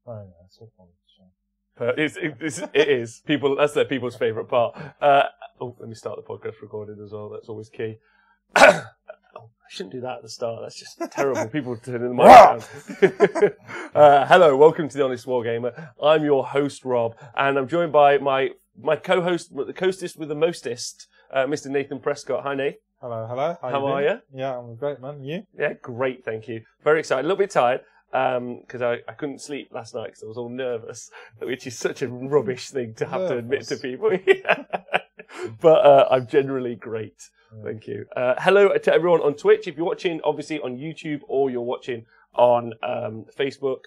Oh, yeah, it's all fun. It is. That's their people's favourite part. Let me start the podcast recording as well. That's always key. I shouldn't do that at the start. That's just terrible. People turning the mic down. Hello, welcome to The Honest Wargamer. I'm your host, Rob, and I'm joined by my co-host, the coastest with the mostest, Mr. Nathan Prescott. Hi, Nate. Hello, hello. How are you? Yeah, I'm great, man. You? Yeah, great, thank you. Very excited. A little bit tired. Because I couldn't sleep last night because I was all nervous, which is such a rubbish thing to have to admit to people. But I'm generally great. Thank you. Hello to everyone on Twitch. If you're watching, obviously, on YouTube or you're watching on Facebook,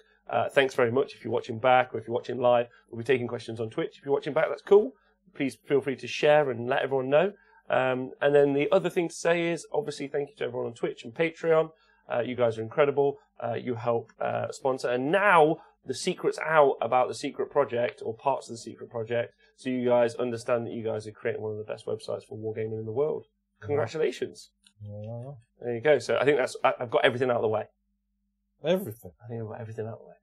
thanks very much. If you're watching back or if you're watching live, we'll be taking questions on Twitch. If you're watching back, that's cool. Please feel free to share and let everyone know. And then the other thing to say is, obviously, thank you to everyone on Twitch and Patreon. You guys are incredible. You help sponsor. And now the secret's out about the secret project or parts of the secret project. So you guys understand that you guys are creating one of the best websites for wargaming in the world. Congratulations. Yeah. There you go. So I think I've got everything out of the way. Everything? I think I've got everything out of the way.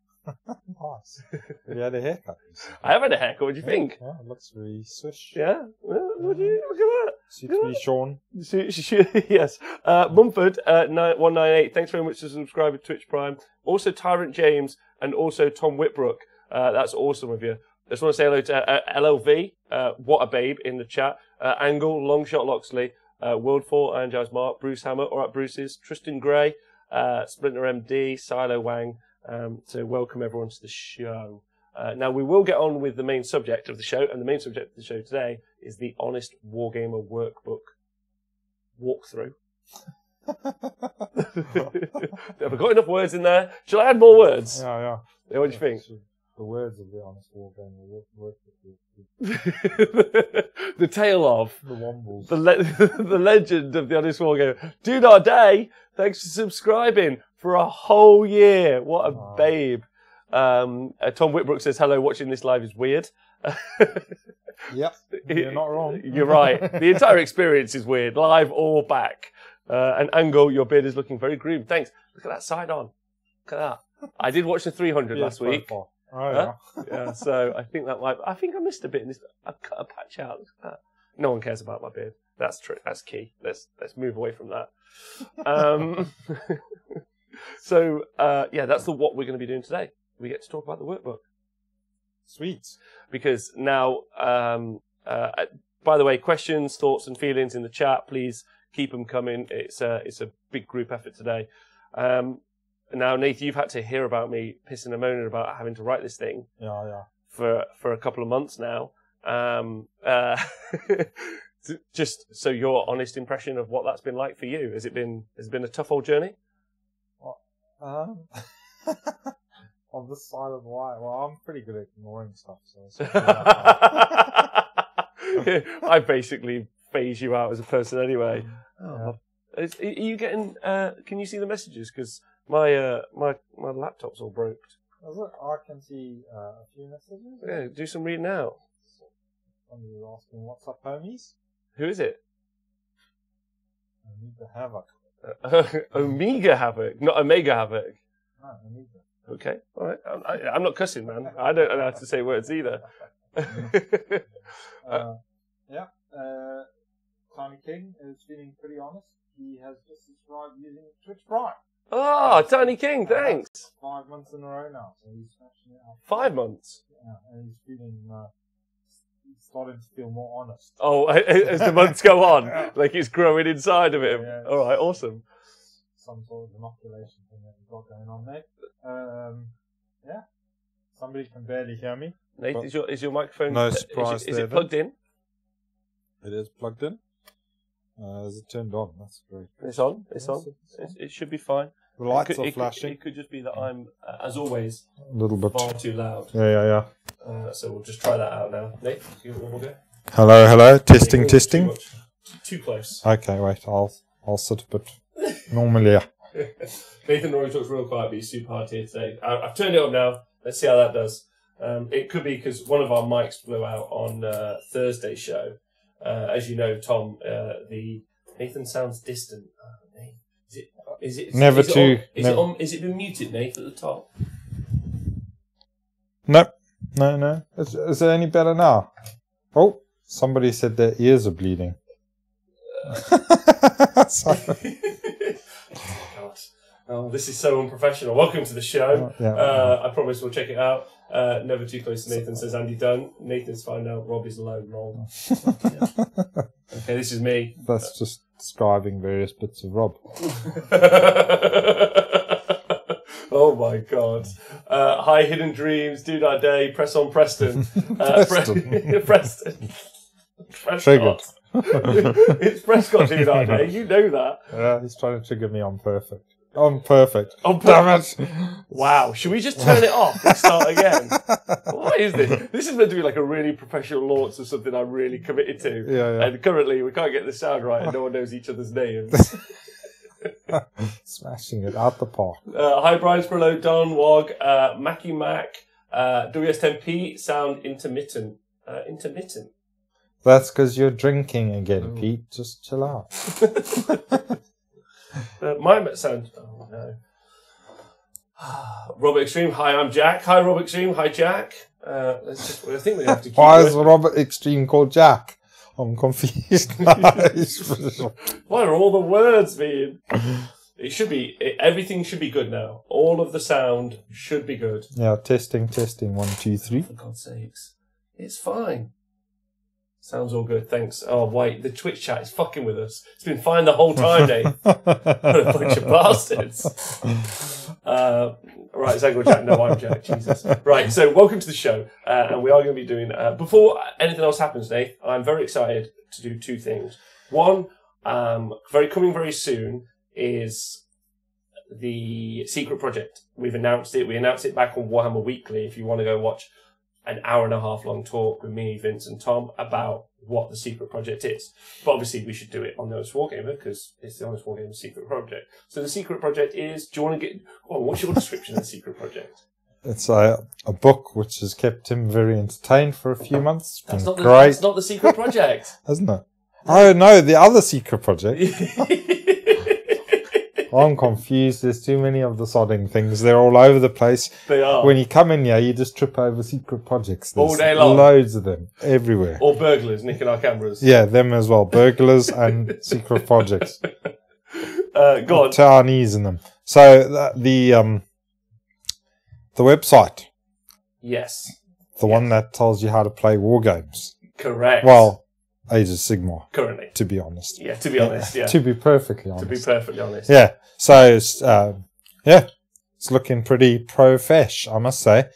Nice. Have you had a haircut? I have had a haircut. What do you think? Yeah, it looks really swish. Yeah? What do you look at that? Suits me, Sean. Yes. Mumford 198. Thanks very much for subscribing to Twitch Prime. Also Tyrant James and also Tom Whitbrook. That's awesome of you. I just want to say hello to LLV. What a babe in the chat. Angle, Longshot Loxley, World 4, Angiles Mark, Bruce Hammer, Alright Bruce's, Tristan Gray, Splinter MD, Silo Wang. To welcome everyone to the show. Now, we will get on with the main subject of the show, and the main subject of the show today is the Honest Wargamer Workbook walkthrough. Have I got enough words in there? Shall I add more words? Yeah. What do you think? The words of the Honest Wargamer Workbook. The tale of The Wombles. the legend of the Honest Wargamer. Dude, our day. Thanks for subscribing for a whole year. What a babe. Tom Whitbrook says, hello, watching this live is weird. Yep, you're not wrong. You're right. The entire experience is weird, live or back. And Angle, your beard is looking very groomed. Thanks. Look at that side on. Look at that. I did watch the 300 last week. Oh, yeah. Yeah, so I think I missed a bit in this. I cut a patch out. Look at that. No one cares about my beard. That's true. That's key. Let's move away from that. So that's what we're going to be doing today. We get to talk about the workbook. Sweet. Because now, by the way, questions, thoughts, and feelings in the chat. Please keep them coming. It's a big group effort today. Now, Nath, you've had to hear about me pissing and moaning about having to write this thing. Yeah. For a couple of months now. Just so your honest impression of what that's been like for you. Has it been a tough old journey? On this side of the wire, well, I'm pretty good at ignoring stuff. So I basically phase you out as a person anyway. Yeah. Are you getting? Can you see the messages? Because my laptop's all broke. Is it? I can see a few messages. Yeah, do some reading out. Somebody asking, "What's up, homies?" Who is it? Omega Havoc. Omega Havoc, not Omega Havoc. No, Omega. Okay, all right. I'm not cussing, man. I don't know how to say words either. Tiny King is feeling pretty honest. He has just subscribed using Twitch Prime. Oh, Tiny King, thanks. 5 months in a row now, so he's smashing it out. 5 months? Yeah, and he's feeling, he's starting to feel more honest. Oh, as the months go on, like it's growing inside of him. Yeah, all right, awesome. Some sort of inoculation thing that we've got going on there. Somebody can barely hear me. Nate, is your microphone? No surprise Is it plugged in? It is plugged in. Is it turned on? That's great. It's on. It's on. It should be fine. The lights are flashing. It could just be that I'm, as always, a little bit far too loud. Yeah. So we'll just try that out now. Nate, give it one more go. Hello. Testing. Too close. Okay, wait. I'll sit a bit normally. Yeah. Nathan normally talks real quiet, but he's super hard to hear today. I've turned it up now. Let's see how that does. It could be because one of our mics blew out on Thursday's show. As you know, Tom, the Nathan sounds distant. Is it Never too. Is it been muted, Nathan, at the top? Nope. No. Is it any better now? Oh, somebody said their ears are bleeding. Sorry. God. Oh, this is so unprofessional. Welcome to the show. I promise we'll check it out. Never too close to Nathan, says Andy Dunn. Nathan's fine now. Rob is alone. Roll. Okay, this is me. That's just describing various bits of Rob. Oh my God. Hi, Hidden Dreams, Dude Our Day, Press on Preston. Preston. Preston. Triggered. It's Prescott Dude Our Day, you know that. Yeah, he's trying to trigger me on perfect. On perfect. Damn it. Wow, should we just turn it off and start again? What is this? This is meant to be like a really professional launch of something I'm really committed to. Yeah. And currently we can't get the sound right and no one knows each other's names. Smashing it out the park. Hi, Brian Sprillo, Don Wog, Mackie Mac, WS10P, sound intermittent. Intermittent? That's because you're drinking again, Pete. Just chill out. My sound. Oh no. Robert Extreme. Hi, I'm Jack. Hi, Robert Extreme. Hi, Jack. I think we have to keep. Why is Robert Extreme called Jack? I'm confused. Why are all the words being? It should be. Everything should be good now. All of the sound should be good. Yeah, testing. 1, 2, 3. For God's sakes, it's fine. Sounds all good, thanks. Oh, wait, the Twitch chat is fucking with us. It's been fine the whole time, Dave. What a bunch of bastards. Right, is Angle Jack? No, I'm Jack, Jesus. Right, so welcome to the show. And we are going to be doing, before anything else happens, Dave, I'm very excited to do two things. One, coming very soon is the secret project. We've announced it. We announced it back on Warhammer Weekly. If you want to go watch an hour-and-a-half long talk with me, Vince, and Tom about what the secret project is. But obviously, we should do it on the Honest Wargamer because it's the Honest Wargamer secret project. So the secret project is. Do you want to get? Oh, what's your description of the secret project? It's a book which has kept him very entertained for a few months. That's not the secret project, isn't it? Oh no, the other secret project. I'm confused. There's too many of the sodding things. They're all over the place. They are. When you come in here, you just trip over secret projects. There's all day long. Loads of them everywhere. Or burglars nicking our cameras. Yeah, them as well. Burglars and secret projects. Go on. Chinese in them. So the website. Yes. The one that tells you how to play war games. Correct. Well, Age of Sigmar. Currently. To be honest. Yeah, to be honest, yeah. To be perfectly honest. To be perfectly honest. Yeah. So, it's looking pretty pro-fesh, I must say.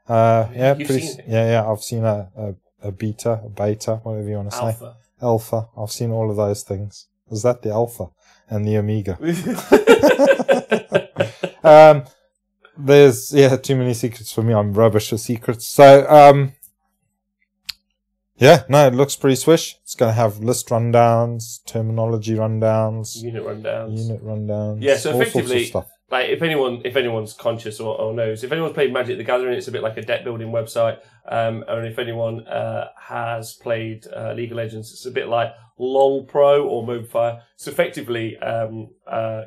You've seen it? Yeah, I've seen a beta, whatever you want to say. Alpha. I've seen all of those things. Was that the alpha and the omega? There's, too many secrets for me. I'm rubbish with secrets. So, it looks pretty swish. It's going to have list rundowns, terminology rundowns, unit rundowns. Yeah, so all effectively, sorts of stuff. Like if anyone's conscious or knows, if anyone's played Magic the Gathering, it's a bit like a deck building website. And if anyone has played League of Legends, it's a bit like LOL Pro or Mobify. So effectively,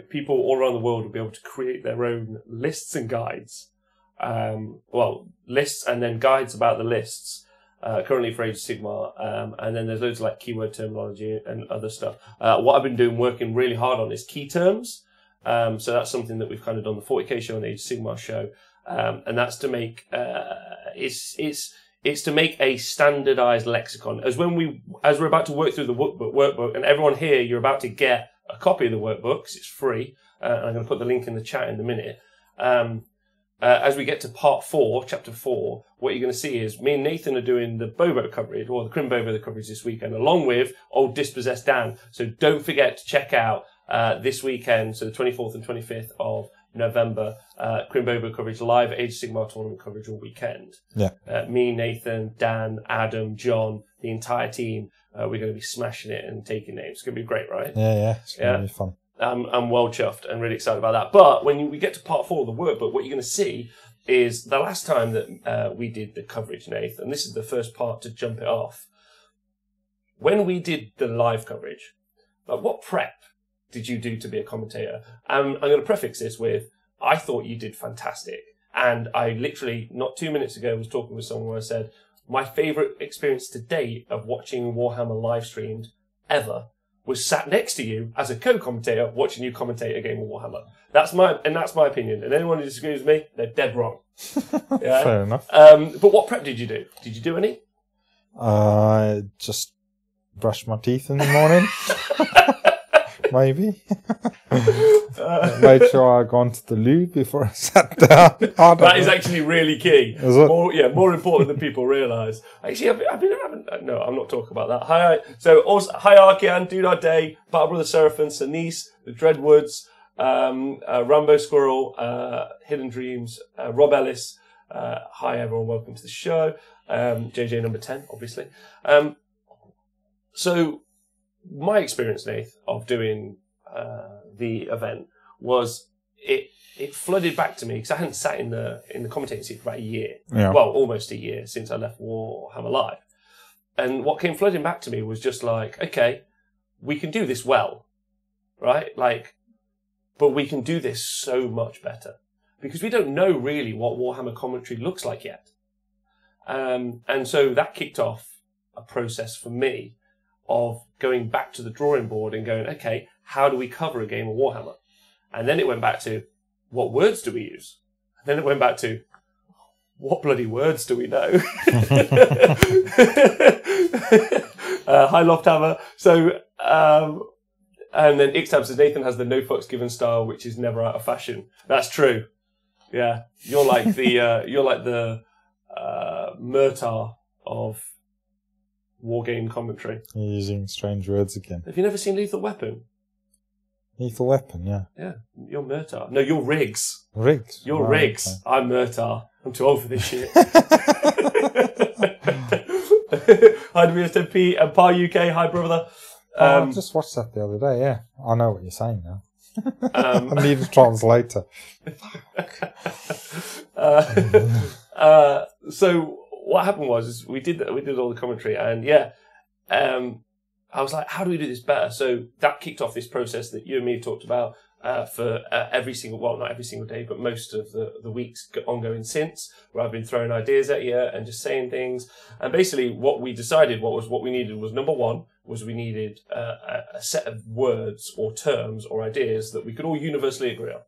people all around the world will be able to create their own lists and guides. Lists and then guides about the lists. Currently for Age of Sigmar, and then there's loads of like keyword terminology and other stuff. What I've been working really hard on is key terms. So that's something that we've kind of done the 40k show and the Age of Sigmar show, and that's to make it's to make a standardized lexicon. As we're about to work through the workbook, and everyone here, you're about to get a copy of the workbook 'cause it's free. I'm going to put the link in the chat in a minute. As we get to part 4, chapter 4, what you're going to see is me and Nathan are doing the Bobo coverage, or the Crim Bobo coverage this weekend, along with old Dispossessed Dan. So don't forget to check out this weekend, so the 24th and 25th of November, Crim Bobo coverage, live Age of Sigmar tournament coverage all weekend. Yeah. Me, Nathan, Dan, Adam, John, the entire team, we're going to be smashing it and taking names. It's going to be great, right? Yeah. It's going to be fun. I'm well chuffed and really excited about that. But when we get to part 4 of the workbook, what you're going to see is the last time that we did the coverage, Nath, and this is the first part to jump it off. When we did the live coverage, what prep did you do to be a commentator? I'm going to prefix this with, I thought you did fantastic. And I literally, not 2 minutes ago, was talking with someone where I said, my favourite experience to date of watching Warhammer live streamed ever was sat next to you as a co-commentator watching you commentate a game of Warhammer. That's my opinion. And anyone who disagrees with me, they're dead wrong. Yeah? Fair enough. But what prep did you do? Did you do any? Just brush my teeth in the morning. Maybe. Made sure I gone to the loo before I sat down. That is actually really key. Is it? More important than people realise. Actually, I've been having... No, I'm not talking about that. Hi Archean, Dude Our Day, Battle Brother Seraphim, Sanice, The Dreadwoods, Rambo Squirrel, Hidden Dreams, Rob Ellis. Hi everyone, welcome to the show. JJ number 10, obviously. So, my experience, Nath, of doing the event was it flooded back to me because I hadn't sat in the commentating seat for about a year. Yeah. Well, almost a year since I left Warhammer Live. And what came flooding back to me was just like, okay, we can do this well, right? Like, but we can do this so much better because we don't know really what Warhammer commentary looks like yet. And so that kicked off a process for me of going back to the drawing board and going, okay, how do we cover a game of Warhammer? And then it went back to, what words do we use? And then it went back to, what bloody words do we know? Hi, Lofthammer. So, and then Ixtab says, Nathan has the no fucks given style, which is never out of fashion. That's true. Yeah. You're like the Murtaugh of wargame commentary. You're using strange words again. Have you never seen Lethal Weapon? Lethal Weapon, yeah. Yeah, you're Murtaugh. No, you're Riggs. Riggs. You're Right, Riggs. okay. I'm Murtaugh. I'm too old for this shit. Hi, WSMP and PAR UK. Hi, brother. I just watched that the other day, yeah. I know what you're saying now. I need a translator. So what happened was we did all the commentary, and I was like, how do we do this better? So that kicked off this process that you and me talked about for every single, well, not every single day, but most of the weeks ongoing since, where I've been throwing ideas at you and just saying things. And basically what we decided what we needed was, number one, was we needed a set of words or terms or ideas that we could all universally agree on.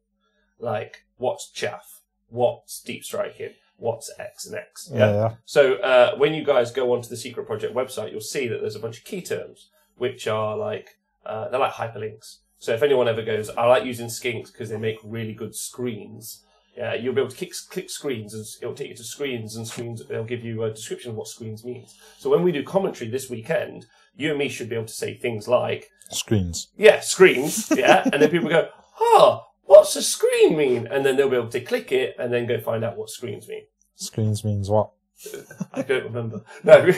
Like, what's chaff? What's deep striking? What's X and X? Yeah. So when you guys go onto the Secret Project website, you'll see that there's a bunch of key terms, which are like, they're like hyperlinks. So if anyone ever goes, I like using skinks because they make really good screens. Yeah, you'll be able to click screens, and it'll take you to screens, and screens, they'll give you a description of what screens means. So when we do commentary this weekend, you and me should be able to say things like... Screens. Yeah, screens, yeah. And then people go, what's a screen mean? And then they'll be able to click it and then go find out what screens mean. Screens means what? I don't remember. No.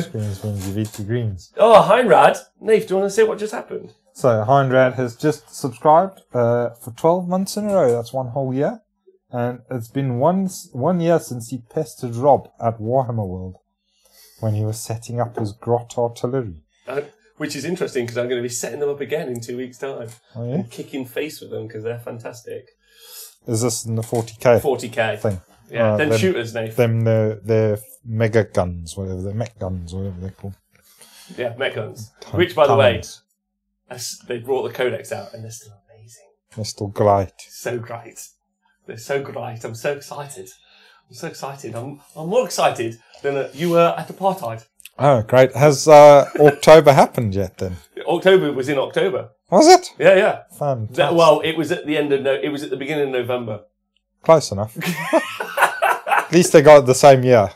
Screens means you've eaten greens. Oh, Heinrad. Nath, do you want to say what just happened? So, Heinrad has just subscribed for 12 months in a row. That's one whole year. And it's been one year since he pestered Rob at Warhammer World when he was setting up his grot artillery. Which is interesting because I'm going to be setting them up again in 2 weeks' time. Oh, yeah? And kicking face with them because they're fantastic. Is this in the 40k? 40k. Thing. Yeah, then shooters, Nath. They're mega guns, whatever they're, mech guns, whatever they're called. Yeah, mech guns. Which, by the way, they brought the codex out and they're still amazing. They're still great. So great. They're so great. I'm so excited. I'm more excited than you were at Apartheid. Oh, great. Has October happened yet then? October was in October. Was it? Yeah. Fantastic. Well, it was at the end of it was at the beginning of November. Close enough. At least they got it the same year.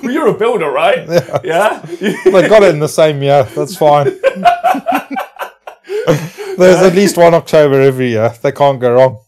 Well, you're a builder, right? Yeah? They got it in the same year. That's fine. There's at least one October every year. They can't go wrong.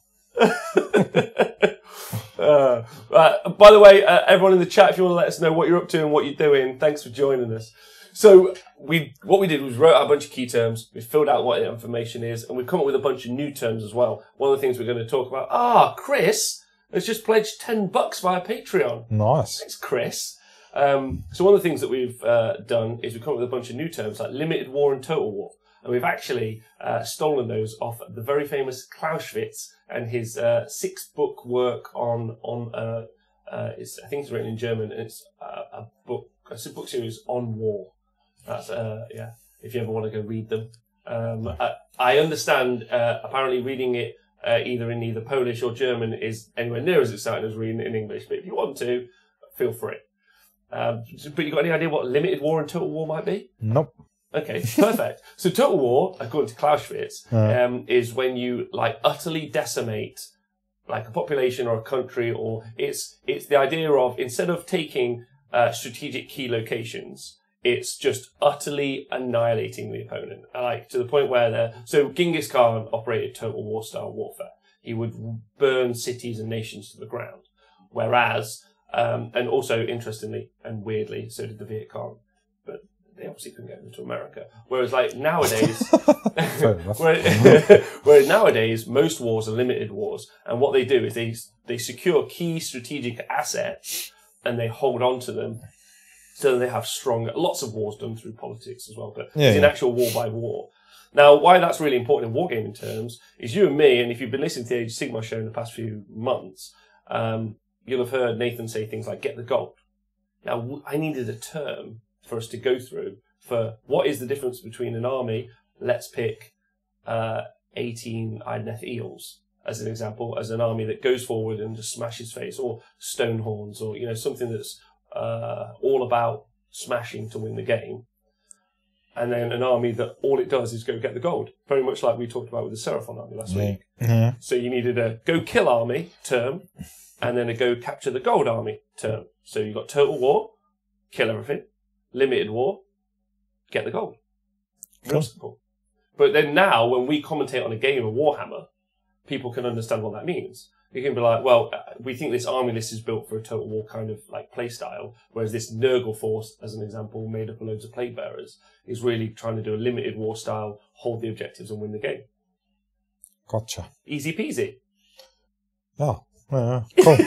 By the way, everyone in the chat, if you want to let us know what you're up to and what you're doing, thanks for joining us. So what we did was wrote out a bunch of key terms, we filled out what the information is, and we've come up with a bunch of new terms as well. One of the things we're going to talk about, Chris has just pledged $10 via Patreon. Nice. Thanks, Chris. So one of the things that we've done is we've come up with a bunch of new terms like limited war and total war. And we've actually stolen those off the very famous Clausewitz and his 6-book work on I think it's written in German, and it's a book series on war. That's if you ever want to go read them. I understand apparently reading it either Polish or German is anywhere near as exciting as reading it in English, but if you want to, feel free. But you got any idea what limited war and total war might be? Nope. Okay, perfect. So total war, according to Clausewitz, is when you utterly decimate a population or a country, or it's the idea of, instead of taking strategic key locations, it's just utterly annihilating the opponent, to the point where so Genghis Khan operated total war style warfare. He would burn cities and nations to the ground, whereas and also interestingly and weirdly, so did the Viet Cong, but they obviously couldn't get into America. Whereas nowadays, whereas nowadays most wars are limited wars, and what they do is they secure key strategic assets and they hold on to them. So they have lots of wars done through politics as well, but it's an actual war by war. Now, why that's really important in wargaming terms is you and me, and if you've been listening to the Age of Sigmar show in the past few months, you'll have heard Nathan say things like, get the gold. Now, I needed a term for us to go through for what is the difference between an army, let's pick 18 Idoneth eels, as an example, as an army that goes forward and just smashes face, or Stonehorns, or something that's all about smashing to win the game, and then an army that all it does is go get the gold, very much like we talked about with the Seraphon army last week. Yeah. So you needed a go kill army term, and then a go capture the gold army term. So you got total war, kill everything; limited war, get the gold. Real simple. But then now, when we commentate on a game of Warhammer, people can understand what that means. You can be like, well, we think this army list is built for a total war kind of play style, whereas this Nurgle force, as an example, made up of loads of plague bearers, is really trying to do a limited war style, hold the objectives and win the game. Gotcha. Easy peasy. Oh, yeah, cool.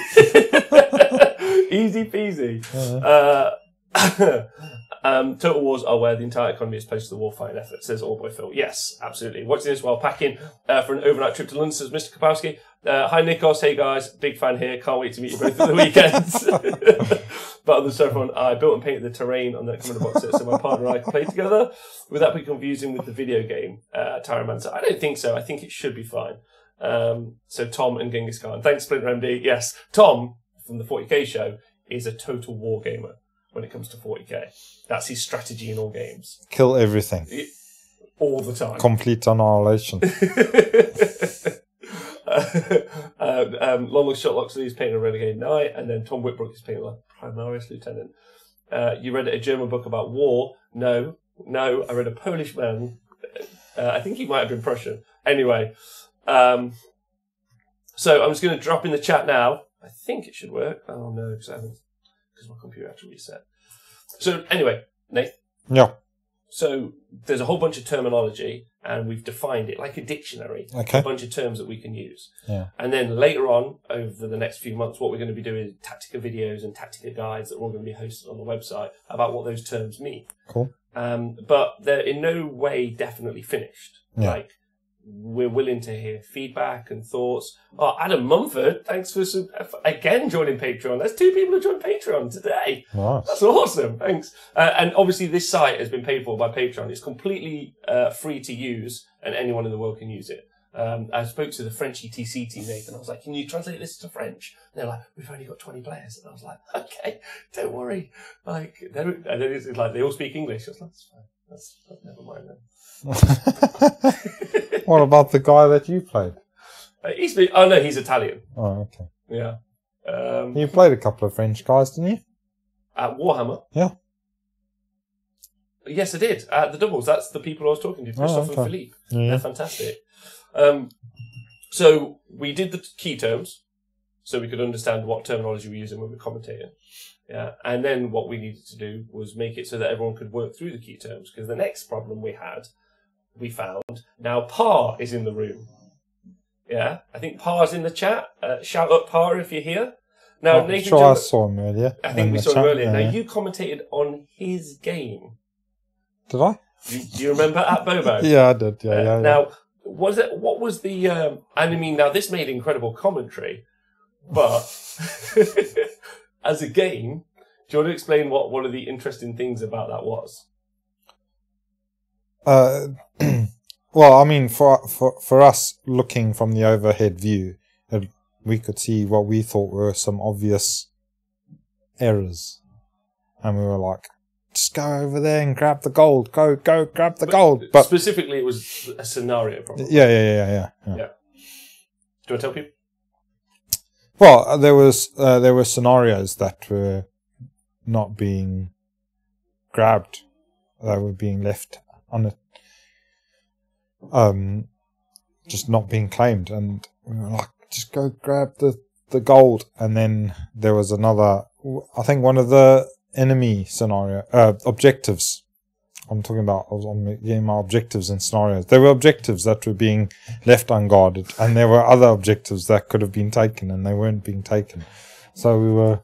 Easy peasy. Total wars are where the entire economy is placed to the warfighting effort, says All Boy Phil. Yes, absolutely. Watching this while packing for an overnight trip to London, says Mr. Kapowski. Hi, Nikos. Hey, guys. Big fan here. Can't wait to meet you both at the weekend. But on the Seraphon, I built and painted the terrain on the commander box set so my partner and I can play together. Would that be confusing with the video game, Tyromancer? I don't think so. I think it should be fine. So Tom and Genghis Khan. Thanks, Splinter MD. Yes, Tom from the 40k show is a total war gamer when it comes to 40k. That's his strategy in all games. Kill everything. All the time. Complete annihilation. Longlock Shotlocksley is painting a Renegade Knight, and then Tom Whitbrook is painting a Primarius Lieutenant. You read a German book about war? No, I read a Polish man. I think he might have been Prussian. Anyway, so I'm just going to drop in the chat now. I think it should work. Oh no, because my computer actually reset. So anyway, Nate. Yeah. So there's a whole bunch of terminology, and we've defined it like a dictionary. Okay. A bunch of terms that we can use. Yeah. And then later on, over the next few months, what we're going to be doing is Tactica videos and Tactica guides that are all going to be hosted on the website about what those terms mean. Cool. But they're in no way definitely finished. Yeah. We're willing to hear feedback and thoughts. Oh, Adam Mumford, thanks for again joining Patreon. There's 2 people who joined Patreon today. Nice. That's awesome. Thanks. And obviously this site has been paid for by Patreon. It's completely free to use, and anyone in the world can use it. I spoke to the French ETC team, Nathan. I was like, can you translate this to French? And they're like, we've only got 20 players. And I was like, okay, don't worry. And then it's like, they all speak English. I was like, that's fine. Never mind then. What about the guy that you played? He's Italian. Oh, okay. Yeah. You played a couple of French guys, didn't you? At Warhammer? Yeah. Yes, I did. At the doubles. That's the people I was talking to, Christophe and Philippe. Yeah. They're fantastic. So we did the key terms, so we could understand what terminology we're using when we're commentating. Yeah. And then what we needed to do was make it so that everyone could work through the key terms, because the next problem we found, now Par is in the room. Yeah, I think Par's in the chat. Shout out Par if you're here. Now, Nathan, sure, I saw him earlier. I think we saw him earlier. Yeah. Now, you commentated on his game. Did I? Do you remember at Bobo? Yeah, I did. Yeah. Now, what was the? I mean, now this made incredible commentary, but as a game, do you want to explain what one of the interesting things about that was? Well, I mean, for us looking from the overhead view, we could see what we thought were some obvious errors, and we were like, "Just go over there and grab the gold. Go grab the gold." But specifically, it was a scenario problem. Yeah. Do you want to tell people? Well, there were scenarios that were not being grabbed; they were being left on it. Just not being claimed, and we were like, just go grab the gold. And then there was another, I think one of the enemy scenario objectives. I was getting my objectives and scenarios. There were objectives that were being left unguarded, and there were other objectives that could have been taken, and they weren't being taken. So we were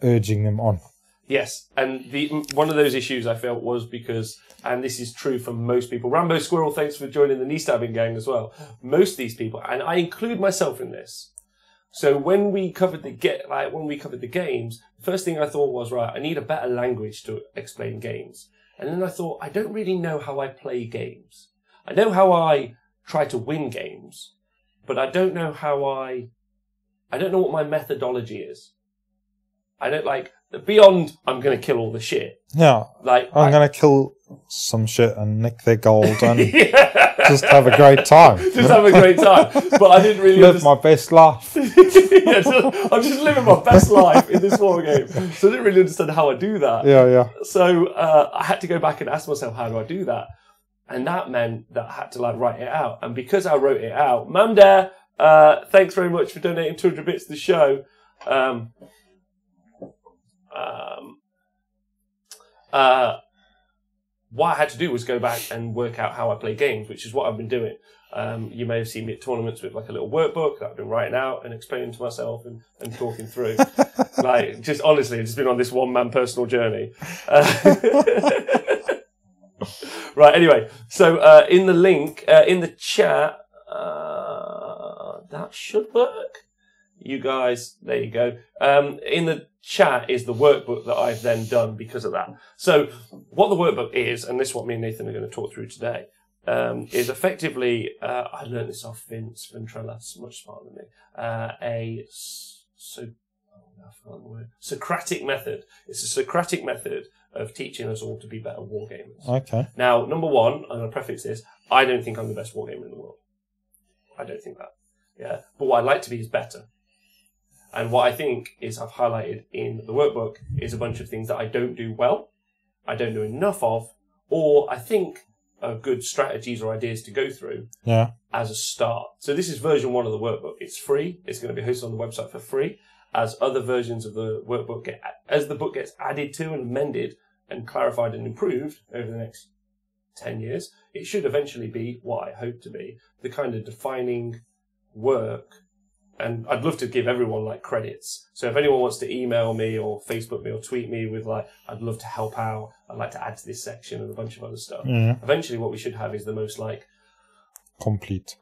urging them on. Yes, and one of those issues I felt was because, and this is true for most people, Rambo Squirrel, thanks for joining the knee stabbing gang as well. Most of these people, and I include myself in this. So when we covered the games, the first thing I thought was, right, I need a better language to explain games. And then I thought, I don't really know how I play games. I know how I try to win games, but I don't know I don't know what my methodology is. I don't beyond, I'm going to kill all the shit. Yeah. I'm going to kill some shit and nick their gold and just have a great time. Just have a great time. But I didn't really live my best life. I'm just living my best life in this war game. So I didn't really understand how I do that. Yeah. So I had to go back and ask myself, how do I do that? And that meant that I had to write it out. And because I wrote it out, Mum Dare, thanks very much for donating 200 bits to the show. What I had to do was go back and work out how I play games, which is what I've been doing. You may have seen me at tournaments with a little workbook that I've been writing out and explaining to myself and talking through. Just honestly, I've just been on this one-man personal journey. Right, anyway, so in the link, in the chat, that should work. You guys, there you go. In the chat is the workbook that I've then done because of that. So what the workbook is, and this is what me and Nathan are going to talk through today, is effectively, I learned this off Vince Ventrella, much smarter than me, Socratic method. It's a Socratic method of teaching us all to be better wargamers. Okay. Now, number one, I'm going to preface this, I don't think I'm the best wargamer in the world. I don't think that. Yeah. But what I'd like to be is better. And what I think is I've highlighted in the workbook is a bunch of things that I don't do well, I don't do enough of, or I think are good strategies or ideas to go through as a start. So this is version 1 of the workbook. It's free. It's going to be hosted on the website for free. As other versions of the workbook as the book gets added to and amended and clarified and improved over the next 10 years, it should eventually be what I hope to be, the kind of defining work. And I'd love to give everyone credits. So if anyone wants to email me or Facebook me or tweet me with I'd love to help out, I'd like to add to this section and a bunch of other stuff. Mm. Eventually what we should have is the most complete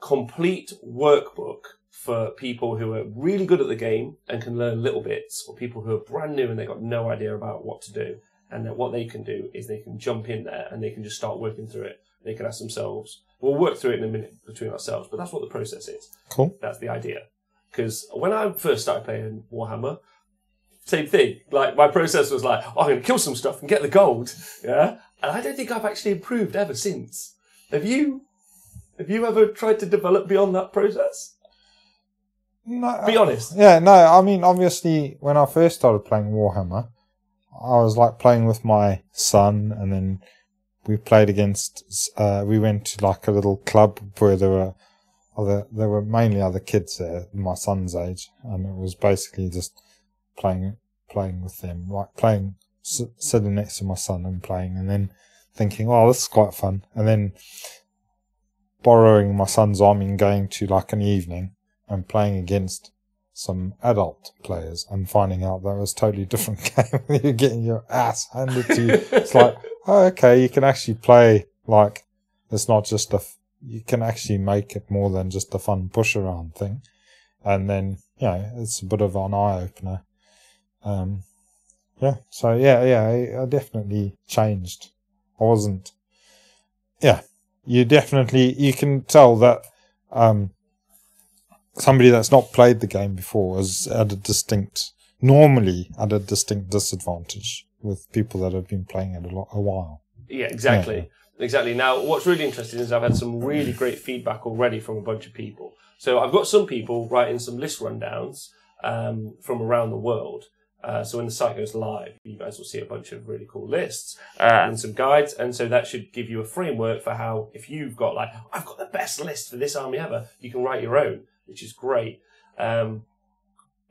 workbook for people who are really good at the game and can learn little bits, or people who are brand new and they've got no idea about what to do. And then what they can do is they can jump in there and they can just start working through it. They can ask themselves, we'll work through it in a minute between ourselves, but that's what the process is. Cool. That's the idea. Because when I first started playing Warhammer, same thing. My process was I'm going to kill some stuff and get the gold. Yeah. And I don't think I've actually improved ever since. Have you ever tried to develop beyond that process? No. Be honest. Yeah, no, I mean, obviously, when I first started playing Warhammer, I was playing with my son, and then we played against, we went to a little club where there were mainly other kids there, my son's age, and it was basically just playing with them, sitting next to my son and playing, and then thinking, oh, this is quite fun, and then borrowing my son's army and going to an evening and playing against some adult players and finding out that it was a totally different game. You're getting your ass handed to you. It's oh, okay, you can actually play, like, it's not just you can actually make it more than just a fun push around thing. And then, it's a bit of an eye opener. So I definitely changed. I wasn't, you can tell that, somebody that's not played the game before is normally at a distinct disadvantage with people that have been playing it a while. Yeah, exactly. Yeah. Exactly. Now, what's really interesting is I've had some really great feedback already from a bunch of people. So I've got some people writing some list rundowns from around the world. So when the site goes live, you guys will see a bunch of really cool lists and some guides. And so that should give you a framework for how, if you've got like, I've got the best list for this army ever, you can write your own, which is great. So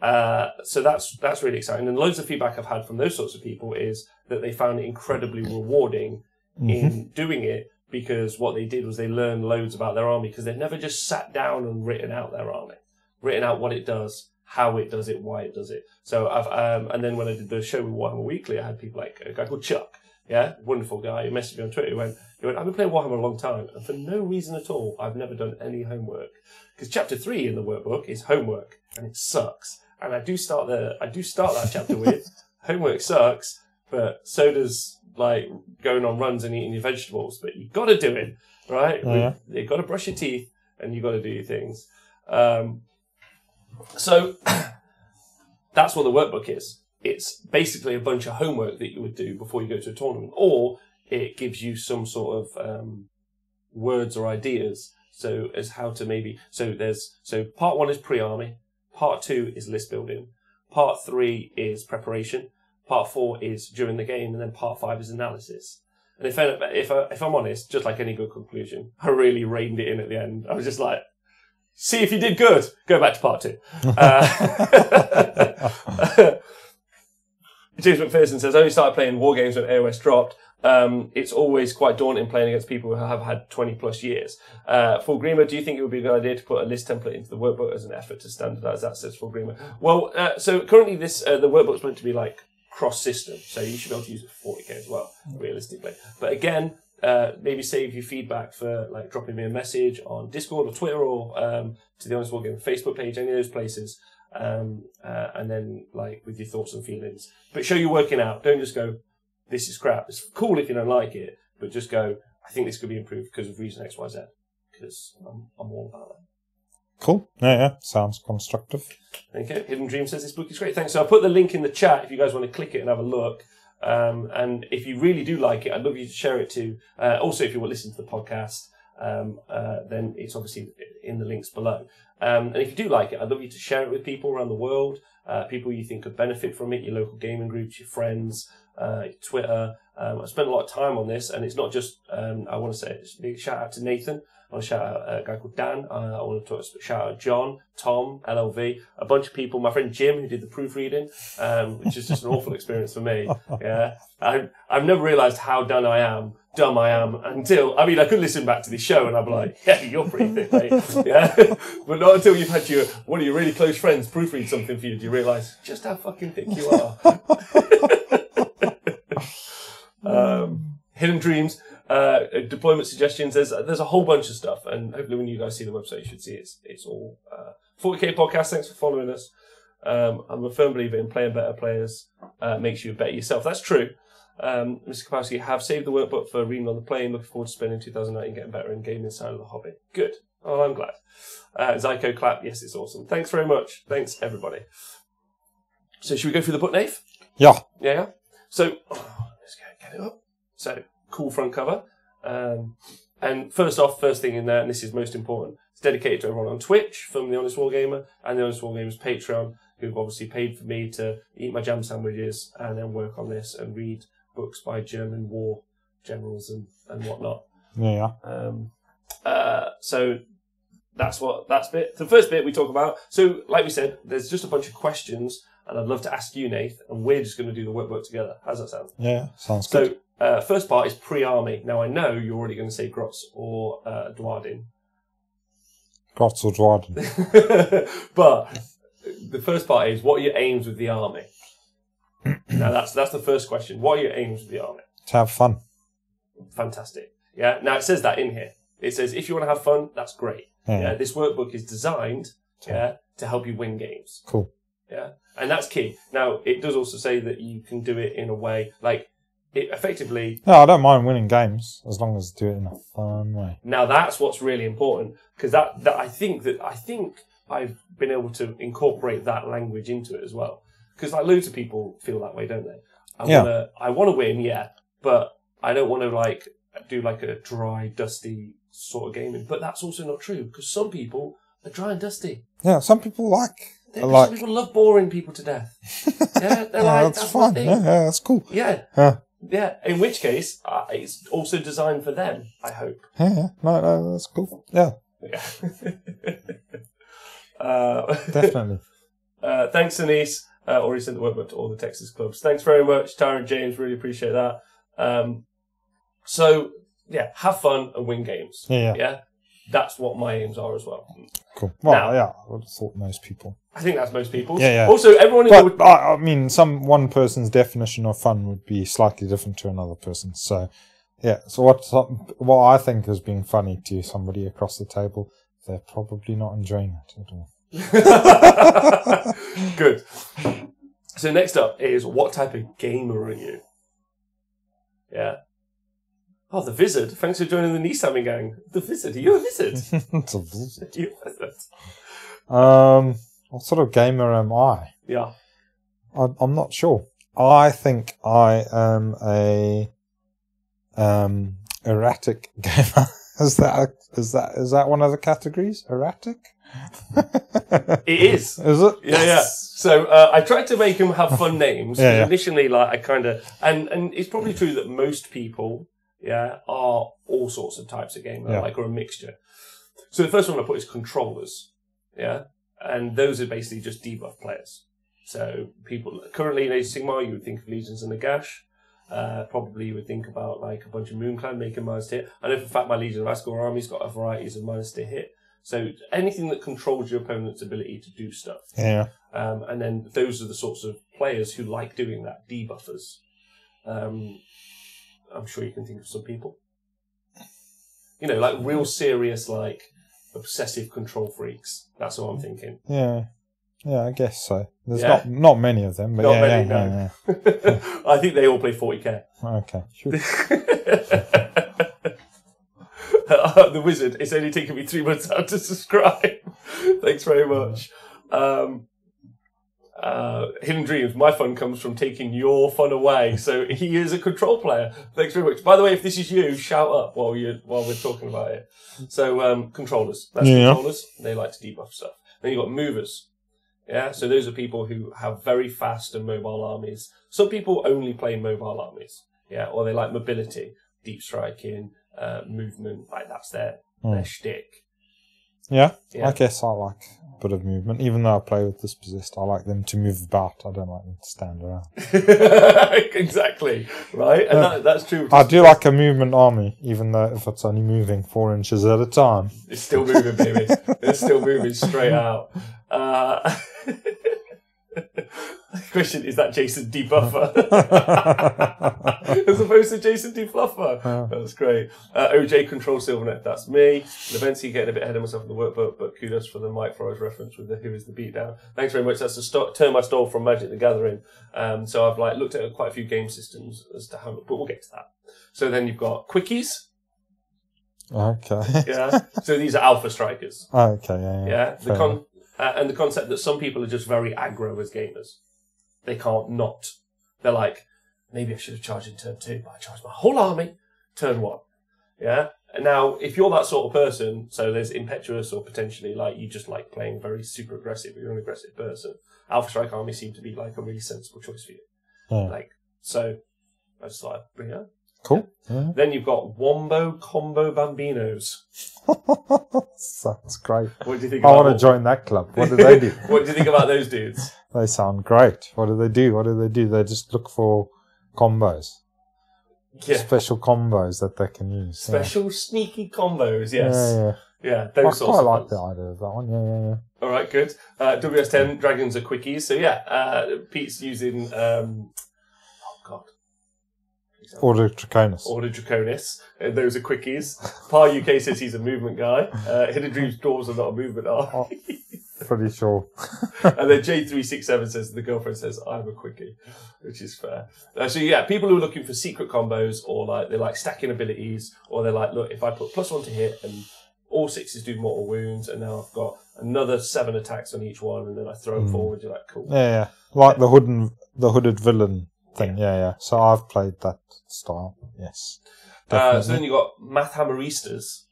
that's really exciting. And loads of feedback I've had from those sorts of people is that they found it incredibly rewarding in doing it, because what they did was they learned loads about their army, because they've never just sat down and written out their army, written out what it does, how it does it, why it does it. So and then when I did the show with Warhammer Weekly, I had people like a guy called Chuck, wonderful guy, who messaged me on Twitter, he went, I've been playing Warhammer a long time, and for no reason at all, I've never done any homework. Because chapter 3 in the workbook is homework, and it sucks. And I do start that chapter with, homework sucks, but so does, like, going on runs and eating your vegetables, but you've got to do it, right? Yeah. You've got to brush your teeth, and you've got to do your things. So that's what the workbook is. It's basically a bunch of homework that you would do before you go to a tournament, or it gives you some sort of words or ideas. So as how to so part 1 is pre-army, part 2 is list building, part 3 is preparation, part 4 is during the game, and then part 5 is analysis. And if I'm honest, just like any good conclusion, I really reined it in at the end. I was just like, see if you did good. Go back to part 2. James McPherson says, I only started playing war games when AOS dropped. It's always quite daunting playing against people who have had 20 plus years. Wargamer, do you think it would be a good idea to put a list template into the workbook as an effort to standardize that, says Wargamer? Well, so currently the workbook's meant to be like cross-system, so you should be able to use it for 40k as well, realistically. But again, maybe save your feedback for like dropping me a message on Discord or Twitter or to the Honest Wargamer Facebook page, any of those places, and then like with your thoughts and feelings. But show you're working out. Don't just go, this is crap. It's cool if you don't like it, but just go, I think this could be improved because of reason X, Y, Z. Because I'm all about that. Cool. Yeah. Sounds constructive. Thank you. Hidden Dream says this book is great. Thanks. So I'll put the link in the chat if you guys want to click it and have a look. And if you really do like it, I'd love you to share it too. Also, if you want to listen to the podcast, then it's obviously in the links below. And if you do like it, I'd love you to share it with people around the world, people you think could benefit from it, your local gaming groups, your friends, your Twitter. I spent a lot of time on this, and it's not just, I want to say it, just a big shout out to Nathan. I want to shout out a guy called Dan. I want to shout out John, Tom, LLV, a bunch of people. My friend Jim, who did the proofreading, which is just an awful experience for me. Yeah, I've never realised how dumb I am until, I could listen back to the show and I'd be like, yeah, you're pretty thick, mate. Yeah, but not until you've had one of your really close friends proofread something for you do you realise just how fucking thick you are. Hidden Dreams. Deployment suggestions. There's a whole bunch of stuff, and hopefully when you guys see the website, you should see it's all 40k podcast. Thanks for following us. I'm a firm believer in playing better players makes you better yourself. That's true. Mr. Kapowski, have saved the workbook for reading on the plane. Looking forward to spending 2019 getting better in gaming side of the hobby. Good. Oh, I'm glad. Zyko clap. Yes, it's awesome. Thanks very much. Thanks everybody. So should we go through the book, Nave? Yeah. Yeah. So let's get it up. So. Cool front cover. And first thing in there, and this is most important, it's dedicated to everyone on Twitch from The Honest Wargamer and The Honest Wargamer's Patreon, who've obviously paid for me to eat my jam sandwiches and then work on this and read books by German war generals and whatnot. Yeah. So that's bit. The first bit we talk about. So, like we said, there's just a bunch of questions, and I'd love to ask you, Nath, and we're just going to do the workbook together. How's that sound? Yeah, sounds good. So, first part is pre-army. Now, I know you're already going to say Grotz or Dwardin. Grotz or Dwardin. But the first part is, what are your aims with the army? Now, that's the first question. What are your aims with the army? To have fun. fantastic. Yeah. Now it says that in here. It says if you want to have fun, that's great. Yeah. This workbook is designed to help you win games. Cool. Yeah. And that's key. Now it does also say that you can do it in a way like it effectively. No, I don't mind winning games as long as I do it in a fun way. Now that's what's really important because that I think I've been able to incorporate that language into it as well. Because like loads of people feel that way, don't they? I want to win, yeah, but I don't want to like do like a dry, dusty sort of gaming. But that's also not true because some people are dry and dusty. Yeah, some people some people love boring people to death. Yeah, they're like that's fun. Yeah, that's cool. Yeah. Yeah. In which case, it's also designed for them. I hope. Yeah. No, that's cool. Yeah. Definitely. Thanks, Anise. Already sent the workbook to all the Texas clubs. Thanks very much, Tara and James. Really appreciate that. So, yeah, have fun and win games. Yeah. That's what my aims are as well. Cool. Well, now, yeah, I would have thought most people. I think that's most people. Yeah. Also, everyone... But, I mean, one person's definition of fun would be slightly different to another person's. So, yeah. So what I think is being funny to somebody across the table, they're probably not enjoying it at all. Good. So next up is what type of gamer are you? Yeah. Oh, the Wizard. Thanks for joining the Nisamming gang. The Wizard. Are you a wizard? It's a wizard. Are you a wizard? What sort of gamer am I? Yeah. I'm not sure. I think I am a erratic gamer. Is that one of the categories? Erratic? It is. Is it? Yeah. So I tried to make them have fun names. Yeah. Initially, like I kind of, and it's probably true that most people, are all sorts of types of gamer, or a mixture. So the first one I put is controllers. Yeah, and those are basically just debuff players. So people currently in Age of Sigmar, you would think of Legions and Nagash. Probably you would think about like a bunch of Moonclan making minus hit. I know for a fact my Legion of Asgore army's got a varieties of minus to hit. So anything that controls your opponent's ability to do stuff. Yeah. And then those are the sorts of players who like doing that, debuffers. I'm sure you can think of some people. Like real serious, like obsessive control freaks. That's what I'm thinking. Yeah. Yeah, I guess so. There's not many of them, but not many, no. I think they all play 40k. Okay. Sure. The Wizard, it's only taken me 3 months now to subscribe. Thanks very much. Hidden Dreams, my fun comes from taking your fun away. So he is a control player. Thanks very much. By the way, if this is you, shout up while we're talking about it. So controllers. That's controllers. They like to debuff stuff. Then you've got movers. Yeah, so those are people who have very fast and mobile armies. Some people only play mobile armies. Yeah, or they like mobility, deep striking, movement, like that's their shtick. Yeah, I guess I like a bit of movement. Even though I play with Dispossessed, I like them to move about. I don't like them to stand around. Exactly, right? And that's true. I do like a movement army, even though if it's only moving 4 inches at a time. It's still moving, baby. It's still moving straight out. Question, is that Jason Debuffer? As opposed to Jason Defluffer. That's great. OJ Control Silvernet, that's me. Levency getting a bit ahead of myself in the workbook, but kudos for the Mike Flores reference with the Who is the Beatdown. Thanks very much. That's a term I stole from Magic the Gathering. So I've looked at quite a few game systems as to how, but we'll get to that. So then you've got quickies. Okay. Yeah. So these are alpha strikers. Okay, yeah. And the concept that some people are just very aggro as gamers. They can't not. They're like, maybe I should have charged in turn 2, but I charged my whole army turn 1. Yeah? And now, if you're that sort of person, so there's impetuous or potentially like you just like playing very super aggressive, or you're an aggressive person, Alpha Strike Army seem to be like a really sensible choice for you. Yeah. So I just thought I'd bring it up. Cool. Yeah. Then you've got Wombo Combo Bambinos. Sounds great. What do you think? I want to join that club. What do they do? What do you think about those dudes? They sound great. What do they do? They just look for combos. Yeah. Special combos that they can use. Special sneaky combos, yes. Yeah. Those sorts I of like ones. the idea of that one. Yeah. All right, good. WS10 dragons are quickies. So Pete's using. Oh God, Order Draconis. Order Draconis. Those are quickies. Par UK says he's a movement guy. Hidden Dreams dwarves are not a movement army. Pretty sure. And then J367 says the girlfriend says I'm a quickie, which is fair. So yeah, people who are looking for secret combos, or like they like stacking abilities, or they're like, look, if I put +1 to hit and all 6s do mortal wounds, and now I've got another 7 attacks on each one, and then I throw them forward. You're like, cool. Yeah. Like the hooded villain thing. Yeah. So I've played that style. Yes. So then you got math hammeristas.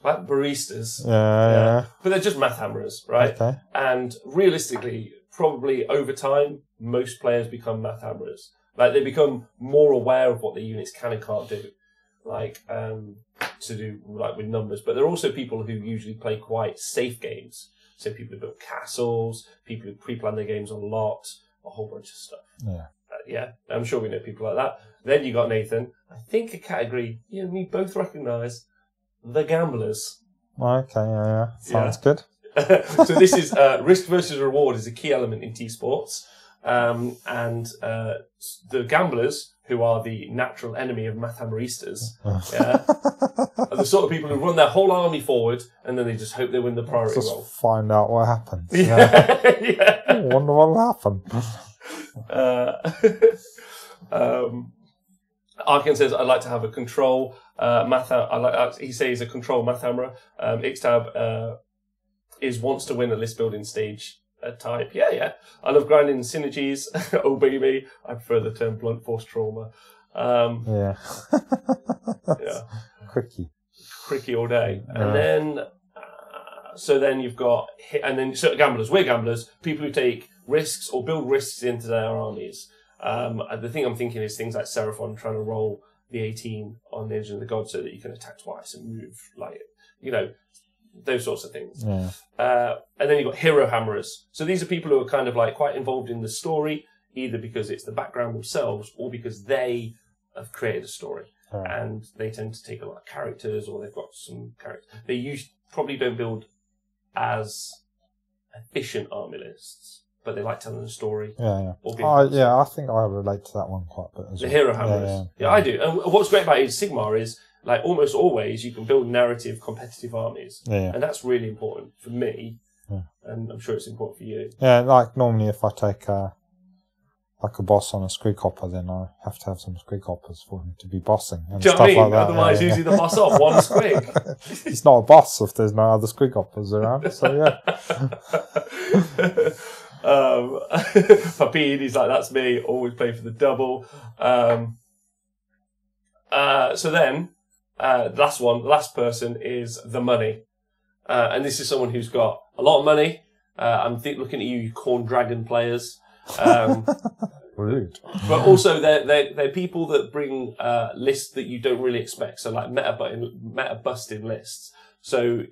Like baristas. Yeah. But they're just math hammerers, right? Okay. And realistically, probably over time, most players become math hammerers. Like, they become more aware of what their units can and can't do. Like, to do, like, with numbers. But they're also people who usually play quite safe games. So people who build castles, people who pre-plan their games a lot, a whole bunch of stuff. Yeah. I'm sure we know people like that. Then you got Nathan. I think a category you and me both recognise. The gamblers. Okay, yeah. Sounds good. So this is risk versus reward is a key element in T-Sports. And the gamblers, who are the natural enemy of math hammeristas, are the sort of people who run their whole army forward and then they just hope they win the priority roll. Just find out what happens. Yeah. I wonder what'll happen. Arkin says, I'd like to have a control he says he's a control math hammerer. Ixtab wants to win a list building stage type. Yeah. I love grinding synergies. Oh, baby. I prefer the term blunt force trauma. Yeah. Quickie all day. And then, so then you've got, so gamblers. We're gamblers. People who take risks or build risks into their armies. The thing I'm thinking is things like Seraphon trying to roll the 18 on the Engine of the Gods so that you can attack twice and move, like, those sorts of things. Yeah. And then you've got hero hammerers. So these are people who are kind of like quite involved in the story, either because it's the background themselves or because they have created a story. Right. And they tend to take a lot of characters, or they've got some characters. They probably don't build as efficient army lists, but they like telling a story. Yeah. I think I relate to that one quite a bit as well. The hero hammerers. Yeah, I do. And what's great about Age of Sigmar is, like, almost always you can build narrative competitive armies. Yeah. And that's really important for me. Yeah. And I'm sure it's important for you. Yeah, like normally if I take a boss on a Screekhopper, then I have to have some Screekhoppers for him to be bossing and do you know stuff what I mean? like that. Otherwise, usually the boss off one Squig. He's not a boss if there's no other Screekhoppers around. So yeah. Papid, he's like, that's me, always play for the double. So then, the last person is the money. And this is someone who's got a lot of money. I'm looking at you Corn Dragon players. Rude. But also they're people that bring lists that you don't really expect. So like meta busting lists. So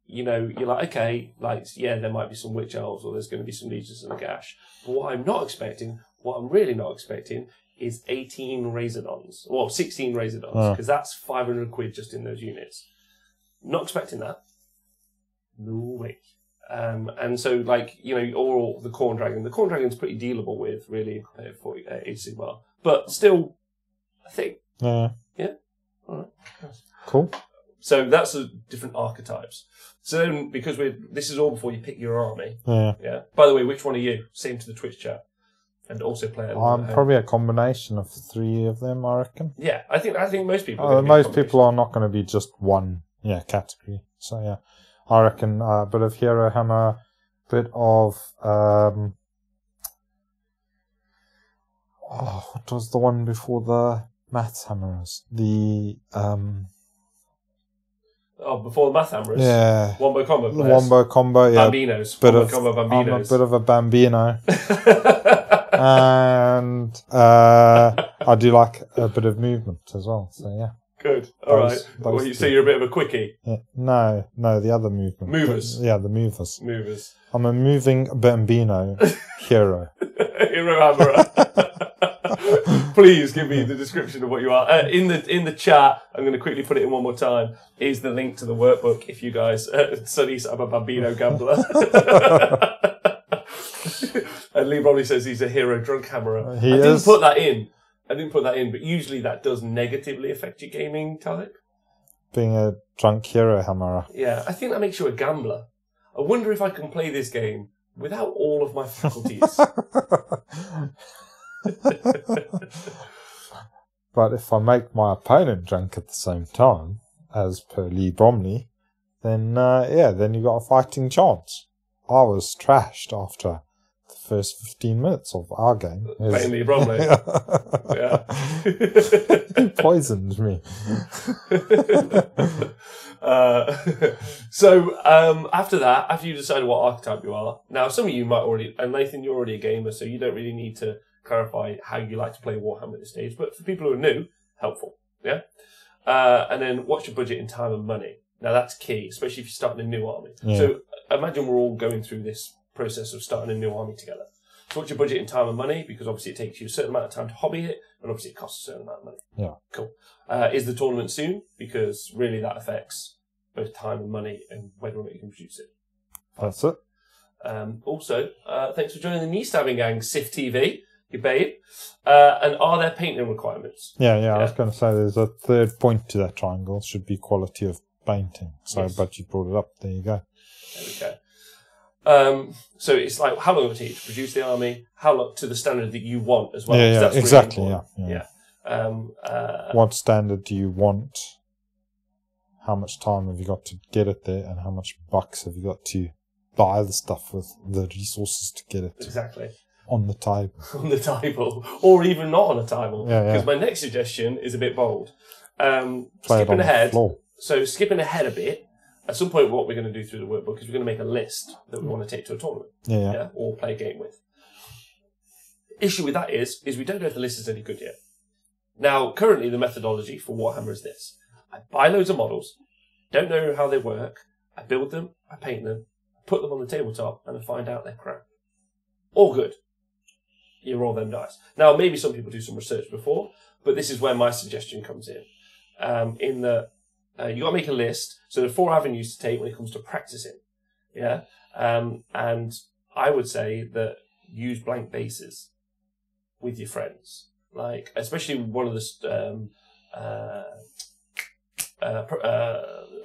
you're like, okay, like, yeah, there might be some witch elves, or there's going to be some legions of the gash. But what I'm really not expecting is 18 Razordons. Well, 16 Razordons, because that's 500 quid just in those units. Not expecting that. No way. And so, like, or the Corn Dragon. The Corn Dragon's pretty dealable with, really, for Age of Sigmar. But still, I think. Yeah? All right. Cool. So that's the different archetypes. So then, because this is all before you pick your army. Yeah. By the way, which one are you? Same to the Twitch chat. And also play it. I'm probably a combination of 3 of them, I reckon. Yeah, I think most people. Most people are not going to be just one category. So yeah, I reckon a bit of hero hammer, bit of what was the one before the maths hammerers? Before the math hammerers. Yeah. Wombo combo players. Wombo combo. Yeah. Bambinos. Wombo combo bambinos. I'm a bit of a bambino. And I do like a bit of movement as well. So yeah. Good. All right. Well, you say you're a bit of a quickie. Yeah. No, the other movement. Movers. The movers. Movers. I'm a moving bambino hero. Hero hammerer. Please give me the description of what you are. In the chat, I'm going to quickly put it in one more time, is the link to the workbook if you guys, Sonny's I'm a bambino gambler. And Lee Bromley says he's a hero drunk hammerer. I didn't put that in I didn't put that in, but usually that does negatively affect your gaming type. Being a drunk hero hammerer. Yeah, I think that makes you a gambler. I wonder if I can play this game without all of my faculties. But if I make my opponent drunk at the same time, as per Lee Bromley, then then you got a fighting chance. I was trashed after the first 15 minutes of our game. Playing Lee Bromley. Yeah. He poisoned me. So after that, after you decide what archetype you are, now some of you might already, and Nathan, you're already a gamer, so you don't really need to clarify how you like to play Warhammer at this stage, but for people who are new, helpful, yeah? And then what's your budget in time and money? Now that's key, especially if you're starting a new army. Yeah. So imagine we're all going through this process of starting a new army together. So what's your budget in time and money? Because obviously it takes you a certain amount of time to hobby it, and obviously it costs a certain amount of money. Yeah. Cool. Is the tournament soon? Because really that affects both time and money and whether or not you can produce it. That's it. Also, thanks for joining the knee stabbing gang, Sif TV, you babe. And are there painting requirements? Yeah, I was going to say there's a third point to that triangle. Should be quality of painting. So, Yes. but you brought it up. There you go. There we go. So it's like how long it will take you to produce the army, how long to the standard that you want as well. 'cause that's really exactly. important. Yeah. What standard do you want? How much time have you got to get it there, and how much bucks have you got to buy the stuff with the resources to get it Exactly. on the table? On the table, or even not on a table. Yeah. Because my next suggestion is a bit bold. Play it on Skipping the ahead. floor. So skipping ahead a bit. At some point, what we're going to do through the workbook is we're going to make a list that we want to take to a tournament, Yeah. or play a game with. Issue with that is we don't know if the list is any good yet. Now, currently, the methodology for Warhammer is this: I buy loads of models, don't know how they work, I build them, I paint them, put them on the tabletop, and I find out they're crap. All good. You roll them dice. Now, maybe some people do some research before, but this is where my suggestion comes in. In that you got to make a list. So there are 4 avenues to take when it comes to practicing. Yeah. And I would say that use blank bases with your friends. Like, especially one of the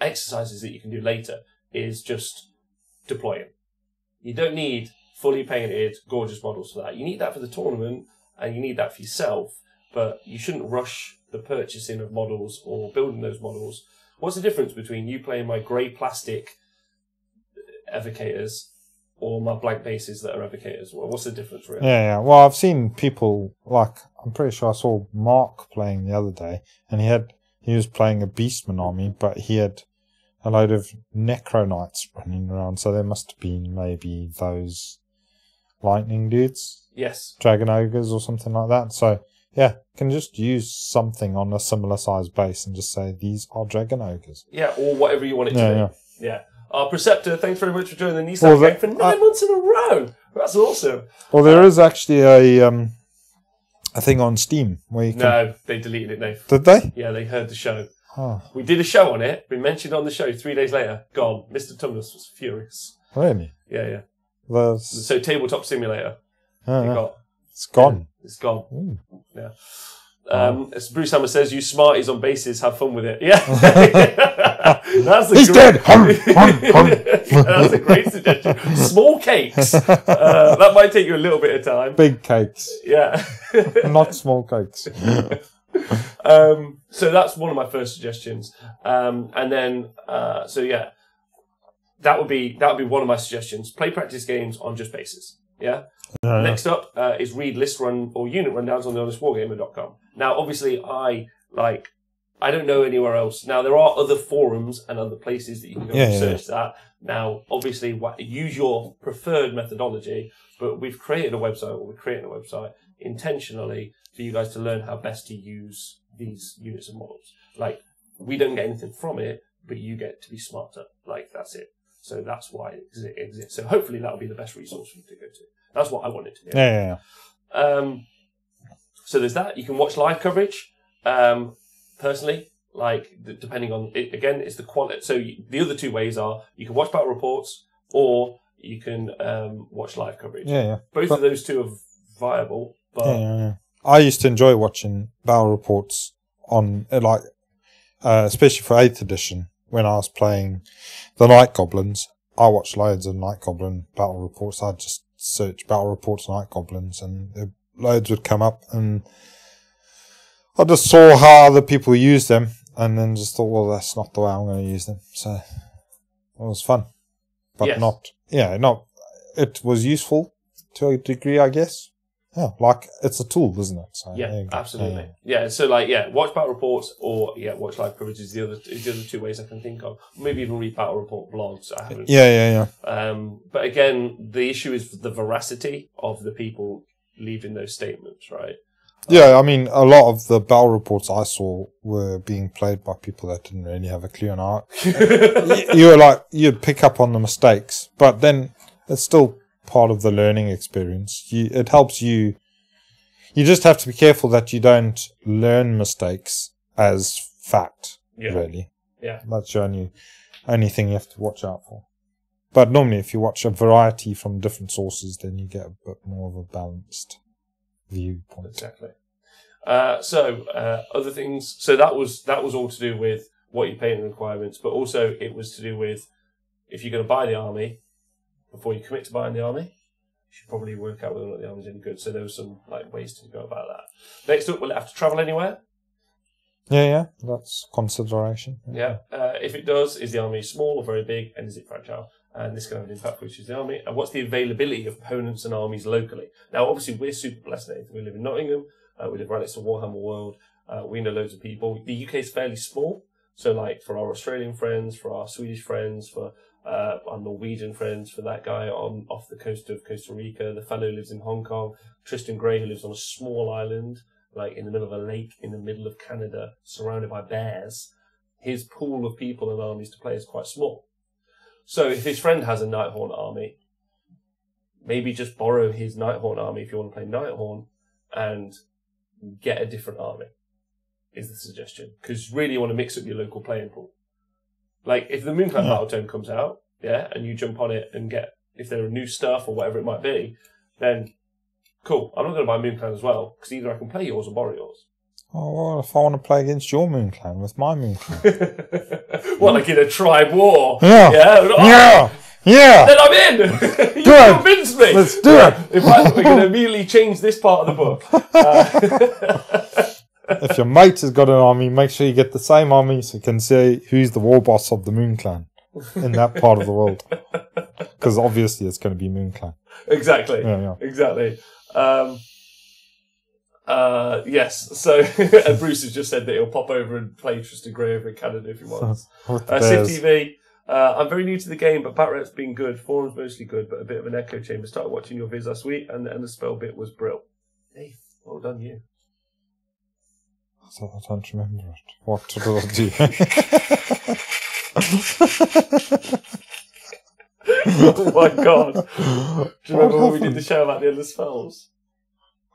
exercises that you can do later is just deploying. You don't need fully painted, gorgeous models for that. You need that for the tournament, and you need that for yourself, but you shouldn't rush the purchasing of models or building those models. What's the difference between you playing my grey plastic evocators or my blank bases that are evocators? Well, what's the difference, really? Yeah. Well, I've seen people, like, I'm pretty sure I saw Mark playing the other day, and he was playing a Beastman army, but he had a load of Necro Knights running around, so there must have been maybe those lightning dudes, Yes. Dragon Ogres or something like that. So, yeah, can just use something on a similar size base and just say, these are Dragon Ogres. Yeah, or whatever you want it to be. Yeah. Our Preceptor, thanks very much for joining the Nissan gang for 9 months in a row. That's awesome. Well, there is actually a thing on Steam where you can... No, they deleted it, Nate. Did they? Yeah, they heard the show. Oh, We did a show on it. We mentioned on the show 3 days later. Gone. Mr. Tumnus was furious. really? Yeah. There's... So Tabletop Simulator. It's gone. It's gone. Ooh. Yeah. As Bruce Hammer says, you smarties on bases, have fun with it. Yeah. That's He's dead! That's a great suggestion. Small cakes. That might take you a little bit of time. Big cakes. Yeah. Not small cakes. So that's one of my first suggestions. And then, that would be one of my suggestions. Play practice games on just bases. Yeah. Next up is read list run or unit rundowns on thehonestwargamer.com. Now, obviously, I don't know anywhere else. Now, there are other forums and other places that you can go and search that. Now, obviously, use your preferred methodology, but we're creating a website intentionally for you guys to learn how best to use these units and models. Like, we don't get anything from it, but you get to be smarter. Like, that's it. So that's why it exists. So hopefully that'll be the best resource for you to go to. That's what I wanted to do. Yeah. So there's that. You can watch live coverage. Personally, like, depending on it, again, it's the quality. So the other 2 ways are you can watch battle reports or you can watch live coverage. Yeah. Both of those 2 are viable, but I used to enjoy watching battle reports on especially for 8th edition when I was playing the Night Goblins. I watched loads of Night Goblin battle reports. I'd just search battle reports Night Goblins, and loads would come up, and I just saw how other people use them, and then just thought, well, that's not the way I'm going to use them. So it was fun, but it was useful to a degree, I guess. Yeah, like it's a tool, isn't it? So, yeah, absolutely. Yeah. So watch battle reports or watch live coverage is the other two ways I can think of. Maybe even read battle report blogs. I haven't. Yeah. But again, the issue is the veracity of the people leaving those statements, right? Yeah, I mean, a lot of the battle reports I saw were being played by people that didn't really have a clue on art. You'd pick up on the mistakes, but then it's still part of the learning experience. It helps you. You just have to be careful that you don't learn mistakes as fact. Yeah. Really. Yeah. That's your only thing you have to watch out for. But normally, if you watch a variety from different sources, then you get a bit more of a balanced viewpoint. Exactly. Other things. So that was all to do with what you pay in requirements, but also it was to do with if you're going to buy the army. Before you commit to buying the army, you should probably work out whether or not the army's any good. So there was some ways to go about that. Next up, will it have to travel anywhere? Yeah, that's consideration. Yeah. If it does, is the army small or very big, and is it fragile? And this can have an impact for which is the army. And what's the availability of opponents and armies locally? Now, obviously, we're super blessed. We live in Nottingham. We live right next to Warhammer World. We know loads of people. The UK is fairly small. So, for our Australian friends, for our Swedish friends, for our Norwegian friends, for that guy off the coast of Costa Rica, the fellow who lives in Hong Kong, Tristan Gray, who lives on a small island, in the middle of a lake in the middle of Canada, surrounded by bears. His pool of people and armies to play is quite small. So if his friend has a Nighthorn army, maybe just borrow his Nighthorn army if you want to play Nighthorn and get a different army, is the suggestion. Because really you want to mix up your local playing pool. If the Moonclan Battletome comes out, and you jump on it and get, if there are new stuff or whatever it might be, then cool. I'm not going to buy Moonclan as well, because either I can play yours or borrow yours. Oh, well, if I want to play against your Moonclan with my Moonclan. What, like in a tribe war? Yeah. Yeah. Then I'm in! You convinced me! Let's do it! In fact, we're going to immediately change this part of the book. If your mate has got an army, make sure you get the same army so you can see who's the war boss of the Moonclan in that part of the world. Because obviously it's going to be Moonclan. Exactly. Yeah. Exactly. Yes. So Bruce has just said that he'll pop over and play Tristan Gray over in Canada if he wants. Civ TV. I'm very new to the game, but Batrap's been good. Forum's mostly good, but a bit of an echo chamber. Started watching your vids last week, and the spell bit was brill. Hey, well done you. I don't remember it. What did I do? Oh my god. Do you remember when we did the show about the endless spells?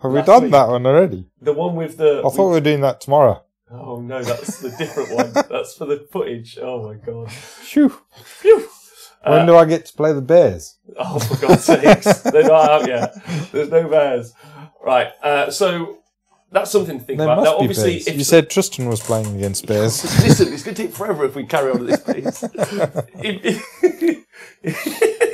Have we done that one already? The one with the... I thought we were doing that tomorrow. Oh no, that's the different one. That's for the footage. Oh my god. Phew. Phew. When do I get to play the bears? Oh, for God's sakes. They're not out yet. There's no bears. Right, so... That's something to think there about. Must now, be obviously, bears. You said Tristan was playing against bears. Listen, it's going to take forever if we carry on at this pace.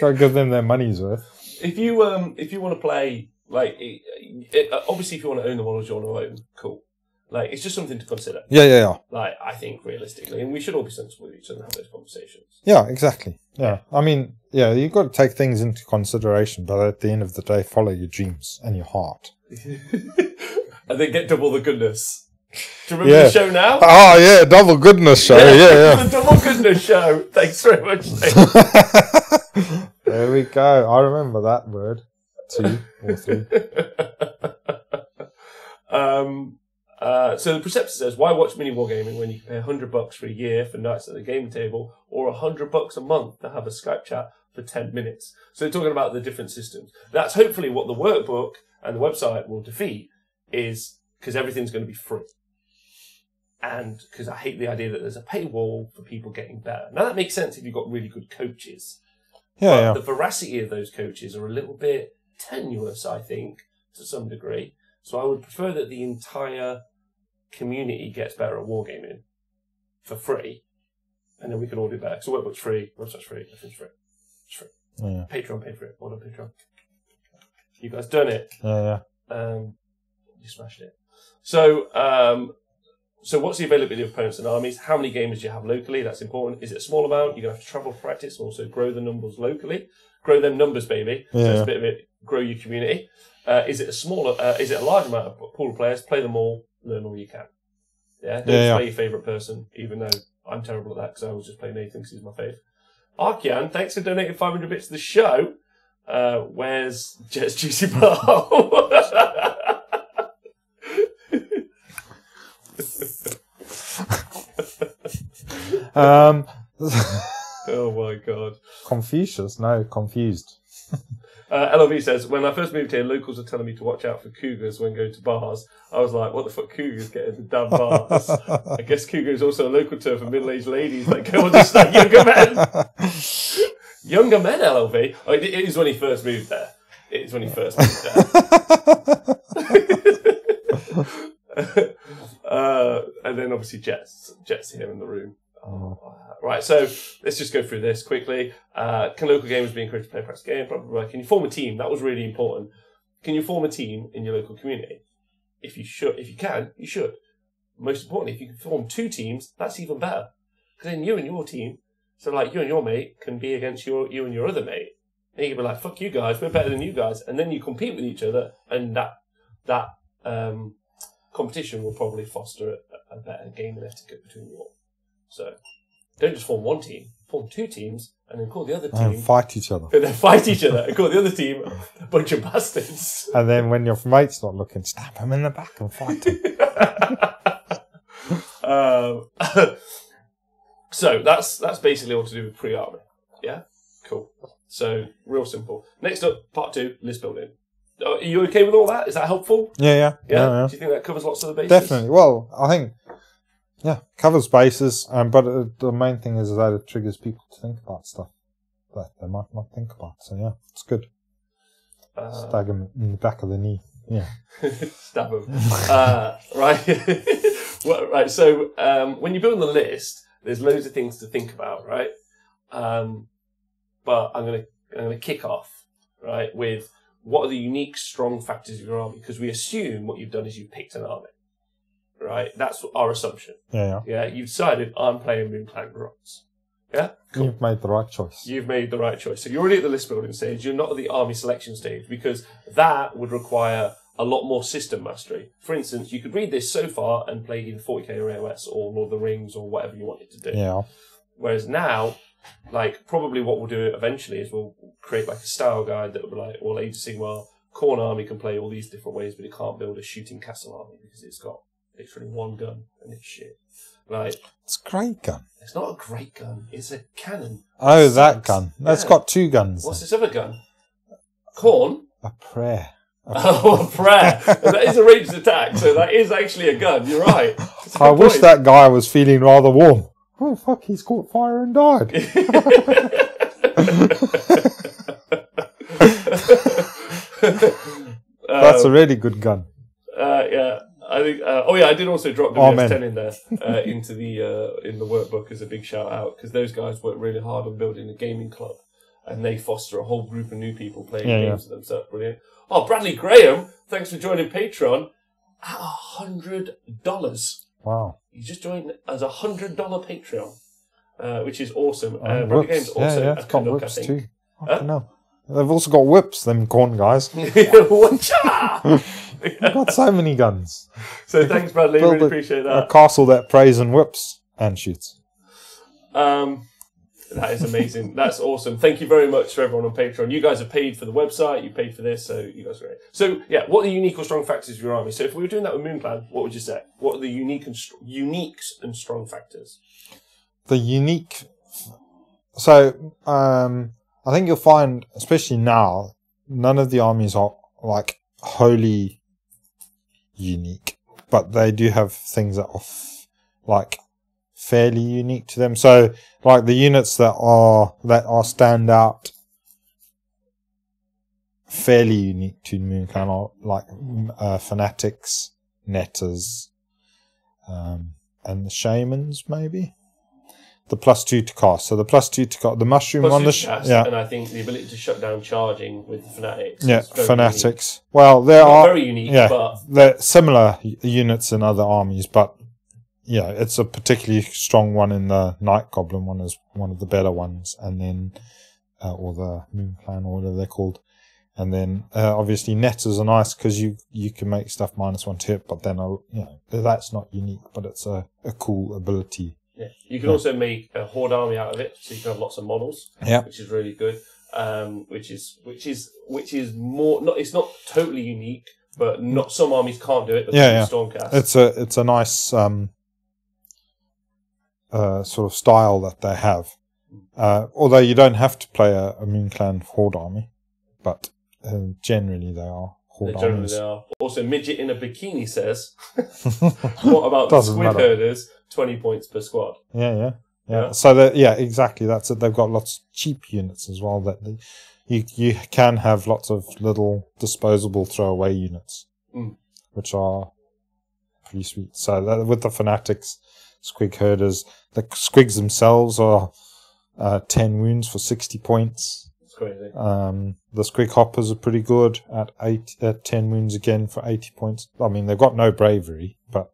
Gotta give them their money's worth. If you want to play, obviously, if you want to own the models you want to own, cool. It's just something to consider. Yeah. I think realistically, and we should all be sensible with each other and have those conversations. Yeah, exactly. Yeah, I mean, you've got to take things into consideration, but at the end of the day, follow your dreams and your heart. And then get double the goodness. Do you remember the show now? Oh, yeah, double goodness show. Yeah. The double goodness show. Thanks very much. There we go. I remember that word. 2 or 3. So the Preceptor says, why watch mini wargaming when you can pay $100 for a year for nights at the gaming table or $100 a month to have a Skype chat for 10 minutes? So they're talking about the different systems. That's hopefully what the workbook and the website will defeat, is because everything's going to be free. And because I hate the idea that there's a paywall for people getting better. Now that makes sense if you've got really good coaches. But the veracity of those coaches are a little bit tenuous, I think, to some degree. So I would prefer that the entire community gets better at wargaming for free, and then we can all do better. So Workbook's free, website's free, everything's free. It's free. Yeah. Patreon paid for it. Well done, Patreon. You guys done it. Yeah. You smashed it. So, so what's the availability of opponents and armies? How many gamers do you have locally? That's important. Is it a small amount? You're going to have to travel for practice and also grow the numbers locally. Grow them numbers, baby. Yeah. So it's a bit of it. Grow your community. Is it a large amount of pool of players? Play them all. Learn all you can. Yeah. Don't play your favourite person, even though I'm terrible at that because I always just play Nathan because he's my fave. Arkian, thanks for donating 500 bits to the show. Where's Jet's Juicy Bar? Oh my god. Confucius? No, confused. LOV says, when I first moved here, locals were telling me to watch out for cougars when going to bars. I was like, what the fuck cougars get in the damn bars? I guess cougar is also a local term for middle-aged ladies that go on to snag younger men. Younger men, LOV? Oh, it is when he first moved there. It is when he first moved there. And then obviously Jet's here in the room. Right, so let's just go through this quickly. Can local gamers be encouraged to play a practice game? Blah, blah, blah. Can you form a team? That was really important. Can you form a team in your local community? If you can, you should. Most importantly, if you can form 2 teams, that's even better. Because then you and your team, so like you and your mate can be against you and your other mate. And you can be like, fuck you guys, we're better than you guys. And then you compete with each other, and that competition will probably foster a better gaming etiquette between you all. So don't just form 1 team, form 2 teams, and then call the other team. And fight each other. And then fight each other, and call the other team a bunch of bastards. And then when your mate's not looking, stab him in the back and fight him. So that's basically all to do with pre-army. Yeah? Cool. So, real simple. Next up, part 2, list building. Are you okay with all that? Is that helpful? Yeah. Do you think that covers lots of the bases? Definitely. Well, I think, covers bases, but the main thing is that it triggers people to think about stuff that they might not think about. So, yeah, it's good. Stab him in the back of the knee. Yeah. Stab him. Right. Well, right. So, when you build the list, there's loads of things to think about, right? But I'm gonna kick off, right, with what are the unique strong factors of your army? Because we assume what you've done is you've picked an army, right? That's our assumption. Yeah. You've decided I'm playing Moon Clan Grots. Yeah? Cool. You've made the right choice. You've made the right choice. So you're already at the list building stage. You're not at the army selection stage because that would require a lot more system mastery. For instance, you could read this so far and play either 40k or AOS or Lord of the Rings or whatever you wanted to do. Yeah. Whereas now, like, probably what we'll do eventually is we'll create like a style guide that will be like, well, Age of Sigmar, Khorne army can play all these different ways, but it can't build a shooting castle army because it's got literally 1 gun and it's shit. Like, it's a great gun. It's not a great gun. It's a cannon. Oh, that gun. It's got 2 guns. What's this other gun? Khorne? A prayer. Oh, a prayer. That is a ranged attack, so that is actually a gun. You're right. I wish that guy was feeling rather warm. Oh, fuck, he's caught fire and died. That's a really good gun. Yeah. I think. I did also drop WS10 in there into in the workbook as a big shout out because those guys work really hard on building a gaming club, and they foster a whole group of new people playing games with them. So that's brilliant. Oh, Bradley Graham, thanks for joining Patreon at $100. Wow! You just joined as $100 Patreon, which is awesome. Bradley Graham's also it's got Canuck, whips I think. too. I know. They've also got whips, them Khorne guys. They've got so many guns. So thanks, Bradley. Really appreciate that. A castle that prays and whips and shoots. That is amazing. That's awesome. Thank you very much to everyone on Patreon. You guys have paid for the website. You paid for this, so you guys are great. So, yeah, what are the unique or strong factors of your army? So if we were doing that with Moon Clan, what would you say? What are the uniques and strong factors? The unique... So, I think you'll find, especially now, none of the armies are, like, wholly unique. But they do have things that are, fairly unique to them. So, like, the units that are stand out fairly unique to Moon Clan are like Fanatics, Netters, and the Shamans, maybe. The +2 to cast. So the +2 to cast, the mushroom Plus on the and I think the ability to shut down charging with the Fanatics. yeah, is very Fanatics. Unique. Well, there Not are very unique, yeah, but they're similar units in other armies, but yeah, it's a particularly strong one in the Night Goblin one is one of the better ones, and then or the Moon Clan or whatever they're called. And then obviously Netters are nice because you can make stuff -1 to hit, but then that's not unique, but it's a cool ability. yeah. You can also make a horde army out of it, so you can have lots of models. Yeah, which is really good. Which is more not. It's not totally unique, but not some armies can't do it. But Stormcast. It's a nice sort of style that they have. Although you don't have to play a Moon Clan horde army, but generally they are horde armies. They are. Also, Midget in a Bikini says, what about the Squid Herders? 20 points per squad. Yeah. So exactly. That's it. They've got lots of cheap units as well. That you can have lots of little disposable throwaway units, which are pretty sweet. So with the Fanatics, Squig Herders, the Squigs themselves are 10 wounds for 60 points. That's crazy. The Squig Hoppers are pretty good at 10 wounds again for 80 points. I mean, they've got no bravery, but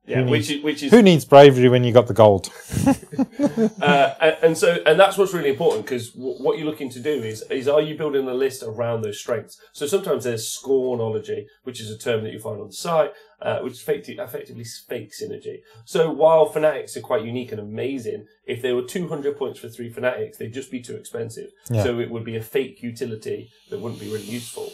who needs bravery when you got the gold? and that's what's really important, because what you're looking to do is are you building a list around those strengths? So sometimes there's scornology, which is a term that you find on the site, which effectively fake synergy. So while Fanatics are quite unique and amazing, if there were 200 points for 3 Fanatics, they'd just be too expensive. Yeah. So it would be a fake utility that wouldn't be really useful.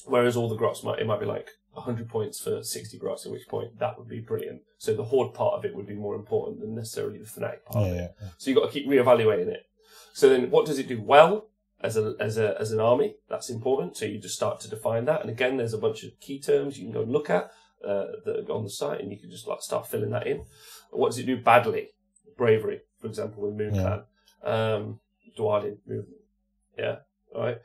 Whereas all the grots might be like 100 points for 60 grots, at which point that would be brilliant. So the horde part of it would be more important than necessarily the Fanatic part of it. Yeah. So you've got to keep reevaluating it. So then what does it do well as an army? That's important. So you just start to define that. And again, there's a bunch of key terms you can go and look at that are on the site, and you can just start filling that in. What does it do badly? Bravery, for example, with Moon Clan. Dwarden movement. Yeah. All right.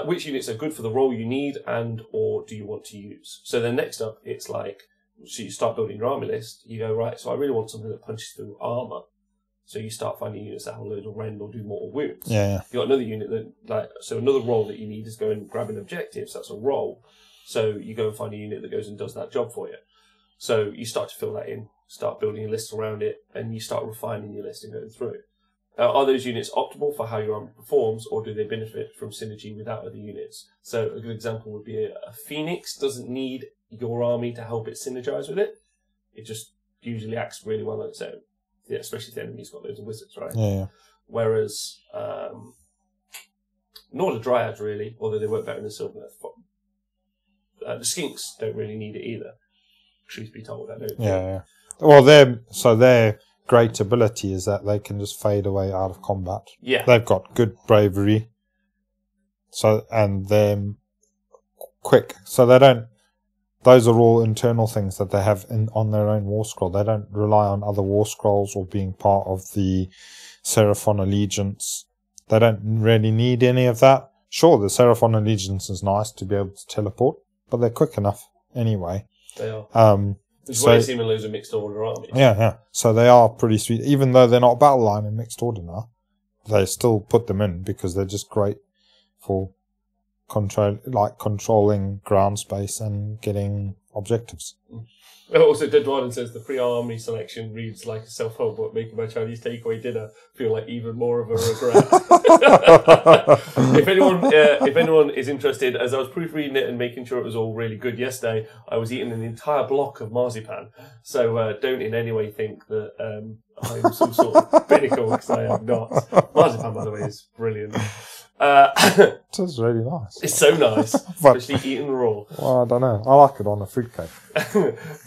Which units are good for the role you need and or do you want to use? So then next up, it's like, so you start building your army list. You go, right, so I really want something that punches through armor. So you start finding units that have loads of rend or do mortal wounds. Yeah. You got another unit that, so another role that you need is go and grab an objective. So that's a role. So you go and find a unit that goes and does that job for you. So you start to fill that in, start building a list around it, and you start refining your list and going through. Are those units optimal for how your army performs, or do they benefit from synergy with other units? So a good example would be a Phoenix doesn't need your army to help it synergize with it. It just usually acts really well on its own. Yeah, especially if the enemy's got loads of wizards, right? Yeah. Whereas nor the Dryads really, although they work better in the Sylvaneth. The Skinks don't really need it either. Truth be told, I don't. Yeah. Well, their great ability is that they can just fade away out of combat. Yeah. They've got good bravery. And they're quick. So they don't. Those are all internal things that they have on their own war scroll. They don't rely on other war scrolls or being part of the Seraphon Allegiance. They don't really need any of that. Sure, the Seraphon Allegiance is nice to be able to teleport, but they're quick enough anyway. They are. Which is why you see them in loads of mixed order armies. Yeah. So they are pretty sweet. Even though they're not battle line in mixed order now, they still put them in because they're just great for controlling ground space and getting objectives. Also, Dead Warden says the pre-army selection reads like a self-help book, making my Chinese takeaway dinner feel like even more of a regret. If anyone is interested, as I was proofreading it and making sure it was all really good yesterday, I was eating an entire block of marzipan. So don't in any way think that I'm some sort of pinnacle, because I am not. Marzipan, by the way, is brilliant. It's really nice. It's so nice, especially eaten raw. Well, I don't know. I like it on a fruitcake.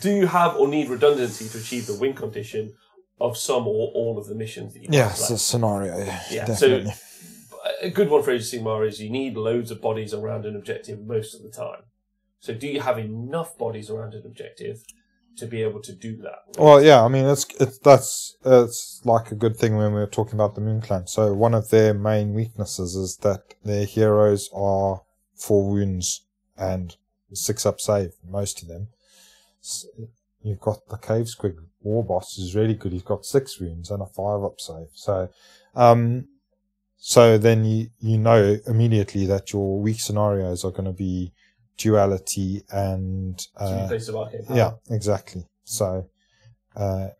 Do you have or need redundancy to achieve the win condition of some or all of the missions that you it's a scenario. Yeah, definitely. So a good one for Age of Sigmar is you need loads of bodies around an objective most of the time. So do you have enough bodies around an objective to be able to do that. Well, yeah, I mean, it's like a good thing when we were talking about the Moon Clan. So one of their main weaknesses is that their heroes are 4 wounds and 6 up save, most of them. So you've got the Cave Squig War Boss, who's really good. He's got 6 wounds and a 5 up save. So then you know immediately that your weak scenarios are going to be duality and yeah, exactly. So and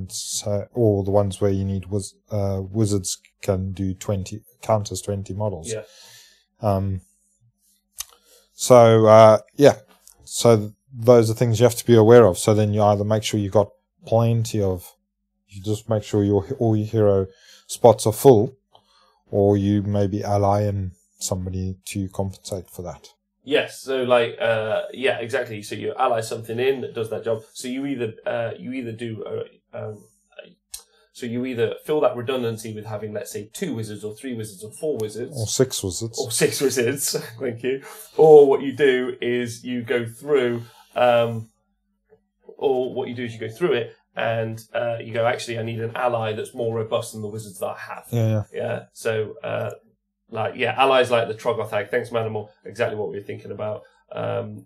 so all the ones where you need wizards can do 20 counters 20 models. Yeah. So those are things you have to be aware of. So then you either make sure you got plenty of, you just make sure all your hero spots are full, or you maybe ally in somebody to compensate for that. Yes, so like yeah, exactly. So you ally something in that does that job. So you either do so you either fill that redundancy with having, let's say, 2 wizards or 3 wizards or 4 wizards. Or 6 wizards. Or 6 wizards, thank you. Or what you do is you go through, it and you go, actually, I need an ally that's more robust than the wizards that I have. Yeah. So, allies like the Troggothag. Thanks, Manimal. Exactly what we were thinking about.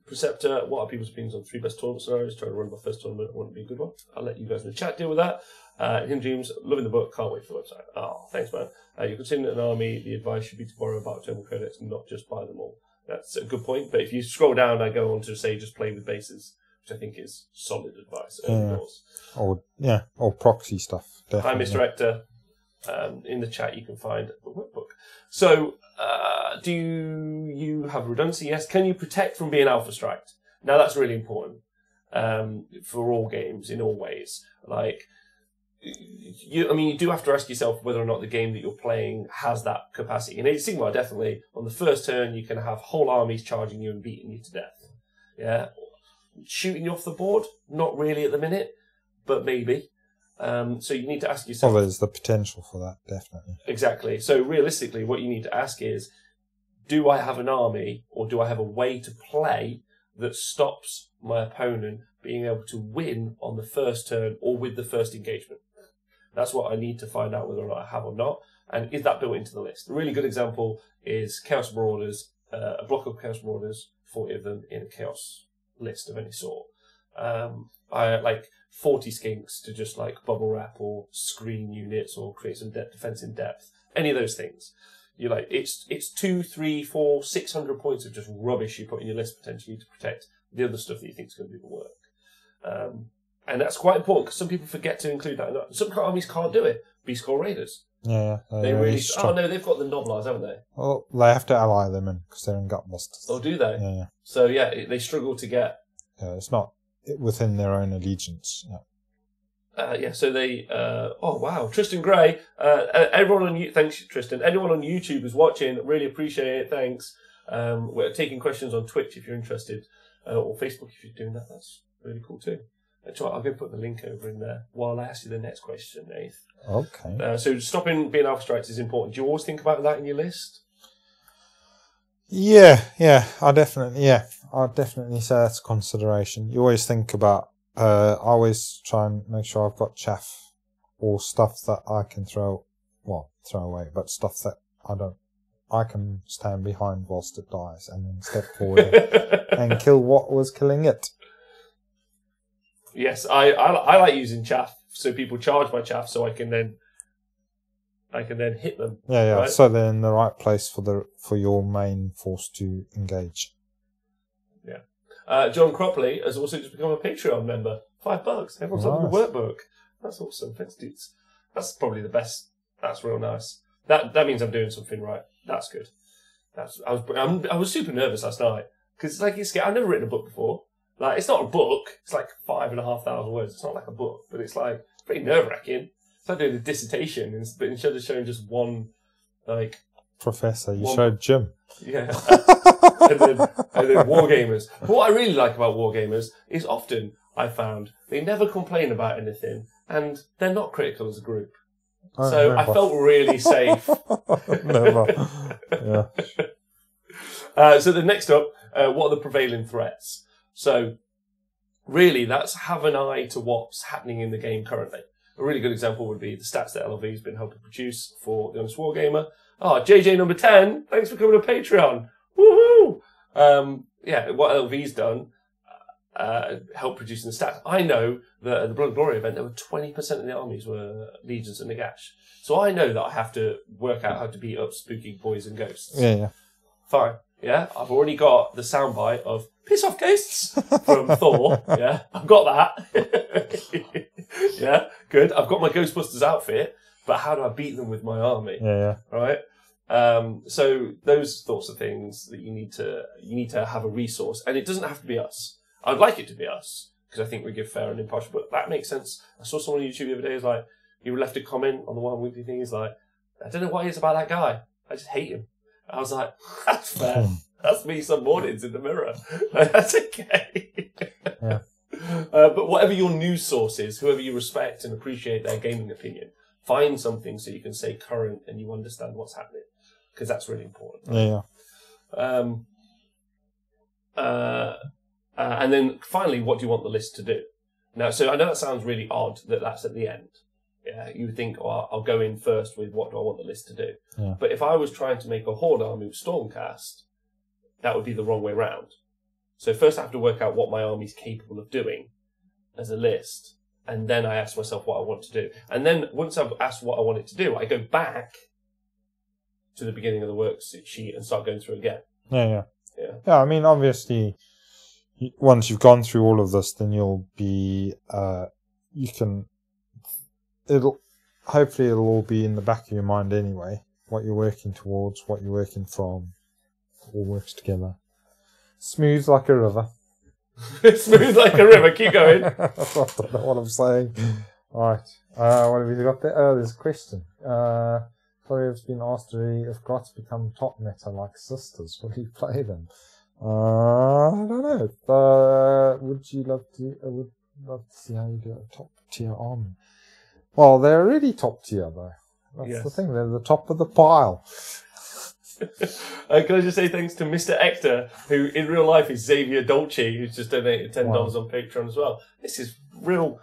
Preceptor, what are people's opinions on 3 best tournament scenarios? Trying to run my first tournament wouldn't be a good one. I'll let you guys in the chat deal with that. Him Dreams, loving the book, can't wait for the website. Oh, thanks, man. You're considering an army, the advice should be to borrow about thermal credits and not just buy them all. That's a good point. But if you scroll down, I go on to say just play with bases, which I think is solid advice. Or proxy stuff. Hi, Definitely. Mr. Hector. In the chat, you can find the workbook. So, do you have redundancy? Yes. Can you protect from being alpha striked? Now, that's really important for all games in all ways. Like, you do have to ask yourself whether or not the game that you're playing has that capacity. In Age of Sigmar, definitely, on the first turn, you can have whole armies charging you and beating you to death. Yeah. Shooting you off the board? Not really at the minute, but maybe. So you need to ask yourself... Well, there's the potential for that, definitely. Exactly. So realistically, what you need to ask is, do I have an army, or do I have a way to play that stops my opponent being able to win on the first turn or with the first engagement? That's what I need to find out whether or not I have or not. And is that built into the list? A really good example is Chaos Marauders, a block of Chaos Marauders, 40 of them in a Chaos list of any sort. I like 40 skinks to just like bubble wrap or screen units or create some defense in depth. Any of those things. You like it's 2, 3, 4, 600 points of just rubbish you put in your list potentially to protect the other stuff that you think is going to do the work. And that's quite important because some people forget to include that. Some armies can't do it. Beast Core Raiders. Yeah, they really. Oh no, they've got the Noblars, haven't they? Well, they have to ally them in because they're in Gutbusters. Oh, do they? Yeah. So yeah, they struggle to get. Yeah, it's not within their own allegiance. Yeah. So they. Oh wow, Tristan Gray. Everyone on thanks Tristan. Anyone on YouTube who's watching, really appreciate it. Thanks. We're taking questions on Twitch if you're interested, or Facebook if you're doing that. That's really cool too. I'll go put the link over in there while I ask you the next question, Nath. Okay. So stopping being alpha strikes is important. Do you always think about that in your list? Yeah. I definitely say that's a consideration. You always think about. I always try and make sure I've got chaff or stuff that I can throw away, but stuff that I can stand behind whilst it dies and then step forward and kill what was killing it. Yes, I like using chaff, so people charge my chaff, so I can then hit them. Yeah. Right? So they're in the right place for your main force to engage. Yeah. John Cropley has also just become a Patreon member. $5. Everyone's on the workbook. That's awesome. Thanks, dudes. That's probably the best. That's real nice. That means I'm doing something right. That's good. I was super nervous last night because I've never written a book before. Like, it's not a book. It's like 5,500 words. It's not like a book, but it's like pretty nerve-wracking. It's like doing a dissertation, but instead of showing just one, like professor, you showed Jim. Yeah, and then Wargamers. But what I really like about Wargamers is often I found they never complain about anything, and they're not critical as a group. So never. I felt really safe. Never. Yeah. So the next up, what are the prevailing threats? So really, that's have an eye to what's happening in the game currently. A really good example would be the stats that LLV has been helping produce for the Honest Wargamer. Oh, JJ number 10, thanks for coming to Patreon. Woohoo! What LLV's done, helped producing the stats. I know that at the Blood and Glory event, there were 20% of the armies were Legions and Nagash. So I know that I have to work out how to beat up spooky boys and ghosts. Yeah. Fine. Yeah, I've already got the soundbite of piss off ghosts from Thor. Yeah, I've got that. Yeah, good. I've got my Ghostbusters outfit, but how do I beat them with my army? Yeah. Right. So those sorts of things that you need to have a resource, and it doesn't have to be us. I'd like it to be us because I think we give fair and impartial. But that makes sense. I saw someone on YouTube the other day who's like, he left a comment on the One Weekly thing. He's like, I don't know what it is about that guy. I just hate him. I was like, that's fair. That's me some mornings in the mirror. That's okay. Yeah. But whatever your news source is, whoever you respect and appreciate their gaming opinion, find something so you can stay current and you understand what's happening, because that's really important. Yeah. And then finally, what do you want the list to do? Now, so I know that sounds really odd that that's at the end. Yeah, you would think, oh, I'll go in first with what do I want the list to do. Yeah. But if I was trying to make a Horde army with Stormcast, that would be the wrong way round. So first I have to work out what my army's capable of doing as a list, and then I ask myself what I want to do. And then once I've asked what I want it to do, I go back to the beginning of the worksheet and start going through again. Yeah. I mean, obviously, once you've gone through all of this, then you'll be, hopefully it'll all be in the back of your mind anyway. What you're working towards, what you're working from, all works together. Smooth like a river. Smooth like a river. Keep going. I don't know what I'm saying. Alright. What have we got there? Oh, there's a question. Chloe's been asked if gods become top meta like sisters, will you play them? I don't know. Would love to see how you do a top tier army. Well, they're already top tier though. That's the thing. They're the top of the pile. Can I just say thanks to Mr. Ector, who in real life is Xavier Dolce, who's just donated $10 on Patreon as well. This is real.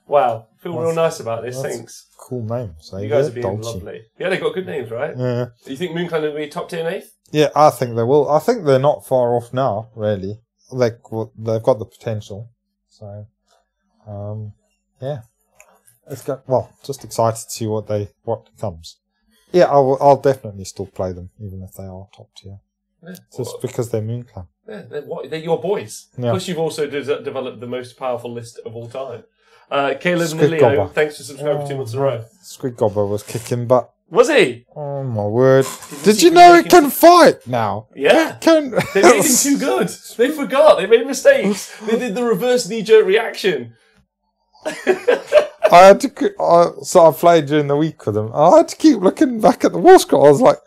Wow, feel real nice about this. Thanks. Cool name. You guys are being lovely. Yeah, they've got good names, right? Yeah. Do you think Moonclan will be top tier in 8th? Yeah, I think they will. I think they're not far off now, really. They've got the potential. So, yeah. Just excited to see what comes. Yeah, I'll definitely still play them, even if they are top tier. Yeah, just because they're Moonclan. Yeah, they're your boys. Yeah. Plus, you've also developed the most powerful list of all time. Caleb Nilio, thanks for subscribing 2 months in a row. Squid Gobbler was kicking butt. Was he? Oh my word! Did you know it can fight now? Yeah, they made him too good. They forgot. They made mistakes. They did the reverse knee-jerk reaction. I had to. So I played during the week with them. I had to keep looking back at the war scroll. I was like,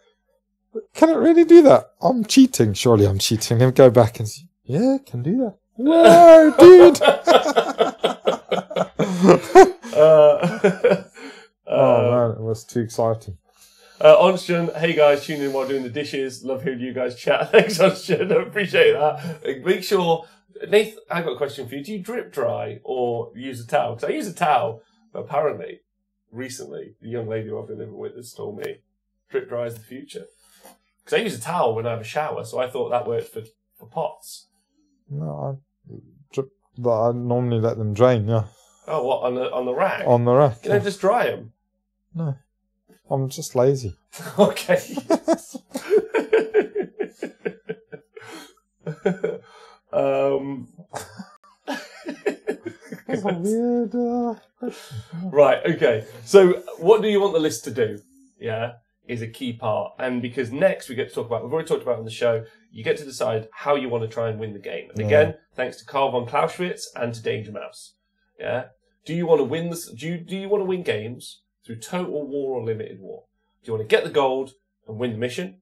"Can it really do that? I'm cheating. Surely I'm cheating." And go back and see. Yeah, it can do that. Whoa, dude! Oh man, it was too exciting. Onstron, hey guys, tune in while doing the dishes. Love hearing you guys chat. Thanks, Onstron. I appreciate that. Make sure, Nathan, I've got a question for you. Do you drip dry or use a towel? Because I use a towel, but apparently, recently, the young lady who I've been living with has told me drip dry is the future. Because I use a towel when I have a shower, so I thought that worked for pots. No, I normally let them drain, yeah. Oh, what, on the rack? On the rack. Can I just dry them? No. I'm just lazy. Okay. That's a weird Right, okay. So, what do you want the list to do? Yeah, is a key part. And because next we get to talk about, we've already talked about on the show, you get to decide how you want to try and win the game. And again, thanks to Carl von Clausewitz and to Danger Mouse. Yeah. Do you want to win this? Do you want to win games through total war or limited war? Do you want to get the gold and win the mission?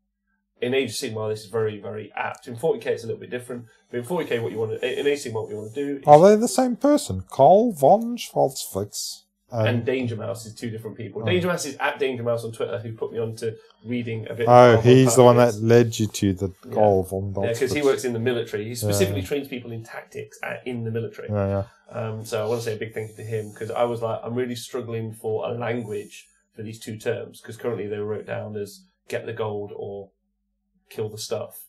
In Age of Sigmar, this is very, very apt. In 40k, it's a little bit different. But in 40k, in Age of Sigmar, what you want to do is... Are they the same person? Carl von Clausewitz and Danger Mouse is two different people. Danger Mouse is at Danger Mouse on Twitter, who put me on to reading a bit. Oh, he's the one that led you to the goal von Dotz. Yeah, because he works in the military. He specifically trains people in tactics in the military. Yeah. So I want to say a big thank you to him, because I was like, I'm really struggling for a language for these two terms, because currently they were wrote down as get the gold or kill the stuff.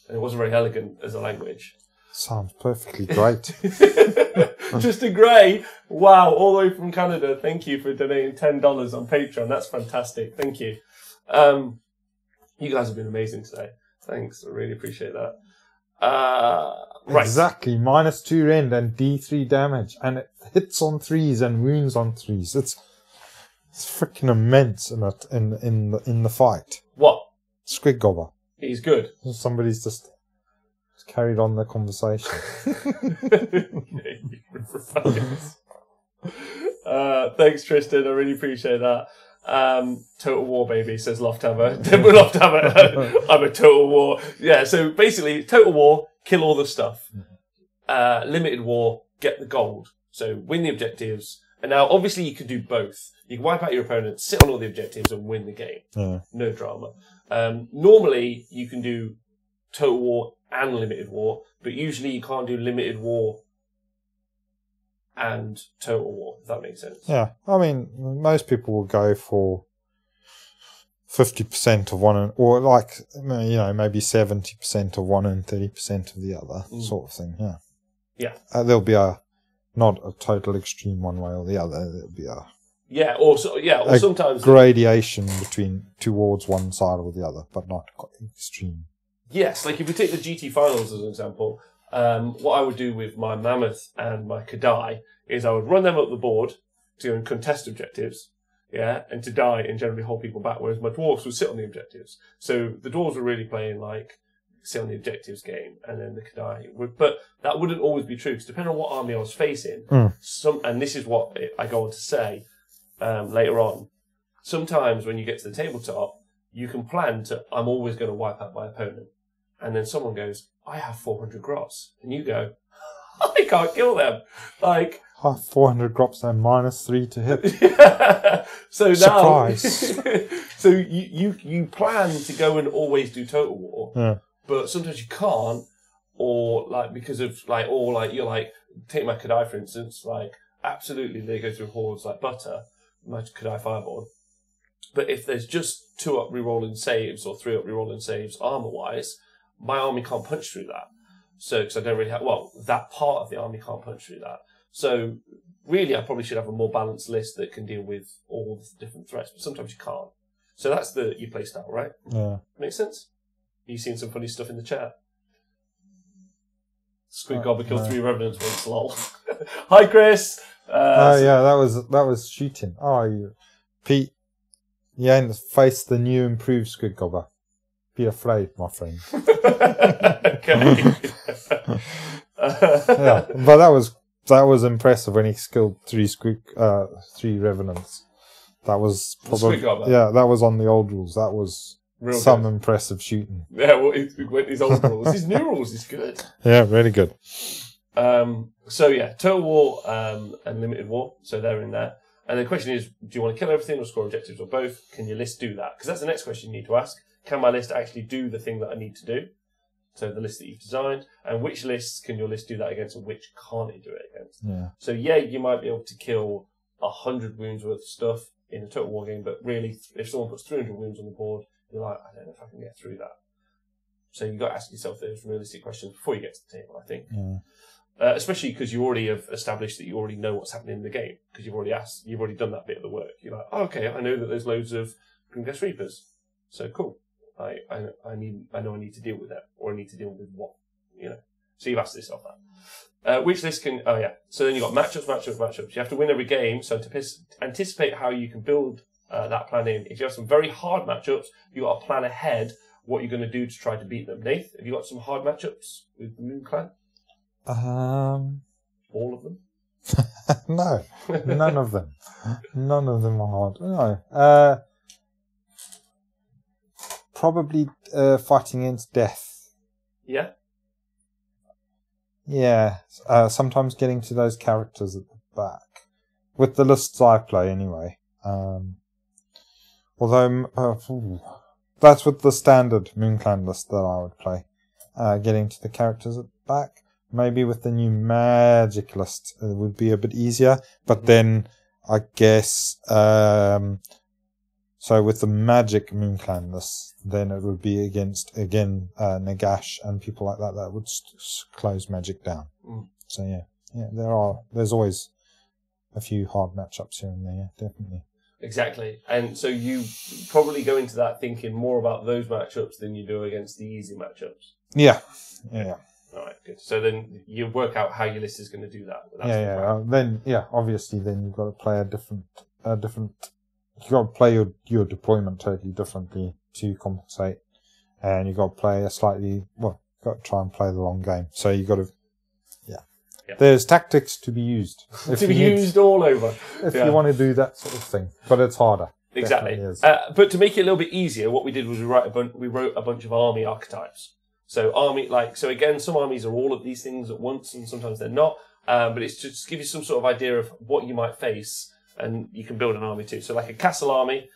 And it wasn't very elegant as a language. Sounds perfectly great. Just a grey. Wow, all the way from Canada. Thank you for donating $10 on Patreon. That's fantastic. Thank you. You guys have been amazing today. Thanks. I really appreciate that. Right. Exactly. -2 rend and D3 damage. And it hits on 3s and wounds on 3s. It's freaking immense in the fight. What? Squid Gobber. He's good. Somebody's just carried on the conversation. Thanks, Tristan. I really appreciate that. Total War, baby, says Lofthammer. Lofthammer. I'm a Total War. Yeah, so basically, Total War, kill all the stuff. Limited War, get the gold. So win the objectives. And now, obviously, you can do both. You can wipe out your opponent, sit on all the objectives, and win the game. Yeah. No drama. Normally, you can do Total War and Limited War, but usually you can't do Limited War and Total War, if that makes sense. Yeah, I mean, most people will go for 50% of one, or like, maybe 70% of one and 30% of the other, sort of thing. Yeah. Yeah. There'll be not a total extreme one way or the other. There'll be or sometimes gradation towards one side or the other, but not quite extreme. Yes, like if we take the GT finals as an example, what I would do with my Mammoth and my Kadai is I would run them up the board to go and contest objectives, and to die and generally hold people back, whereas my Dwarves would sit on the objectives. So the Dwarves were really playing like sit on the objectives game, and then the Kadai would, but that wouldn't always be true, because depending on what army I was facing, and this is what I go on to say later on, sometimes when you get to the tabletop, you can plan to, I'm always going to wipe out my opponent. And then someone goes, I have 400 gross. And you go, I can't kill them. Like, 400 grops and -3 to hit. Yeah. So now, surprise. So you plan to go and always do Total War, but sometimes you can't, or like because of like, or like you're like, take my Kadai for instance, like absolutely they go through hordes like butter, my Kadai Fireboard. But if there's just 2 up rerolling saves or 3 up rerolling saves armor wise, my army can't punch through that. So, because I don't really have, that part of the army can't punch through that. So, really, I probably should have a more balanced list that can deal with all the different threats, but sometimes you can't. So that's your play style, right? Yeah. Makes sense? You seen some funny stuff in the chat? Squid Gobbler killed 3 revenants once, lol. Hi, Chris! That was cheating. Pete, you ain't faced the new improved Squid Gobbler. Be afraid, my friend. Okay. But that was impressive when he killed 3 revenants. That was probably that was on the old rules. That was real some good. Impressive shooting. Yeah, well, his old rules. His new rules is good. Yeah, really good. So yeah, Total War and Limited War. So they're in there. And the question is, do you want to kill everything or score objectives or both? Can your list do that? Because that's the next question you need to ask. Can my list actually do the thing that I need to do? So the list that you've designed. And which lists can your list do that against and which can't it do it against? Yeah. So you might be able to kill 100 wounds worth of stuff in a Total War game, but really, if someone puts 300 wounds on the board, you're like, I don't know if I can get through that. So you've got to ask yourself those realistic questions before you get to the table, I think. Yeah. Especially because you already have established that you already know what's happening in the game, because you've already done that bit of the work. You're like, okay, I know that there's loads of Grimghast Reapers, so cool. I know I need to deal with that, or I need to deal with what, So you've asked yourself that. Which list can? Oh yeah. So then you've got matchups. You have to win every game. So to anticipate how you can build that plan in. If you have some very hard matchups, you got to plan ahead what you're going to do to try to beat them. Nath, have you got some hard matchups with the Moon Clan? All of them? No, none of them. None of them are hard. No. Probably fighting against death. Yeah? Yeah. Sometimes getting to those characters at the back. with the lists I play anyway. Although that's with the standard Moonclan list that I would play. Getting to the characters at the back. Maybe with the new magic list it would be a bit easier. But then I guess so with the magic Moonclan list, then it would be against again Nagash and people like that would close magic down. So yeah, there's always a few hard matchups here and there. Yeah, definitely. Exactly, and so you probably go into that thinking more about those matchups than you do against the easy matchups. Yeah. All right, good. So then you work out how your list is going to do that. Obviously, then you've got to play a different. You've got to play your deployment totally differently to compensate, and you've got to play you've got to try and play the long game. So you've got to. Yep. There's tactics to be used. Used all over. If you want to do that sort of thing. But it's harder. Exactly. But to make it a little bit easier, what we did was we wrote a bunch of army archetypes. So again, some armies are all of these things at once and sometimes they're not. But it's to just give you some sort of idea of what you might face and you can build an army too. So like a castle army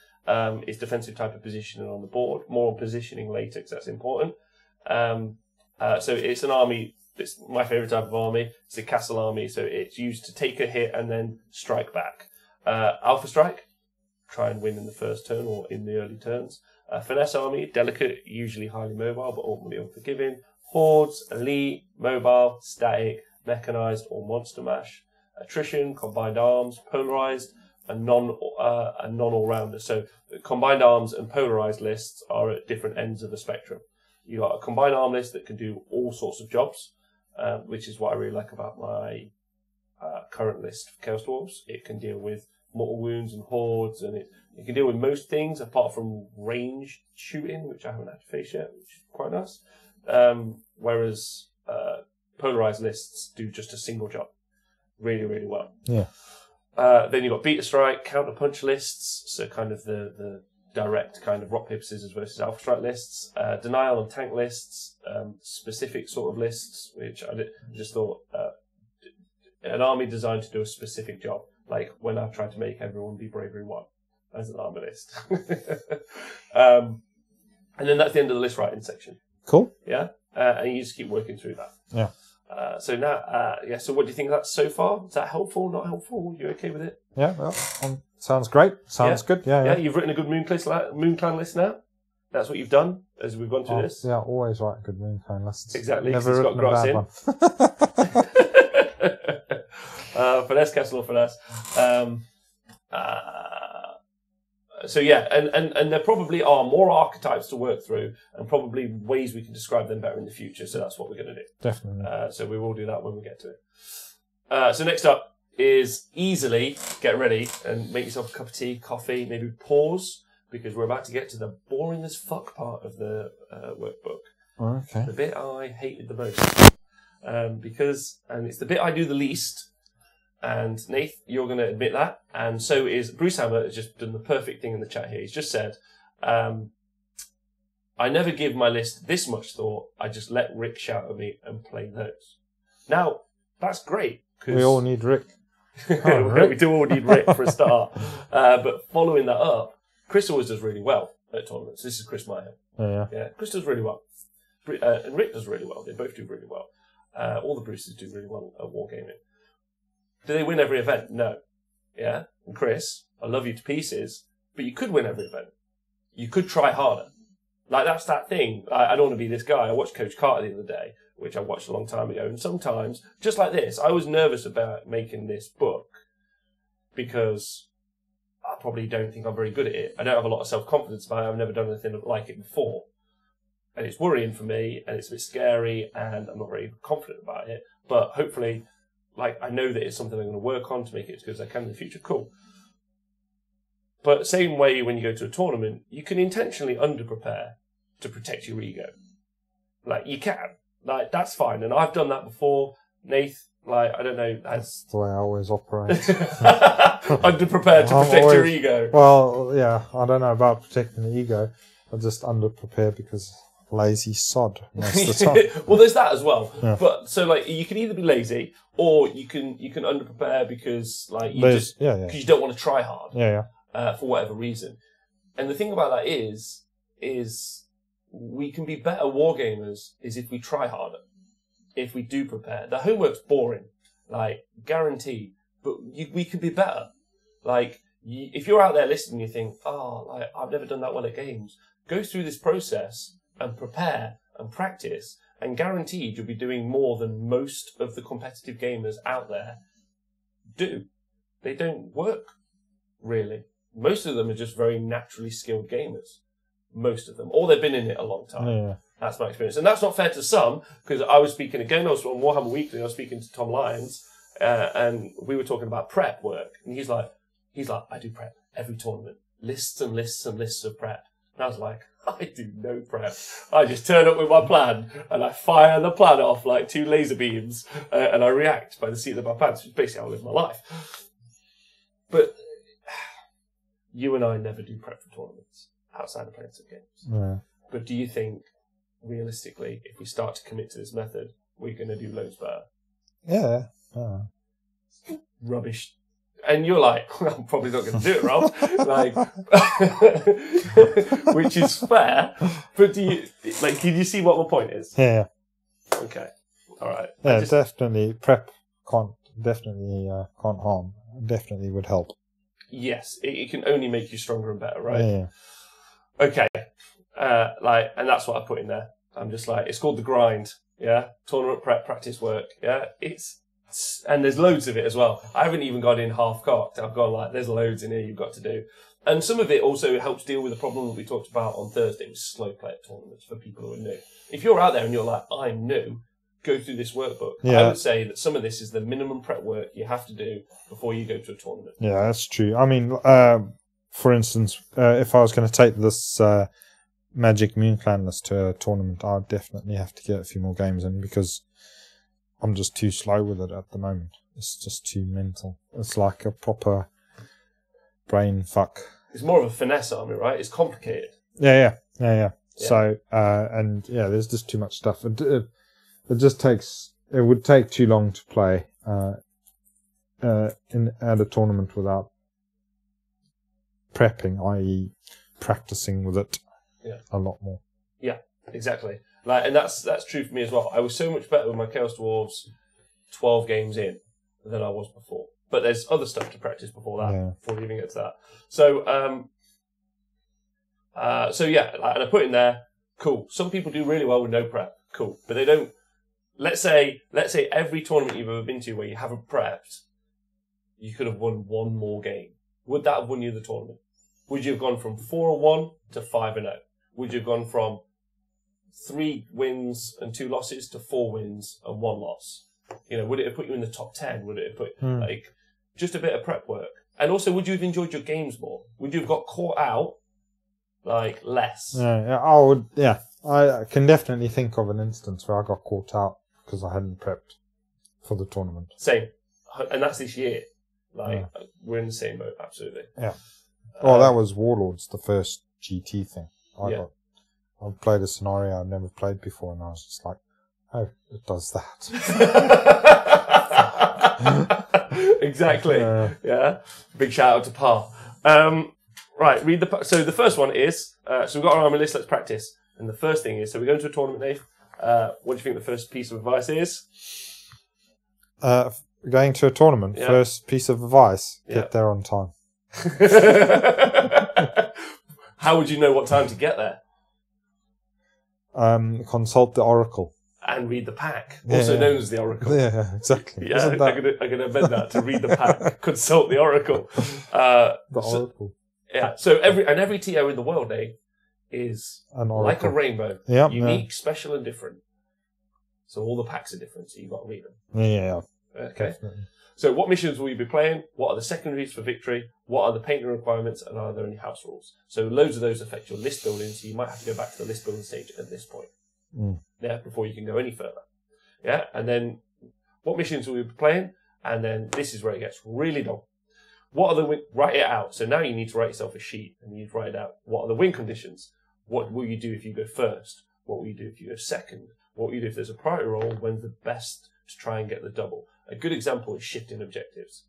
is defensive type of positioning on the board. More on positioning later because that's important. So it's an army. It's my favourite type of army. It's a castle army, so it's used to take a hit and then strike back. Alpha Strike, try and win in the first turn or in the early turns. Finesse army, delicate, usually highly mobile, but ultimately unforgiving. Hordes, elite, mobile, static, mechanized, or monster mash. Attrition, combined arms, polarized, and non-all-rounder. So combined arms and polarized lists are at different ends of the spectrum. You got a combined arm list that can do all sorts of jobs. Which is what I really like about my current list of Chaos Dwarves. It can deal with mortal wounds and hordes, and it can deal with most things apart from ranged shooting, which I haven't had to face yet, which is quite nice. Whereas polarized lists do just a single job really, really well. Yeah. Then you've got Beta Strike, Counter Punch lists, so kind of the direct kind of rock, paper, scissors versus Alpha Strike lists, denial and tank lists, specific sort of lists, which I just thought an army designed to do a specific job, like when I tried to make everyone be bravery 1 as an army list. And then that's the end of the list writing section. Cool. Yeah, and you just keep working through that. Yeah. So now, so what do you think of that so far? Is that helpful, not helpful? You okay with it? Yeah, well, sounds great. Sounds good. Yeah. You've written a good Moonclan list now? That's what you've done as we've gone through this? Yeah, always write good Moonclan lists. Exactly. Never written a bad one. Finesse, castle, or finesse. So yeah, and there probably are more archetypes to work through and probably ways we can describe them better in the future. So that's what we're going to do. Definitely. So we will do that when we get to it. So next up is easily get ready and make yourself a cup of tea, coffee, maybe pause because we're about to get to the boring as fuck part of the workbook. Okay. The bit I hated the most. Because it's the bit I do the least. And Nath, you're going to admit that. And so is Bruce Hammer has just done the perfect thing in the chat here. He's just said, I never give my list this much thought. I just let Rick shout at me and play those. Now, that's great. We all need Rick. We do all need Rick for a start. But following that up, Chris always does really well at tournaments. This is Chris Meyer. Yeah, Chris does really well. And Rick does really well. They both do really well. All the Bruces do really well at Wargaming. Do they win every event? No. Yeah? And Chris, I love you to pieces, but you could win every event. You could try harder. Like, that's that thing. I don't want to be this guy. I watched Coach Carter the other day, which I watched a long time ago, and sometimes, just like this, I was nervous about making this book because I probably don't think I'm very good at it. I don't have a lot of self-confidence about it. I've never done anything like it before. And it's worrying for me, and it's a bit scary, and I'm not very confident about it. But hopefully, like, I know that it's something I'm going to work on to make it as good as I can in the future. Cool. But same way when you go to a tournament, you can intentionally underprepare to protect your ego. Like, you can. Like, that's fine. And I've done that before. Nath, like, I don't know. That's the way I always operate. Underprepared to protect your ego. Well, yeah, I don't know about protecting the ego. I just underprepare because lazy sod most of the time. Well, there's that as well. Yeah. But so like you can either be lazy or you can underprepare because like you because you don't want to try hard. For whatever reason. And the thing about that is we can be better wargamers is if we try harder, if we do prepare. The homework's boring, like guaranteed, but we can be better. Like if you're out there listening, you think, oh, like I've never done that well at games. Go through this process and prepare and practice, and guaranteed you'll be doing more than most of the competitive gamers out there do. They don't work, really. Most of them are just very naturally skilled gamers. Most of them. Or they've been in it a long time. Yeah. That's my experience. And that's not fair to some, because I was speaking again, I was on Warhammer Weekly, I was speaking to Tom Lyons, and we were talking about prep work. And he's like, I do prep every tournament. Lists and lists and lists of prep. And I was like, I do no prep. I just turn up with my plan, and I fire the plan off like 2 laser beams, and I react by the seat of my pants, which is basically how I live my life. But you and I never do prep for tournaments outside of playing some games. Yeah. But do you think, realistically, if we start to commit to this method, we're going to do loads better? Yeah. Rubbish. And you're like, I'm probably not going to do it, Rob. Like, which is fair. But can you see what my point is? Yeah. Okay. All right. Yeah, definitely. Prep can't harm. Definitely would help. Yes, it can only make you stronger and better, right? Yeah. Okay. And that's what I put in there. I'm just like, it's called the grind. Yeah. Tournament prep, practice work. Yeah. And there's loads of it as well. I haven't even gone in half-cocked. I've gone like, there's loads in here you've got to do. And some of it also helps deal with the problem that we talked about on Thursday with slow play at tournaments for people who are new. If you're out there and you're like, I'm new, go through this workbook. Yeah. I would say that some of this is the minimum prep work you have to do before you go to a tournament. Yeah, that's true. I mean, for instance, if I was going to take this Magic Moon Clan list to a tournament, I'd definitely have to get a few more games in because I'm just too slow with it at the moment. It's just too mental. It's like a proper brain fuck. It's more of a finesse army, right? It's complicated. Yeah. So, there's just too much stuff. It would take too long to play at a tournament without prepping, i.e. practicing with it a lot more. Yeah, exactly. And that's true for me as well. I was so much better with my Chaos Dwarves 12 games in than I was before. But there's other stuff to practice before that, before we even get to that. So, and I put in there, cool. Some people do really well with no prep, cool. But they don't. Let's say every tournament you've ever been to where you haven't prepped, you could have won one more game. Would that have won you the tournament? Would you have gone from 4-1 to 5-0? Would you have gone from 3 wins and 2 losses to 4 wins and 1 loss? Would it have put you in the top 10? Would it have put just a bit of prep work? And also, would you have enjoyed your games more? Would you have got caught out less? Yeah, I would. Yeah, I can definitely think of an instance where I got caught out because I hadn't prepped for the tournament. Same, and that's this year. We're in the same boat, absolutely. Yeah. That was Warlords, the first GT thing. I played a scenario I've never played before, and I was just like, oh, it does that. Exactly. Yeah. Big shout out to Pa. Right, so the first one is, so we've got our army list, let's practice. And the first thing is, so we're going to a tournament, Dave. What do you think the first piece of advice is? Going to a tournament, first piece of advice, get there on time. How would you know what time to get there? Consult the Oracle. And read the pack, also known as the Oracle. Yeah, exactly. Yeah, I'm going to amend that to read the pack, consult the Oracle. Oracle. Yeah, so every TO in the world, is like a rainbow. Yep, unique, special, and different. So all the packs are different, so you've got to read them. Yeah. Okay. Definitely. So what missions will you be playing? What are the secondaries for victory? What are the painting requirements? And are there any house rules? So loads of those affect your list building, so you might have to go back to the list building stage at this point. Yeah, before you can go any further. Yeah, and then what missions will you be playing? And then this is where it gets really long. What are the write it out. So now you need to write yourself a sheet and you need to write it out. What are the win conditions? What will you do if you go first? What will you do if you go second? What will you do if there's a priority roll? When's the best to try and get the double? A good example is shifting objectives.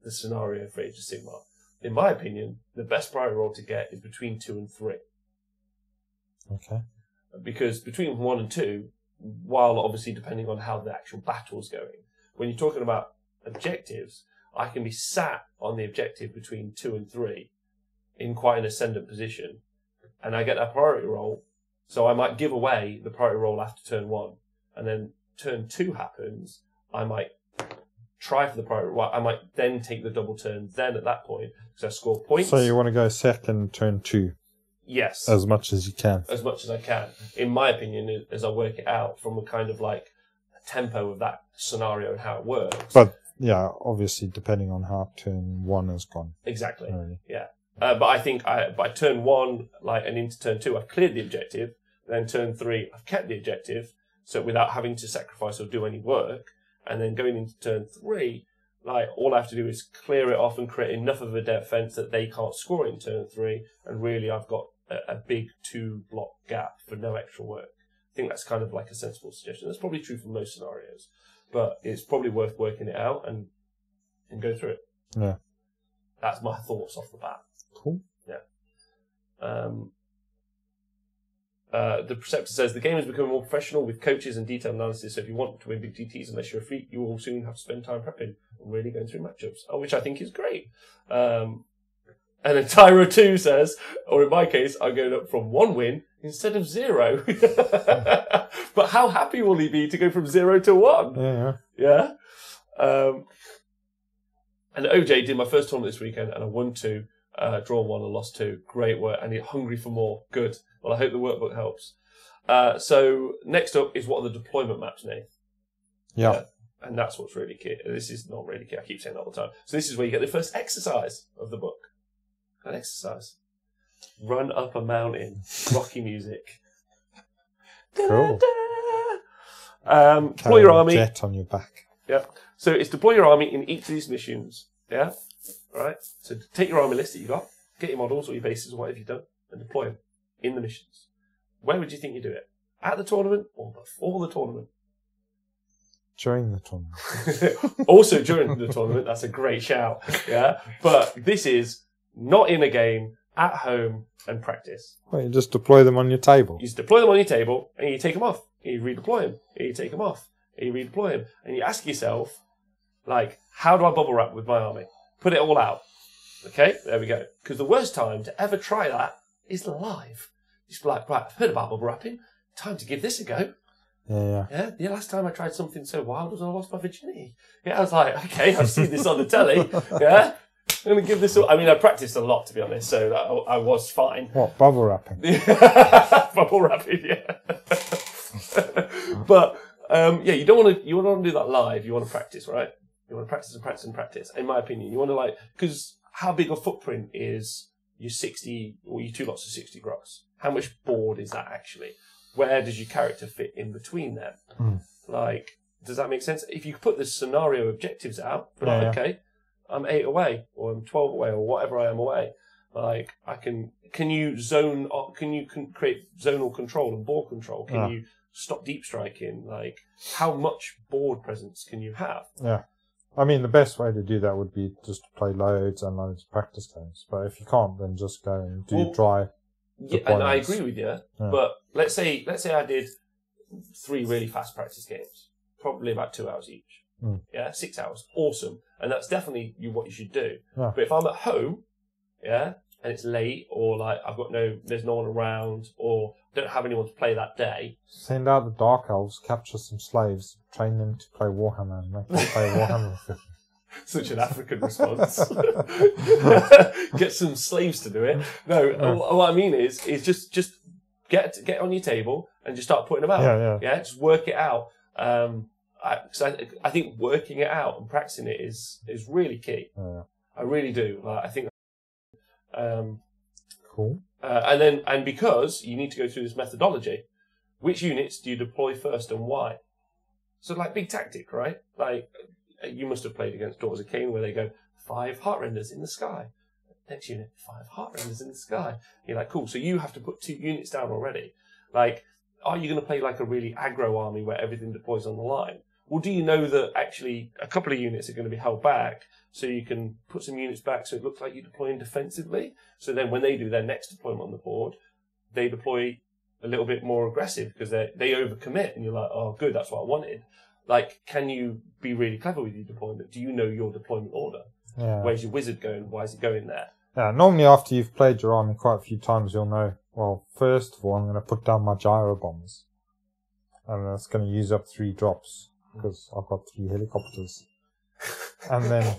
The scenario for Age of Sigmar. In my opinion, the best priority roll to get is between 2 and 3. Okay. Because between 1 and 2, while obviously depending on how the actual battle's going, when you're talking about objectives, I can be sat on the objective between 2 and 3 in quite an ascendant position, and I get that priority roll, so I might give away the priority roll after turn 1, and then turn 2 happens, I might try for the priority roll, I might then take the double turn then at that point, because I score points. So you want to go second, turn 2? Yes. As much as you can. As much as I can. In my opinion, as I work it out from a kind of like a tempo of that scenario and how it works. But, yeah, obviously depending on how turn 1 has gone. Exactly. Really. Yeah. But I think by turn 1, like, and into turn 2, I've cleared the objective. Then turn 3, I've kept the objective. So without having to sacrifice or do any work. And then going into turn 3, like, all I have to do is clear it off and create enough of a defense that they can't score in turn 3. And really, I've got a big 2-block gap for no extra work. I think that's kind of like a sensible suggestion. That's probably true for most scenarios. But it's probably worth working it out and go through it. Yeah. That's my thoughts off the bat. Cool. Yeah. The Preceptor says, the game is becoming more professional with coaches and detailed analysis, so if you want to win big GTs, unless you're a fleet, you will soon have to spend time prepping and really going through matchups, which I think is great. And then Tyro 2 says, or in my case, I'm going up from 1 win instead of 0. But how happy will he be to go from 0 to 1? Yeah. Yeah? And OJ did my first tournament this weekend, and I won 2, drawn 1 and lost 2. Great work, and you're hungry for more. Good. Well, I hope the workbook helps. So next up is what are the deployment maps, Nate? Yeah. And that's what's really key. This is not really key. I keep saying that all the time. So this is where you get the first exercise of the book. An exercise. Run up a mountain. Rocky music. Cool. Deploy your army. Jet on your back. Yeah. So it's deploy your army in each of these missions. Yeah. All right. So take your army list that you got, get your models or your bases or whatever you've done, and deploy them in the missions. Where would you think you do it? At the tournament or before the tournament? During the tournament. Also during the tournament. That's a great shout. Yeah. But this is not in a game, at home, and practice. Well, you just deploy them on your table. You just deploy them on your table, and you take them off. And you redeploy them. And you take them off. And you redeploy them. And you ask yourself, like, how do I bubble wrap with my army? Put it all out. Okay, there we go. Because the worst time to ever try that is live. Just like, right, I've heard about bubble wrapping. Time to give this a go. Yeah. The last time I tried something so wild was when I lost my virginity. Yeah, I was like, okay, I've seen this on the telly. Yeah. I'm going to give this... I mean, I practiced a lot, to be honest, so that I was fine. What, bubble wrapping? Bubble wrapping, yeah. But, yeah, you don't want to... You want to do that live. You want to practice, right? You want to practice and practice and practice. In my opinion, you want to, like... Because how big a footprint is your 60... or your 2 lots of 60 gross? How much board is that, actually? Where does your character fit in between them? Like, does that make sense? If you put the scenario objectives out, but okay... I'm 8 away, or I'm 12 away, or whatever I am away. Like, can you create zonal control and board control? Can you stop deep striking? Like, how much board presence can you have? Yeah. I mean, the best way to do that would be just to play loads and loads of practice games. But if you can't, then just go and do dry. Yeah, and I agree with you. But let's say I did 3 really fast practice games, probably about 2 hours each. Yeah, 6 hours. Awesome. And that's definitely what you should do. Yeah. But if I'm at home, yeah, and it's late, or like there's no one around, or don't have anyone to play that day. Send out the Dark Elves, capture some slaves, train them to play Warhammer, and make them play Warhammer. Such an African response. Get some slaves to do it. No, what I mean is just get on your table and just start putting them out. Yeah, just work it out. I think working it out and practicing it is really key. I really do. I think. Cool. And because you need to go through this methodology, which units do you deploy first and why? So like big tactic, right? Like you must have played against Daughters of Cain where they go 5 heart renders in the sky. Next unit, 5 heart renders in the sky. You're like, cool. So you have to put 2 units down already. Like are you going to play like a really aggro army where everything deploys on the line? Well, do you know that actually a couple of units are going to be held back, so you can put some units back so it looks like you're deploying defensively? So then when they do their next deployment on the board, they deploy a little bit more aggressive because they overcommit, and you're like, oh, good, that's what I wanted. Like, can you be really clever with your deployment? Do you know your deployment order? Yeah. Where's your wizard going? Why is it going there? Yeah, normally after you've played your army quite a few times, you'll know, well, first of all, I'm going to put down my gyro bombs. And that's going to use up 3 drops, because I've got 3 helicopters. And then...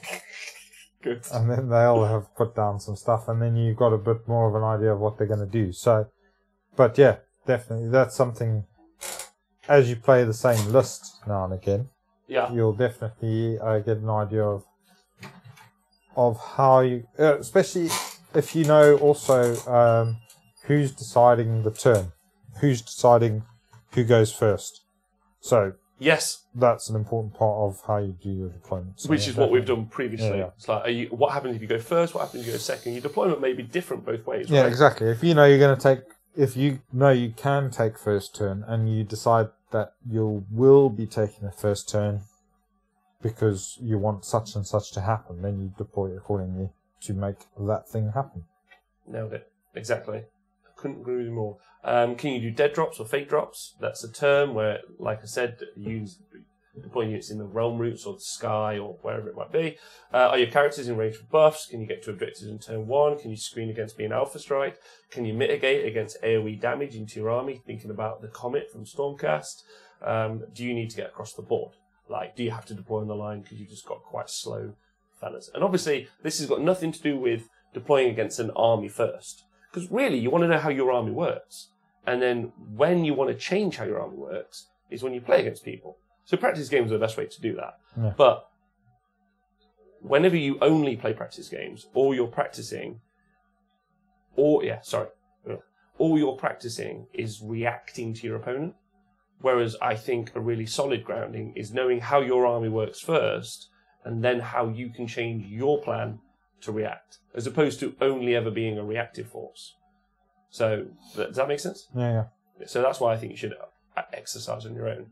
Good. And then they'll have put down some stuff, and then you've got a bit more of an idea of what they're going to do. So, but yeah, definitely, that's something, as you play the same list now and again, you'll definitely get an idea of how you, especially if you know also who's deciding the turn, who's deciding who goes first. So yes, that's an important part of how you do your deployment. So which is what we've done previously. Yeah. It's like, what happens if you go first? What happens if you go second? Your deployment may be different both ways. Yeah, right? exactly. If you know you're going to take, if you know you can take first turn, and you decide that you will be taking the first turn because you want such and such to happen, then you deploy accordingly to make that thing happen. Nailed it. Exactly. I couldn't agree with you more. Can you do dead drops or fake drops? That's a term where, like I said, you deploy units in the realm routes or the sky or wherever it might be. Are your characters in range for buffs? Can you get to objectives in turn 1? Can you screen against being alpha strike? Can you mitigate against AoE damage into your army? Thinking about the Comet from Stormcast. Do you need to get across the board? Like, do you have to deploy on the line because you've just got quite slow fellas? And obviously, this has got nothing to do with deploying against an army first. Because really, you want to know how your army works. And then when you want to change how your army works is when you play against people. So practice games are the best way to do that. Yeah. But whenever you only play practice games, all you're practicing is reacting to your opponent. Whereas I think a really solid grounding is knowing how your army works first, and then how you can change your plan to react, as opposed to only ever being a reactive force. So, does that make sense? Yeah. So that's why I think you should exercise on your own.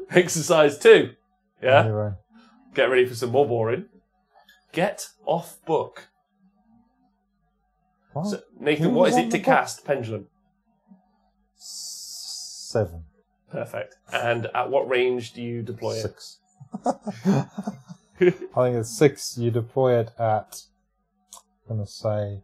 Exercise 2. Yeah? Anyway. Get ready for some more boring. Get off book. What? So, Nathan, what is it to cast Pendulum? 7. Perfect. And at what range do you deploy it? 6. I think it's 6. You deploy it at, I'm going to say,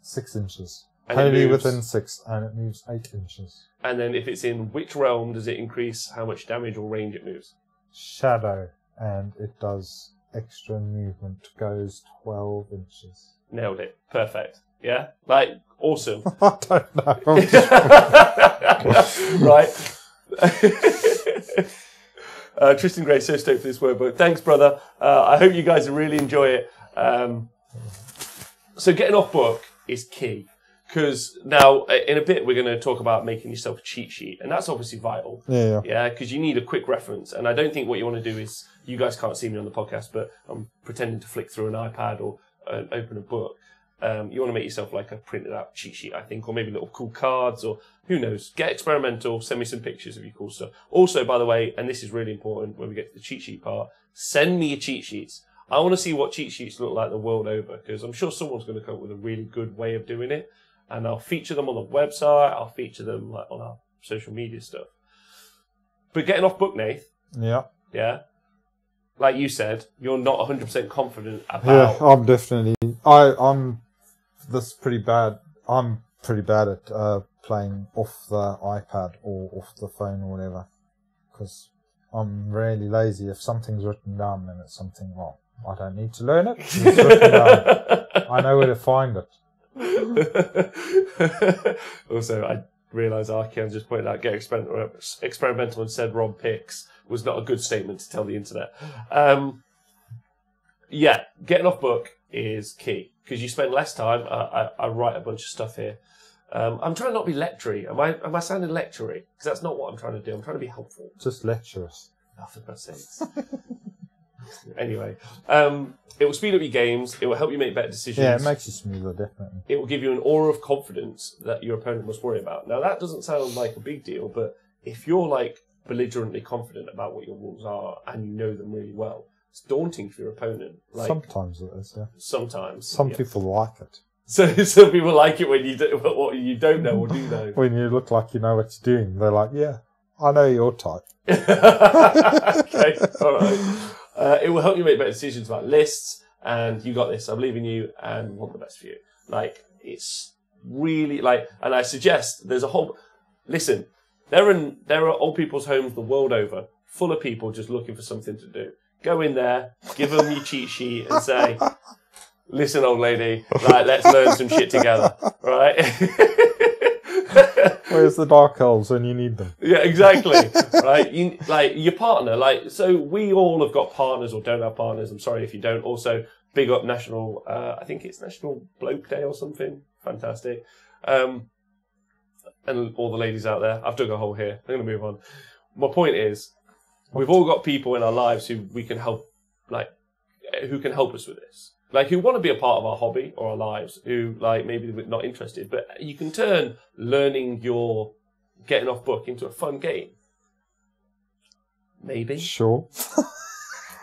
6 inches. Totally within 6, and it moves 8 inches. And then if it's in which realm does it increase how much damage or range it moves? Shadow, and it does extra movement, goes 12 inches. Nailed it. Perfect. Yeah? Like, awesome. I don't know. Right. Tristan Gray, so stoked for this workbook. Thanks, brother. I hope you guys really enjoy it. So getting off book is key. Because now, in a bit, we're going to talk about making yourself a cheat sheet. And that's obviously vital. Yeah, because you need a quick reference. And I don't think what you want to do is, you guys can't see me on the podcast, but I'm pretending to flick through an iPad or open a book. You want to make yourself like a printed out cheat sheet, I think, or maybe little cool cards, or who knows. Get experimental, send me some pictures of your cool stuff. Also, by the way, and this is really important when we get to the cheat sheet part, send me your cheat sheets. I want to see what cheat sheets look like the world over, because I'm sure someone's going to come up with a really good way of doing it. And I'll feature them on the website. I'll feature them like on our social media stuff. But getting off book, Nath. Yeah. Yeah. Like you said, you're not 100% confident about. Yeah, I'm definitely. I'm. This pretty bad. I'm pretty bad at playing off the iPad or off the phone or whatever, because I'm really lazy. If something's written down, then it's something. Well, I don't need to learn it. It's written down. I know where to find it. Also, I realise Archeon just pointed out get experimental and said Rob Picks was not a good statement to tell the internet. Yeah, getting off book is key because you spend less time. I write a bunch of stuff here. I'm trying not to be lectury. Am I sounding lectury? Because that's not what I'm trying to do. I'm trying to be helpful. Just lecturous. Oh, for God's sakes. Anyway, it will speed up your games. It will help you make better decisions. Yeah, it makes you smoother, definitely. It will give you an aura of confidence that your opponent must worry about. Now, that doesn't sound like a big deal, but if you're like belligerently confident about what your rules are and you know them really well, it's daunting for your opponent. Like, sometimes it is, yeah. Sometimes. Some people like it. So some people like it when you do what you don't know or do know. When you look like you know what you're doing, they're like, yeah, I know your type. Okay, all right. It will help you make better decisions about lists, and you got this. I believe in you and want the best for you. Like, it's really like, and I suggest there's a whole. Listen, there are old people's homes the world over, full of people just looking for something to do. Go in there, give them your cheat sheet, and say, "Listen, old lady, right, let's learn some shit together, right?" Where's the dark elves when you need them? Yeah, exactly. Right, like your partner. Like, so we all have got partners or don't have partners. I'm sorry if you don't. Also, big up National. I think it's National Bloke Day or something. Fantastic. And all the ladies out there, I've dug a hole here. I'm going to move on. My point is, we've all got people in our lives who we can help, like, who can help us with this. Like, who want to be a part of our hobby or our lives, who, like, maybe we're not interested. But you can turn learning your getting off book into a fun game. Maybe. Sure.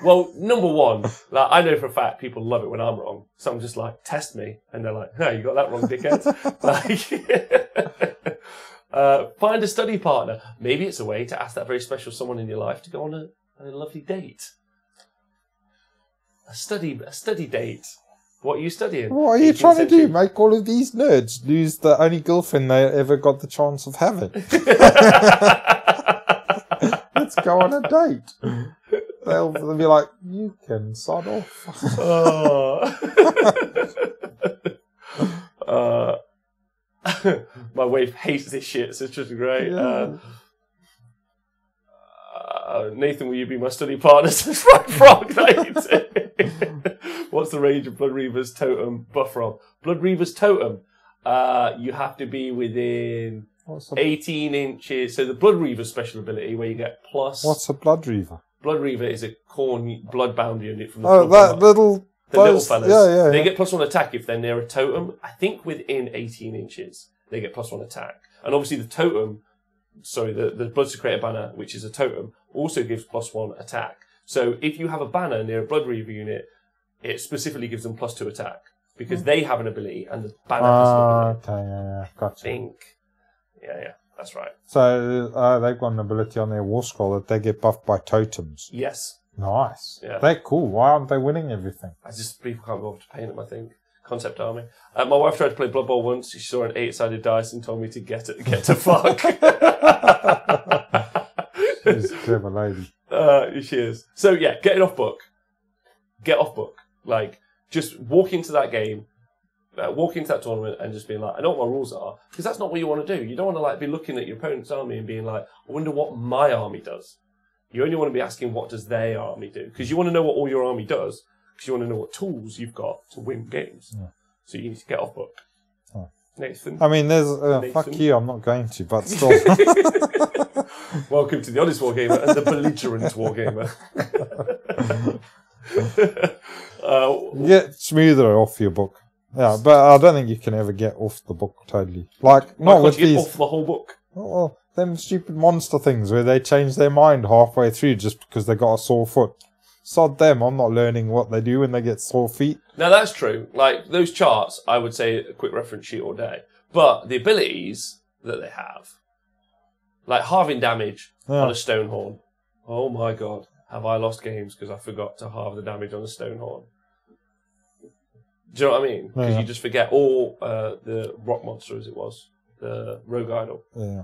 Well, number one, like, I know for a fact people love it when I'm wrong. So I'm just like, test me. And they're like, no, you got that wrong, dickhead. Like, find a study partner. Maybe it's a way to ask that very special someone in your life to go on a lovely date. A study date. What are you studying? What are you trying to do? Make all of these nerds lose the only girlfriend they ever got the chance of having? Let's go on a date. They'll be like, you can sod off. My wife hates this shit, so it's just great. Yeah. Nathan, will you be my study partner? Frog Knight. What's the range of Blood Reaver's totem buff from? Blood Reaver's totem, you have to be within 18 inches. So the Blood Reaver special ability, where you get plus. What's a Blood Reaver? Blood Reaver is a corn bloodbound unit from the little fellas. Yeah. They get +1 attack if they're near a totem. I think within 18 inches, they get +1 attack. And obviously the totem, the Blood Secretor banner, which is a totem, also gives +1 attack. So if you have a banner near a Blood Reaver unit, it specifically gives them +2 attack because they have an ability and the banner has an ability. Okay, yeah, gotcha. I think. Yeah, that's right. So they've got an ability on their war scroll that they get buffed by totems. Yes. Nice. Yeah. They're cool. Why aren't they winning everything? People can't be able to paint them, I think. Concept army. My wife tried to play Blood Bowl once. She saw an 8-sided dice and told me to get to fuck. She's a clever lady. She is. So yeah, get off book. Get off book. Like, just walk into that game, walk into that tournament and just being like, I know what my rules are. Because that's not what you want to do. You don't want to like be looking at your opponent's army and being like, I wonder what my army does. You only want to be asking, what does their army do? Because you want to know what all your army does. Because you want to know what tools you've got to win games. Yeah. So you need to get off book. Oh. Nathan? I mean, there's... fuck you, I'm not going to, but still. Welcome to the Honest Wargamer and the Belligerent Wargamer. Get smoother off your book. Yeah, but I don't think you can ever get off the book totally. Like, not with these... off the whole book? Oh, them stupid monster things where they change their mind halfway through just because they got a sore foot. Sod them, I'm not learning what they do when they get sore feet. Now that's true. Like, those charts, I would say a quick reference sheet all day. But the abilities that they have, like halving damage on a stone horn. Oh my god, have I lost games because I forgot to halve the damage on a stone horn. Do you know what I mean? Because you just forget. Or the rock monster, as it was. The rogue idol. Yeah?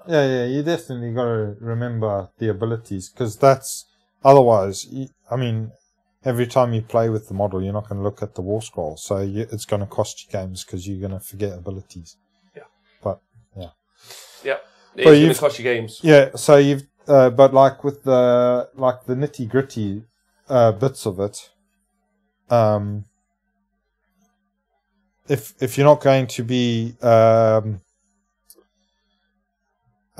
You definitely got to remember the abilities, because that's otherwise. I mean, every time you play with the model, you're not going to look at the war scroll, so it's going to cost you games because you're going to forget abilities. Yeah, but yeah, it's going to cost you games. Yeah, so you've but like with the nitty gritty bits of it, if you're not going to be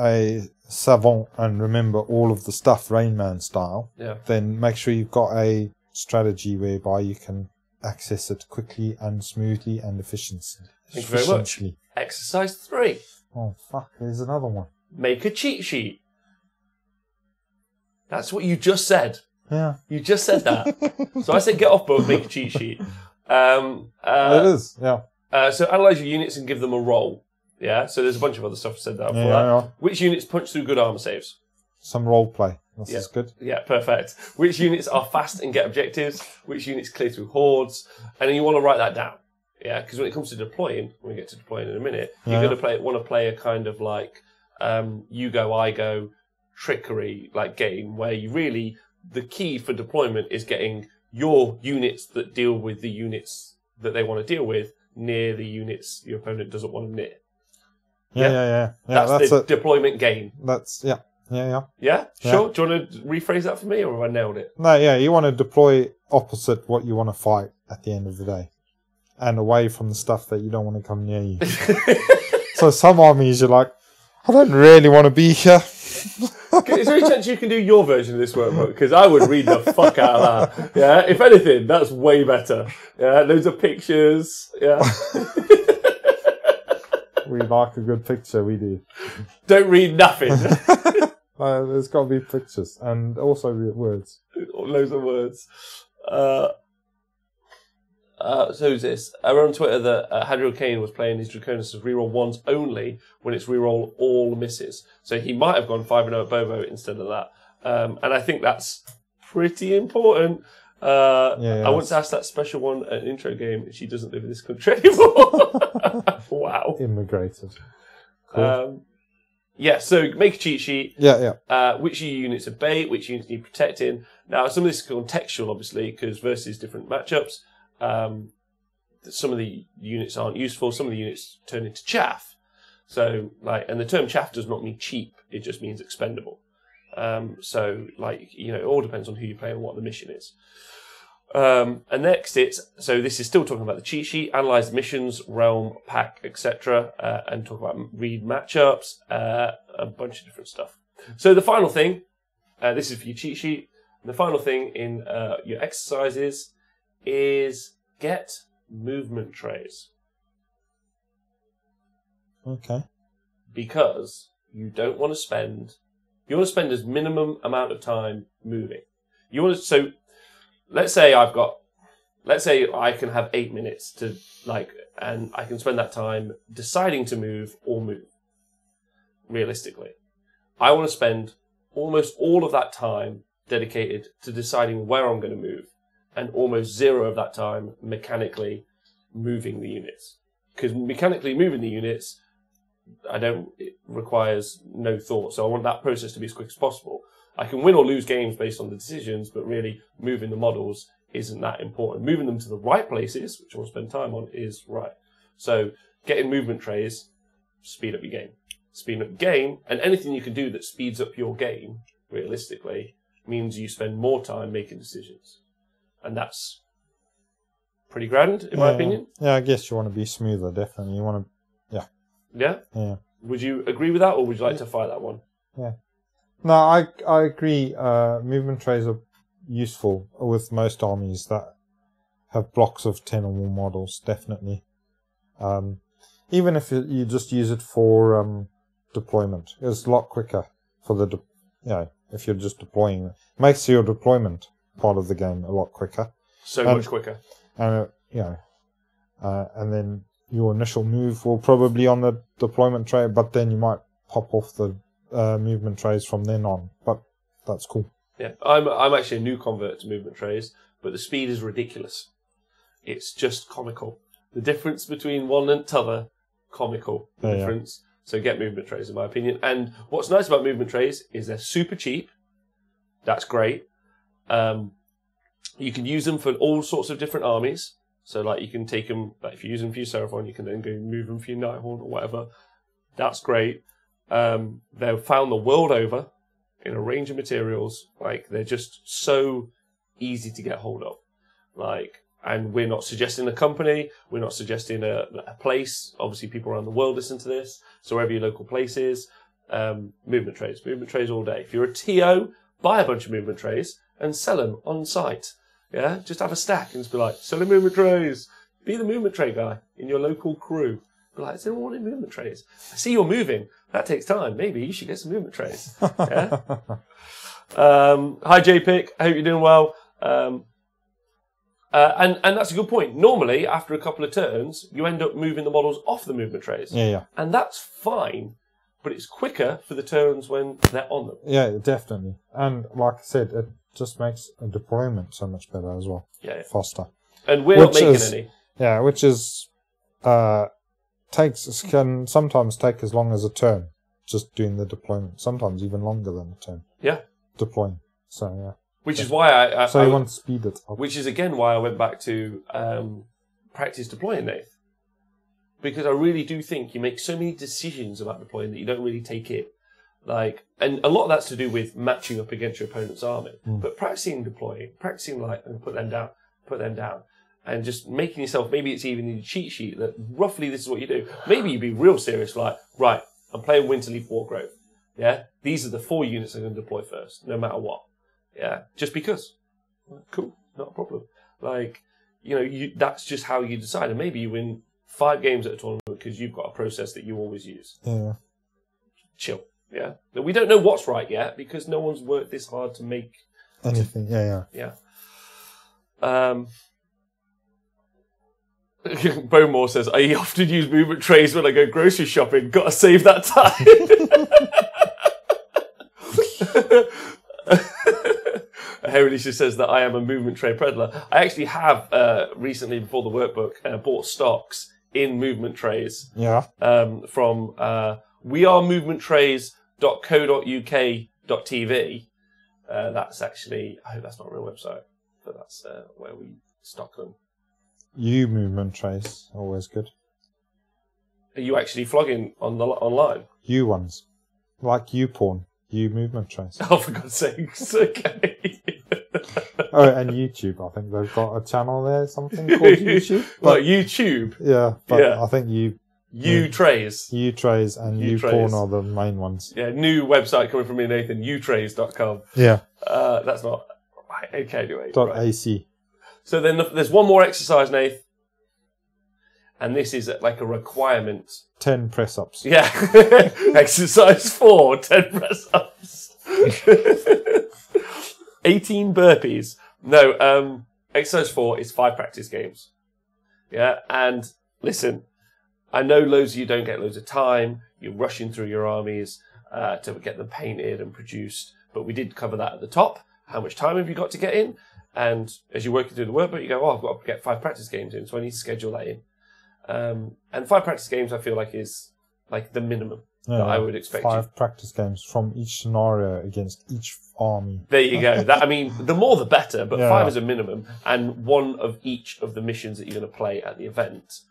a savant and remember all of the stuff Rain Man style, Yeah. then make sure you've got a strategy whereby you can access it quickly and smoothly and Thank you very much. efficiently. Exercise 3. Oh, fuck, there's another one. Make a cheat sheet. That's what you just said. Yeah. You just said that. So I said get off book, make a cheat sheet. It is, yeah. So analyze your units and give them a roll. Yeah, so there's a bunch of other stuff said that. Yeah. Which units punch through good armor saves? Some role play. This Yeah. is good. Yeah, perfect. Which units are fast and get objectives? Which units clear through hordes? And then you want to write that down. Yeah, because when it comes to deploying, when we get to deploying in a minute, you're going to want to play a kind of like you go, I go trickery like game where you really, the key for deployment is getting your units that deal with the units that they want to deal with near the units your opponent doesn't want them near. Yeah. That's the deployment game. That's, yeah. Yeah? Yeah. Sure? Do you want to rephrase that for me, or have I nailed it? No, yeah, you want to deploy opposite what you want to fight at the end of the day. And away from the stuff that you don't want to come near you. So some armies you're like, I don't really want to be here. Is there any chance you can do your version of this workbook? Because I would read the fuck out of that. Yeah, if anything, that's way better. Yeah, loads of pictures. Yeah. We like a good picture, we do. Don't read nothing. There's got to be pictures and also words. Loads of words. So who's this? I read on Twitter that Hadriel Kane was playing his Draconis as reroll ones only when it's reroll all misses. So he might have gone 5-0 at Bobo instead of that. And I think that's pretty important. I once asked that special one at an intro game, and she doesn't live in this country anymore. Wow. Immigrated. Cool. So make a cheat sheet. Yeah. Which of your units are bait, which units need protecting. Now, some of this is contextual, obviously, because versus different matchups. Some of the units aren't useful. Some of the units turn into chaff. So, and the term chaff does not mean cheap. It just means expendable. It all depends on who you play and what the mission is. And next this is still talking about the cheat sheet, analyze the missions, realm, pack, etc., and talk about read matchups, a bunch of different stuff. So the final thing, this is for your cheat sheet. The final thing in your exercises is get movement trays. Okay. Because you want to spend as minimum amount of time moving. Let's say I can have 8 minutes to and I can spend that time deciding to move or move. Realistically, I want to spend almost all of that time dedicated to deciding where I'm going to move, and almost zero of that time mechanically moving the units. Because mechanically moving the units, it requires no thought. So I want that process to be as quick as possible. I can win or lose games based on the decisions, but really moving the models isn't that important. Moving them to the right places, which I want to spend time on, is right. So getting movement trays, speed up your game. Speed up your game, and anything you can do that speeds up your game, realistically, means you spend more time making decisions. And that's pretty grand, in my opinion. Yeah, I guess you want to be smoother, definitely. You want to, Yeah? Yeah. Would you agree with that, or would you like to fight that one? Yeah. No, I agree. Movement trays are useful with most armies that have blocks of 10 or more models, definitely. Even if you just use it for deployment, it's a lot quicker for if you're just deploying. It makes your deployment part of the game a lot quicker. Much quicker. And and then your initial move will probably on the deployment tray, but then you might pop off the movement trays from then on. But that's cool. Yeah, I'm actually a new convert to movement trays, but the speed is ridiculous. It's just comical. The difference between one and t'other, comical. The difference. So get movement trays, in my opinion. And what's nice about movement trays is they're super cheap. That's great. You can use them for all sorts of different armies. So, you can take them, if you use them for your Seraphon, you can then go move them for your Nighthawk or whatever. That's great. They're found the world over in a range of materials. They're just so easy to get hold of. And we're not suggesting a company. We're not suggesting a place. Obviously, people around the world listen to this. So wherever your local place is, movement trays. Movement trays all day. If you're a TO, buy a bunch of movement trays and sell them on site. Yeah, just have a stack and just be like, selling movement trays. Be the movement tray guy in your local crew. Be like, is anyone wanting movement trays? I see you're moving. That takes time. Maybe you should get some movement trays. Yeah. Hi JPick. I hope you're doing well. And that's a good point. Normally, after a couple of turns, you end up moving the models off the movement trays. Yeah. And that's fine, but it's quicker for the turns when they're on them. Yeah, definitely. And like I said, it just makes a deployment so much better as well. Yeah. Faster. And we're not making any. Yeah, which is can sometimes take as long as a turn, just doing the deployment. Sometimes even longer than a turn. Yeah. Deploying. So yeah. Which is why so you want to speed it up. Which is again why I went back to practice deploying, Nate. Because I really do think you make so many decisions about deploying that you don't really take it. And a lot of that's to do with matching up against your opponent's army. But practicing deploying, practicing and put them down. And just making yourself, maybe it's even in your cheat sheet that roughly this is what you do. Maybe you'd be real serious, like, right, I'm playing Winterleaf Wargrove. Yeah? These are the 4 units I'm going to deploy first, no matter what. Yeah? Just because. Cool. Not a problem. That's just how you decide. And maybe you win 5 games at a tournament because you've got a process that you always use. Yeah. Chill. Yeah? But we don't know what's right yet because no one's worked this hard to make anything. Yeah. Bowmore says, I often use movement trays when I go grocery shopping. Gotta save that time. Heritage says that I am a movement tray peddler. I actually have recently, before the workbook, bought stocks in movement trays. Yeah. From wearemovementtrays.co.uk.tv. That's actually, I hope that's not a real website, but that's where we stock them. U movement trays, always good. Are you actually flogging online? U ones. Like U porn. U movement trays. Oh, for God's sakes. Okay. Oh, and YouTube. I think they've got a channel there, something called YouTube. But YouTube? Yeah, but yeah. I think U-trays. U-trays and U-porn are the main ones. Yeah, new website coming from me, Nathan, utrays.com. Yeah. That's not... Right, okay, anyway. .ac. So then there's one more exercise, Nath. And this is like a requirement. 10 press-ups. Yeah. Exercise 4, 10 press-ups. 18 burpees. No, exercise 4 is 5 practice games. Yeah, and listen, I know loads of you don't get loads of time. You're rushing through your armies to get them painted and produced. But we did cover that at the top. How much time have you got to get in? And as you're working through the workbook, you go, I've got to get 5 practice games in, so I need to schedule that in. And 5 practice games, I feel like, is like the minimum that I would expect. 5 practice games from each scenario against each army. There you go. The more the better, but 5 is a minimum, and 1 of each of the missions that you're going to play at the event,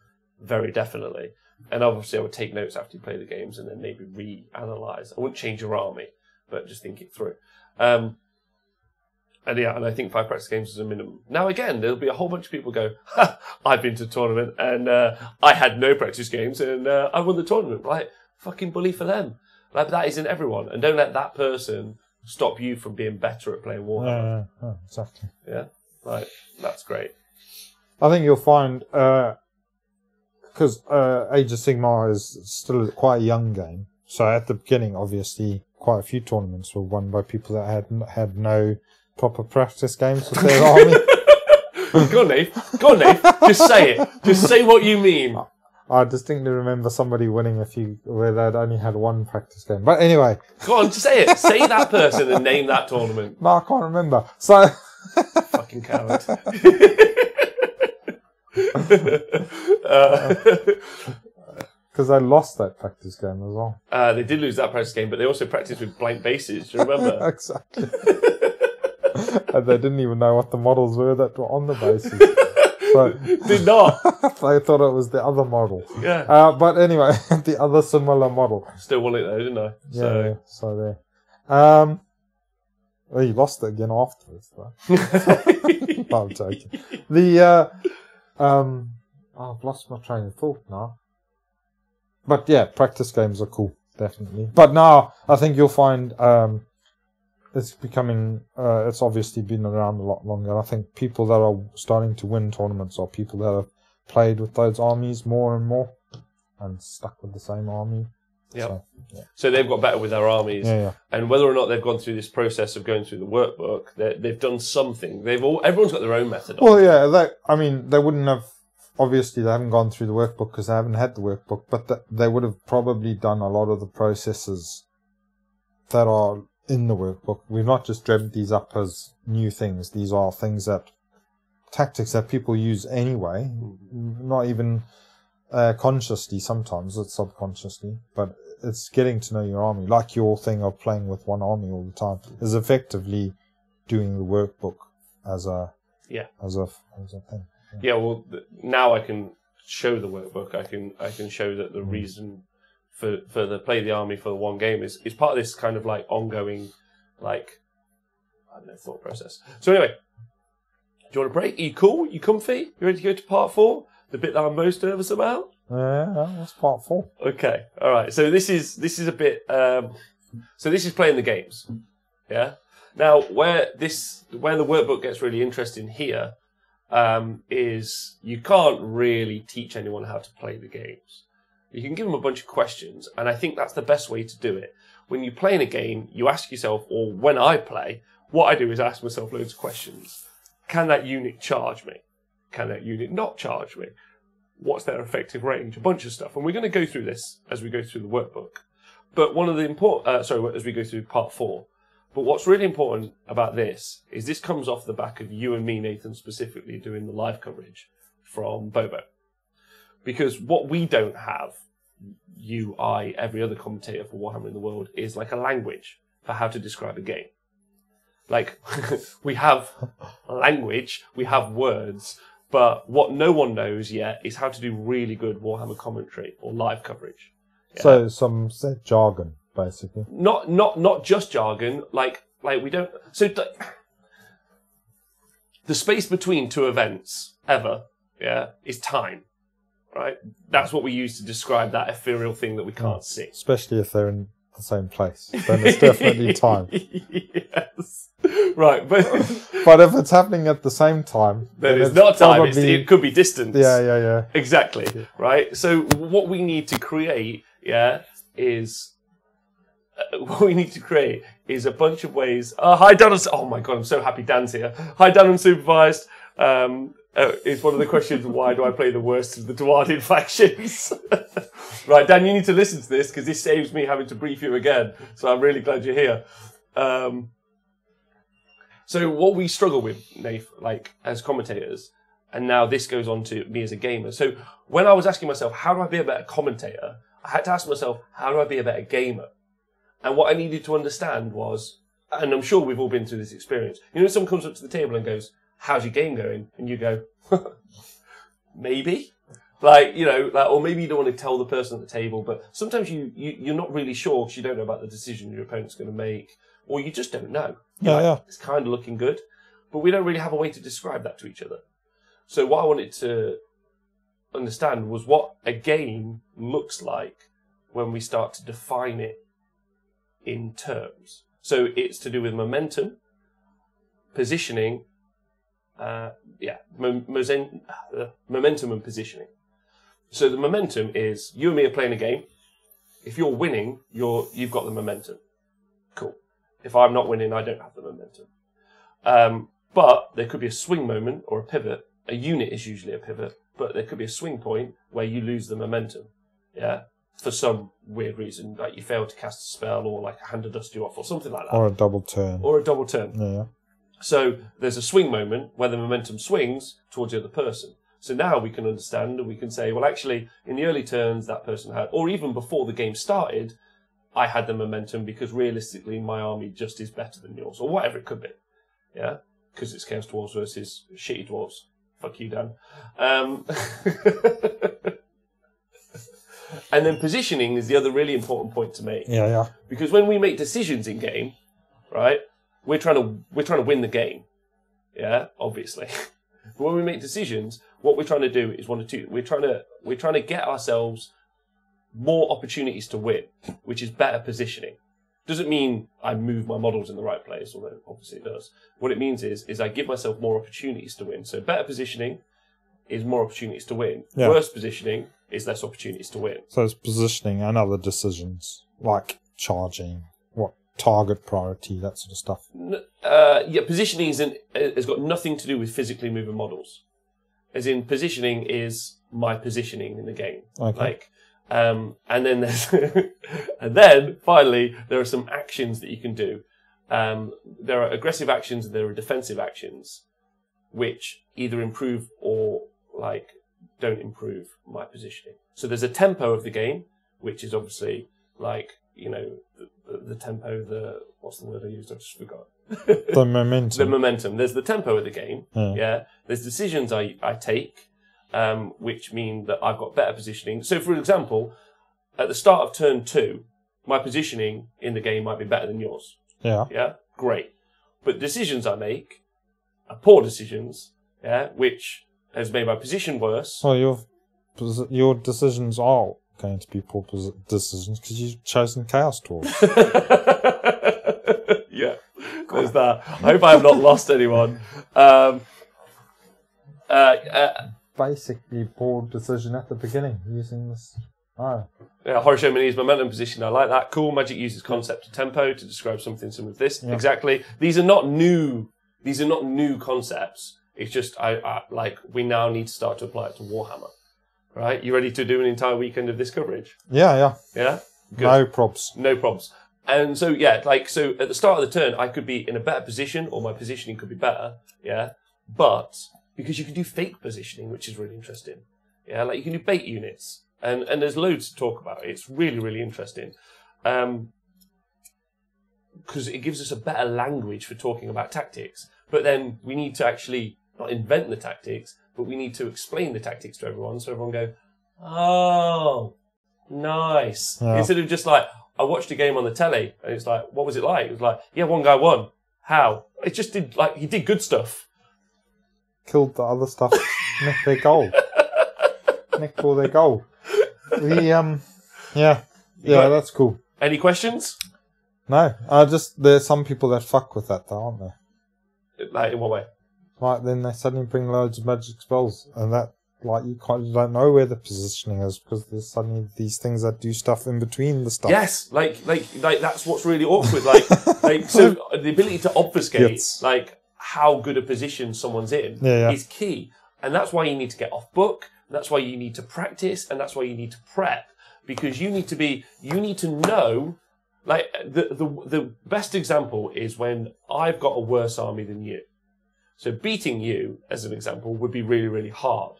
very definitely. And obviously, I would take notes after you play the games, and then maybe reanalyze. I wouldn't change your army, but just think it through. And I think 5 practice games is a minimum. Now, again, there'll be a whole bunch of people go, I've been to a tournament and I had no practice games and I won the tournament. Right? Fucking bully for them. Like, that isn't everyone. And don't let that person stop you from being better at playing Warhammer. Yeah, exactly. Yeah? Like, that's great. I think you'll find, because Age of Sigmar is still quite a young game. So at the beginning, obviously, quite a few tournaments were won by people that had no proper practice games with their army. Go on, Nate. Just say it. Just say what you mean. I distinctly remember somebody winning a few where they'd only had 1 practice game. But anyway. Go on, just say it. Say that person and name that tournament. No, I can't remember. So. Fucking coward. Because they lost that practice game as well. They did lose that practice game, but they also practiced with blank bases. Do you remember? Exactly. And they didn't even know what the models were that were on the bases. So, did not. They thought it was the other model. Yeah. But anyway, the other similar model. Still won it though, didn't I? Yeah, so there. Well, you lost it again afterwards, though. I'm joking. I've lost my train of thought now. But yeah, practice games are cool. definitely. But now I think you'll find it's becoming. It's obviously been around a lot longer. I think people that are starting to win tournaments are people that have played with those armies more and more and stuck with the same army. Yeah. So they've got better with their armies, and whether or not they've gone through this process of going through the workbook, they've done something. Everyone's got their own method. Well, they wouldn't have. Obviously, they haven't gone through the workbook because they haven't had the workbook, but they would have probably done a lot of the processes that are in the workbook. We've not just dreamt these up as new things. These are tactics that people use anyway, not even consciously. Sometimes it's subconsciously, but it's getting to know your army. Like your thing of playing with one army all the time is effectively doing the workbook as a thing. Yeah, well, now I can show the workbook. I can show that the reason for the play the army for one game is part of this kind of like ongoing, like, I don't know, thought process. So anyway, do you want a break? Are you cool? You comfy? You ready to go to part 4? The bit that I'm most nervous about? Yeah, that's part 4. Okay, all right. So this is a bit. So this is playing the games. Yeah. Now where the workbook gets really interesting here. Is you can't really teach anyone how to play the games. You can give them a bunch of questions, and I think that's the best way to do it. When you play in a game, you ask yourself, or when I play, what I do is ask myself loads of questions. Can that unit charge me? Can that unit not charge me? What's their effective range? A bunch of stuff. And we're going to go through this as we go through the workbook. But one of the as we go through part 4. But what's really important about this is this comes off the back of you and me, Nathan, specifically doing the live coverage from Bobo. Because what we don't have, you, I, every other commentator for Warhammer in the world, is like a language for how to describe a game. Like, we have language, we have words, but what no one knows yet is how to do really good Warhammer commentary or live coverage. Yeah? So some jargon. Basically, not just jargon. Like we don't. So the space between two events ever, is time, right? That's what we use to describe that ethereal thing that we can't see. Especially if they're in the same place, then it's definitely time. Yes, right. But if it's happening at the same time, then it's not time. It could be distance. Yeah. Exactly. Yeah. Right. So what we need to create, is. What we need to create is a bunch of ways. Hi, Dan. Oh my God, I'm so happy Dan's here. Hi, Dan, unsupervised. Is one of the questions, why do I play the worst of the Dwardian factions? Right, Dan, you need to listen to this because this saves me having to brief you again. So I'm really glad you're here. So what we struggle with, Nath, like as commentators, and now this goes on to me as a gamer. So when I was asking myself, how do I be a better commentator? I had to ask myself, how do I be a better gamer? And what I needed to understand was, and I'm sure we've all been through this experience, you know, someone comes up to the table and goes, how's your game going? And you go, maybe. Or maybe you don't want to tell the person at the table, but sometimes you're not really sure because you don't know about the decision your opponent's going to make, or you just don't know. It's kind of looking good, but we don't really have a way to describe that to each other. So what I wanted to understand was what a game looks like when we start to define it in terms. So it's to do with momentum, positioning, momentum and positioning. So the momentum is you and me are playing a game. If you're winning, you've got the momentum. Cool. If I'm not winning, I don't have the momentum. But there could be a swing moment or a pivot. A unit is usually a pivot, but there could be a swing point where you lose the momentum. Yeah. For some weird reason, like you fail to cast a spell, or like a hand to dust you off, or something like that. Or a double turn. Yeah. So there's a swing moment where the momentum swings towards the other person. So now we can understand and we can say, well, actually, in the early turns, that person had, or even before the game started, I had the momentum because realistically my army just is better than yours, or whatever it could be. Yeah? Because it's Chaos Dwarves versus shitty Dwarves. Fuck you, Dan. And then positioning is the other really important point to make. Yeah. Because when we make decisions in game, right, we're trying to win the game. Yeah, obviously. But when we make decisions, what we're trying to do is one of two. We're trying to get ourselves more opportunities to win, which is better positioning. Doesn't mean I move my models in the right place, although obviously it does. What it means is I give myself more opportunities to win. So better positioning is more opportunities to win. Yeah. Worse positioning is less opportunities to win. So it's positioning and other decisions, like charging, target priority, that sort of stuff. Yeah, positioning has got nothing to do with physically moving models. As in, positioning is my positioning in the game. Okay. And then there's, and then finally there are some actions that you can do. There are aggressive actions and there are defensive actions, which either improve or don't improve my positioning. So there's a tempo of the game, which is obviously the tempo, what's the word I used? I just forgot. The momentum. The momentum. There's the tempo of the game. Yeah. Yeah. There's decisions I take, which mean that I've got better positioning. So, for example, at the start of turn 2, my positioning in the game might be better than yours. Yeah. Yeah. Great. But decisions I make are poor decisions. Yeah. Which has made my position worse. Well, your decisions are going to be poor decisions because you've chosen Chaos Tools. Yeah, there's that. I hope I have not lost anyone. Basically, poor decision at the beginning using this. Oh. Yeah, Horacio Mini's momentum position. I like that. Cool. Magic uses concept of tempo to describe something similar to this. Yeah. Exactly. These are not new. These are not new concepts. It's just we now need to start to apply it to Warhammer. Right? You ready to do an entire weekend of this coverage? Yeah. Yeah? Good. No probs. No probs. And so, yeah, so at the start of the turn, I could be in a better position, or my positioning could be better, yeah? But, because you can do fake positioning, which is really interesting. Yeah, you can do bait units. And there's loads to talk about. It's really, really interesting. Because it gives us a better language for talking about tactics. But then we need to actually not invent the tactics, but we need to explain the tactics to everyone, so everyone go, oh, nice. Yeah. Instead of just I watched a game on the telly, and it's like, what was it like? It was like, yeah, one guy won. How? It just did, he did good stuff. Killed the other stuff. Nicked their goal. Nicked all their goal. Yeah, that's cool. Any questions? No, there's some people that fuck with that though, aren't there? In what way? Then they suddenly bring loads of magic spells, and that, you don't know where the positioning is because there's suddenly these things that do stuff in between the stuff. Yes, that's what's really awkward. So the ability to obfuscate, how good a position someone's in is key, and that's why you need to get off book. That's why you need to practice, and that's why you need to prep, because you need to know. The best example is when I've got a worse army than you. So beating you, as an example, would be really, really hard.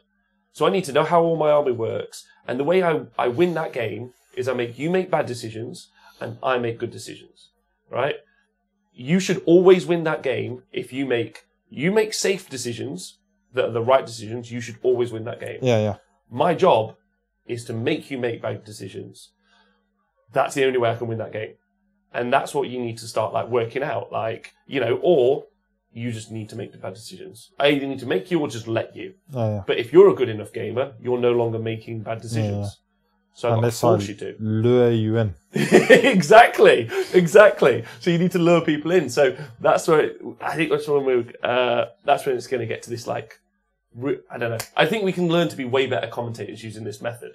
So I need to know how all my army works. And the way I win that game is you make bad decisions and I make good decisions, right? You should always win that game if you make safe decisions that are the right decisions. You should always win that game. Yeah. My job is to make you make bad decisions. That's the only way I can win that game. And that's what you need to start working out, or you just need to make the bad decisions. I either need to make you or just let you. Oh, yeah. But if you're a good enough gamer, you're no longer making bad decisions. Yeah. So I'm going to force you to. Lure you in. Exactly. So you need to lure people in. So that's where that's when it's going to get to this I don't know. I think we can learn to be way better commentators using this method.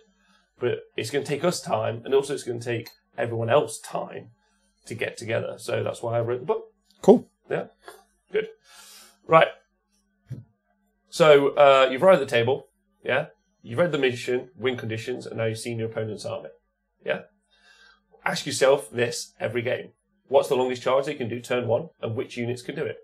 But it's going to take us time, and also it's going to take everyone else time to get together. So that's why I wrote the book. Cool. Yeah. Good. Right. So you've arrived at the table. Yeah. You've read the mission, win conditions, and now you've seen your opponent's army. Yeah. Ask yourself this every game. What's the longest charge they can do turn 1, and which units can do it?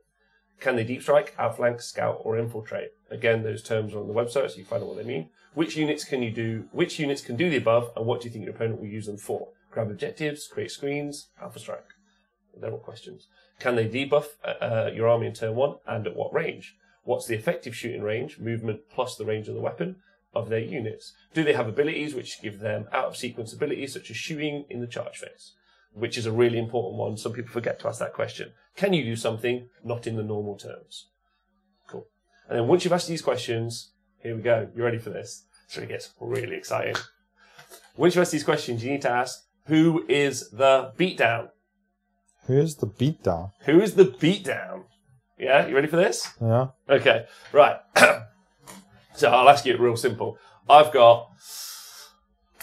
Can they deep strike, outflank, scout, or infiltrate? Again, those terms are on the website, so you find out what they mean. Which units can do the above, and what do you think your opponent will use them for? Grab objectives, create screens, alpha strike. They're all questions. Can they debuff your army in turn 1, and at what range? What's the effective shooting range, movement plus the range of the weapon, of their units? Do they have abilities which give them out-of-sequence abilities, such as shooting in the charge phase? Which is a really important one. Some people forget to ask that question. Can you do something not in the normal terms? Cool. And then once you've asked these questions, here we go. You ready for this? So it gets really exciting. Once you ask these questions, you need to ask, who is the beatdown? Who's the beatdown? Who is the beatdown? Yeah, you ready for this? Yeah. Okay, right. So I'll ask you it real simple. I've got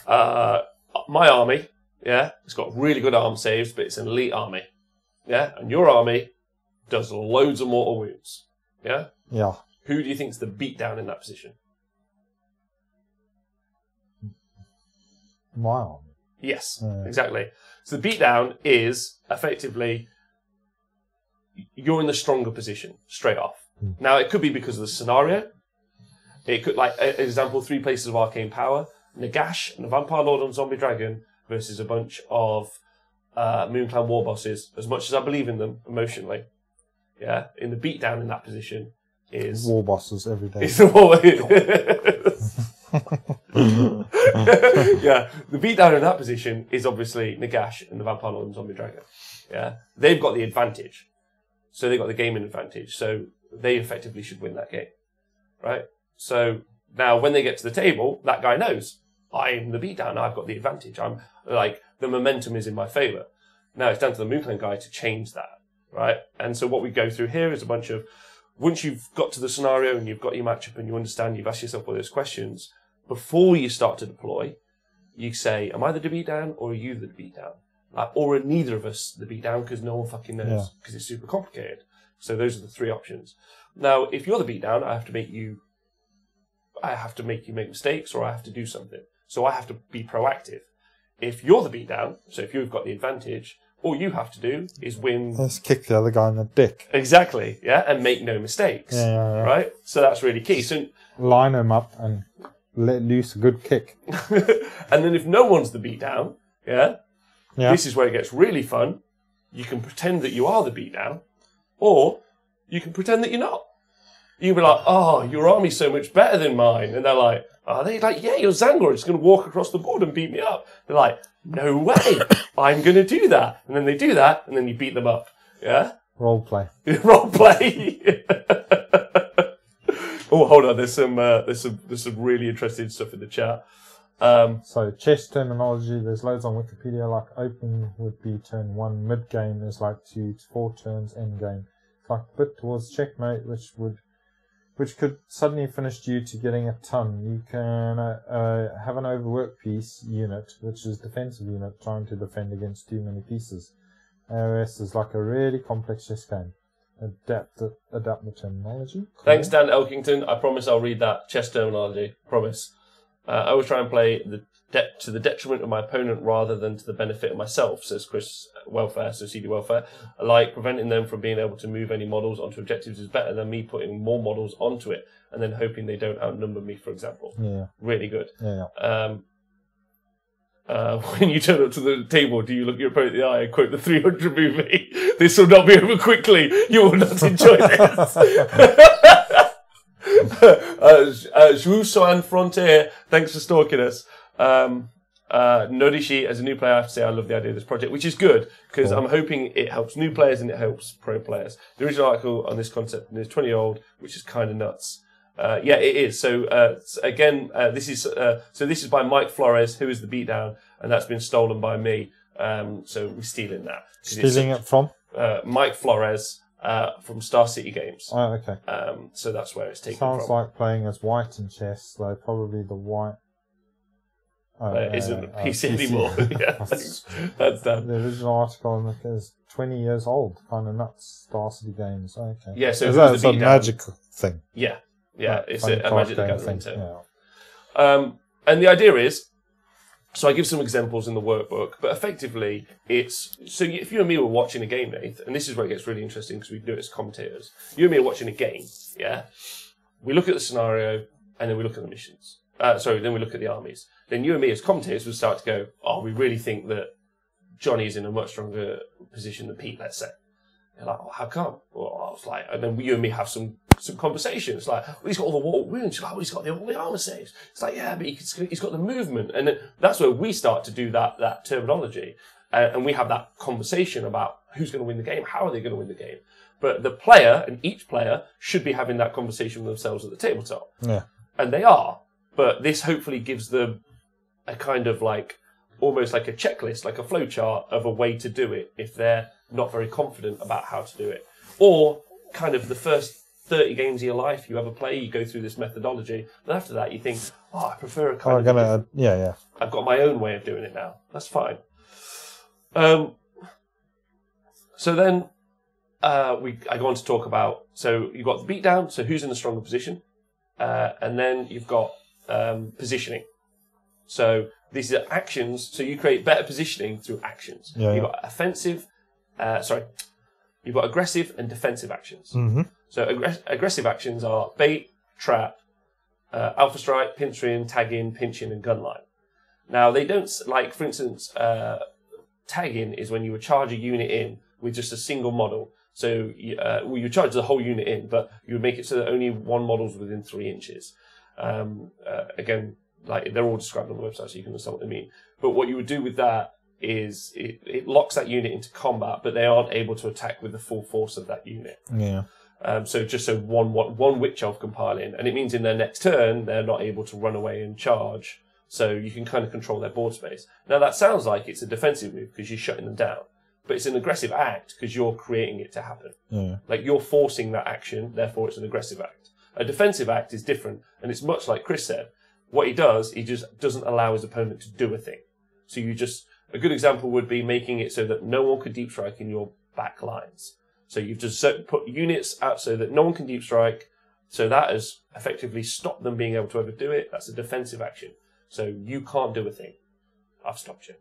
my army, yeah? It's got really good arm saves, but it's an elite army. Yeah? And your army does loads of mortal wounds. Yeah? Yeah. Who do you think's the beatdown in that position? My army. Yes, exactly. So the beatdown is effectively you're in the stronger position straight off. Now it could be because of the scenario. It could, like example, 3 places of arcane power: Nagash and the Vampire Lord and Zombie Dragon versus a bunch of Moon Clan war bosses. As much as I believe in them emotionally, yeah, in the beatdown in that position is war bosses every day. It's the war. Yeah, the beatdown in that position is obviously Nagash and the Vampire Lord and Zombie Dragon. Yeah, they've got the advantage, so they've got the gaming advantage. So they effectively should win that game, right? So now when they get to the table, that guy knows I'm the beatdown. I've got the advantage. I'm like the momentum is in my favour. Now it's down to the Moon Clan guy to change that, right? And so what we go through here is a bunch of once you've got to the scenario and you've got your matchup and you understand, you've asked yourself all those questions. Before you start to deploy, you say, am I the beatdown or are you the beatdown? Like, or are neither of us the beatdown because no one fucking knows because it's super complicated. So those are the 3 options. Now, if you're the beatdown, I have to make you make mistakes or I have to do something. So I have to be proactive. If you're the beatdown, so if you've got the advantage, all you have to do is win. Let's kick the other guy in the dick. Exactly, yeah, and make no mistakes. Yeah. Right? So that's really key. So line him up and let loose a good kick. And then if no one's the beatdown, this is where it gets really fun. You can pretend that you are the beatdown, or you can pretend that you're not. You can be like, oh, your army's so much better than mine. And they're like, are they? Like, yeah, your Zangor is going to walk across the board and beat me up. They're like, no way, I'm going to do that. And then they do that, and then you beat them up. Yeah? Role play. Role play. Oh, hold on. There's some really interesting stuff in the chat. So chess terminology, there's loads on Wikipedia. Like open would be turn 1, mid game is like 2 to 4 turns, end game. It's like a bit towards checkmate, which could suddenly finish due to getting a ton. You can have an overworked piece unit, which is defensive unit, trying to defend against too many pieces. AOS is like a really complex chess game. Adapt the terminology. Cool. Thanks, Dan Elkington. I promise I'll read that chess terminology. Promise. I always try and play to the detriment of my opponent rather than to the benefit of myself, says Chris Welfare, so CD Welfare. Like, preventing them from being able to move any models onto objectives is better than me putting more models onto it and then hoping they don't outnumber me, for example. Yeah. Really good. Yeah. When you turn up to the table, do you look your opponent in the eye and quote the 300 movie? This will not be over quickly. You will not enjoy this. Juusoan Frontier, thanks for stalking us. Norishi, as a new player, I have to say I love the idea of this project, which is good because I'm hoping it helps new players and it helps pro players. The original article on this concept is 20-year-old, which is kind of nuts. Yeah, it is. So again, this is by Mike Flores, who is the beatdown, and that's been stolen by me. So we're stealing that. Stealing it from Mike Flores from Star City Games. Oh, okay. So that's where it's taken Sounds from. like playing as white in chess, though probably the white isn't a PC anymore. Yeah, that's done. The original article is 20 years old. Kind of nuts. Star City Games. Okay. Yeah, so it's a magic thing. Yeah, it's Like a Magic the game Gathering thing. term. Yeah. And the idea is, so I give some examples in the workbook, but effectively it's, so if you and me were watching a game, Nath, and this is where it gets really interesting because we do it as commentators. You and me are watching a game, yeah? We look at the scenario and then we look at the missions. Then we look at the armies. Then you and me as commentators would start to go, oh, we really think that Johnny's in a much stronger position than Pete, let's say. You're like, oh, how come? Well, I was like, and then you and me have some conversations. Like, well, he's got all the water wounds. Like, well, he's got all the armor saves. It's like, yeah, but he's got the movement. And then that's where we start to do that terminology. And we have that conversation about who's going to win the game. How are they going to win the game? But the player and each player should be having that conversation with themselves at the tabletop. Yeah. And they are. But this hopefully gives them a kind of like, almost like a checklist, like a flow chart of a way to do it if they're not very confident about how to do it. Or kind of the first 30 games of your life you ever play, you go through this methodology, and after that you think, I prefer a kind of... I've got my own way of doing it now. That's fine. So then I go on to talk about, so you've got the beatdown, so who's in the stronger position, and then you've got positioning. So these are actions, so you create better positioning through actions. You've got you've got aggressive and defensive actions. Mm-hmm. So aggressive actions are bait, trap, alpha strike, pinstring, tagging, pinching, and gunline. Now they don't, like for instance, tagging is when you would charge a unit in with just a single model. So you charge the whole unit in, but you would make it so that only one model's within 3 inches. Again, like they're all described on the website, so you can understand what they mean. But what you would do with that is it locks that unit into combat, but they aren't able to attack with the full force of that unit. Yeah. So just so one witch elf can pile in, and it means in their next turn they're not able to run away and charge. So you can kind of control their board space. Now that sounds like it's a defensive move because you're shutting them down, but it's an aggressive act because you're creating it to happen. Yeah. Like you're forcing that action, therefore it's an aggressive act. A defensive act is different, and it's much like Chris said. What he does, he just doesn't allow his opponent to do a thing. So a good example would be making it so that no one could deep strike in your back lines. So you've just put units out so that no one can deep strike. So that has effectively stopped them being able to ever do it. That's a defensive action. So you can't do a thing. I've stopped you.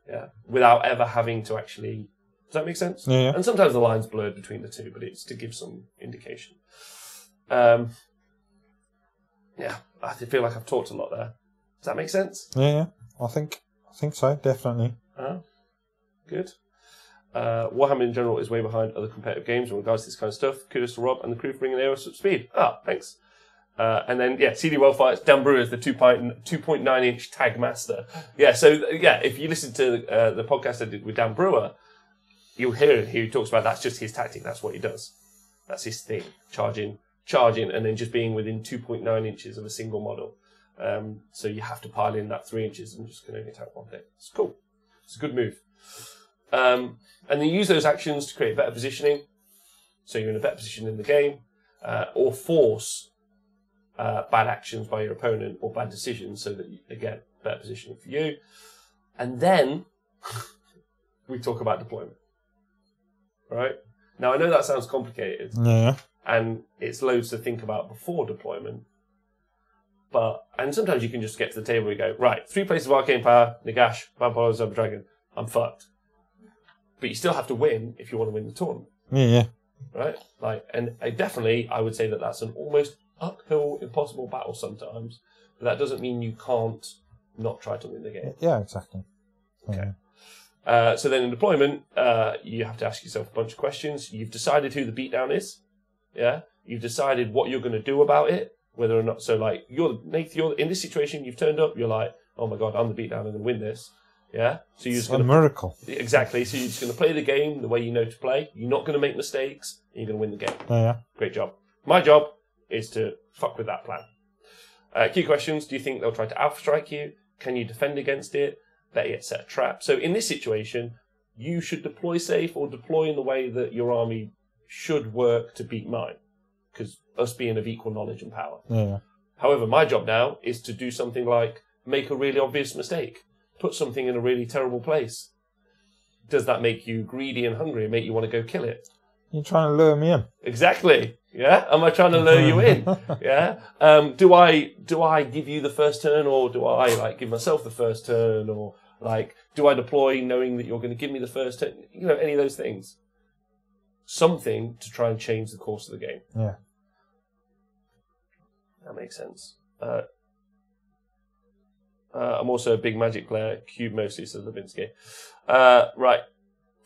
Yeah. Without ever having to actually... Does that make sense? Yeah. And sometimes the line's blurred between the two, but it's to give some indication. Yeah, I feel like I've talked a lot there. Does that make sense? Yeah. I think so, definitely. Good. Warhammer in general is way behind other competitive games in regards to this kind of stuff. Kudos to Rob and the crew for bringing the us up to speed. Thanks. And then, CD World Fights, Dan Brewer is the 2.9-inch tag master. If you listen to the podcast I did with Dan Brewer, you'll hear he talks about that's just his tactic. That's what he does. That's his thing. Charging, and then just being within 2.9 inches of a single model. So you have to pile in that 3 inches and just can only attack one thing. It's cool. It's a good move. And then you use those actions to create better positioning. So you're in a better position in the game. Or force bad actions by your opponent or bad decisions so that, again, better positioning for you. And then we talk about deployment. Right? Now, I know that sounds complicated. Yeah. And it's loads to think about before deployment. And sometimes you can just get to the table and go, right, 3 places of arcane power, Nagash, Vampire, Zebra Dragon, I'm fucked. But you still have to win if you want to win the tournament. Yeah. Right? I would say that that's an almost uphill, impossible battle sometimes. But that doesn't mean you can't not try to win the game. Yeah, exactly. Okay. So then in deployment, you have to ask yourself a bunch of questions. You've decided who the beatdown is. Yeah. You've decided what you're going to do about it. Whether or not, so like, you're in this situation, you've turned up, you're like, oh my God, I'm the beatdown, I'm going to win this. Yeah? So you're just going to... miracle. Exactly. So you're just going to play the game the way you know to play. You're not going to make mistakes, and you're going to win the game. Yeah. Great job. My job is to fuck with that plan. Key questions. Do you think they'll try to alpha strike you? Can you defend against it? Better yet, set a trap. So in this situation, you should deploy safe or deploy in the way that your army should work to beat mine. Because us being of equal knowledge and power. Yeah. However, my job now is to do something like make a really obvious mistake. Put something in a really terrible place. Does that make you greedy and hungry and make you want to go kill it? You're trying to lure me in. Exactly. Yeah? Am I trying to lure you in? Yeah? Do I give you the first turn, or do I give myself the first turn, or do I deploy knowing that you're going to give me the first turn? Any of those things. Something to try and change the course of the game. Yeah. That makes sense. I'm also a big Magic player. Cube mostly, says Levinsky. Right.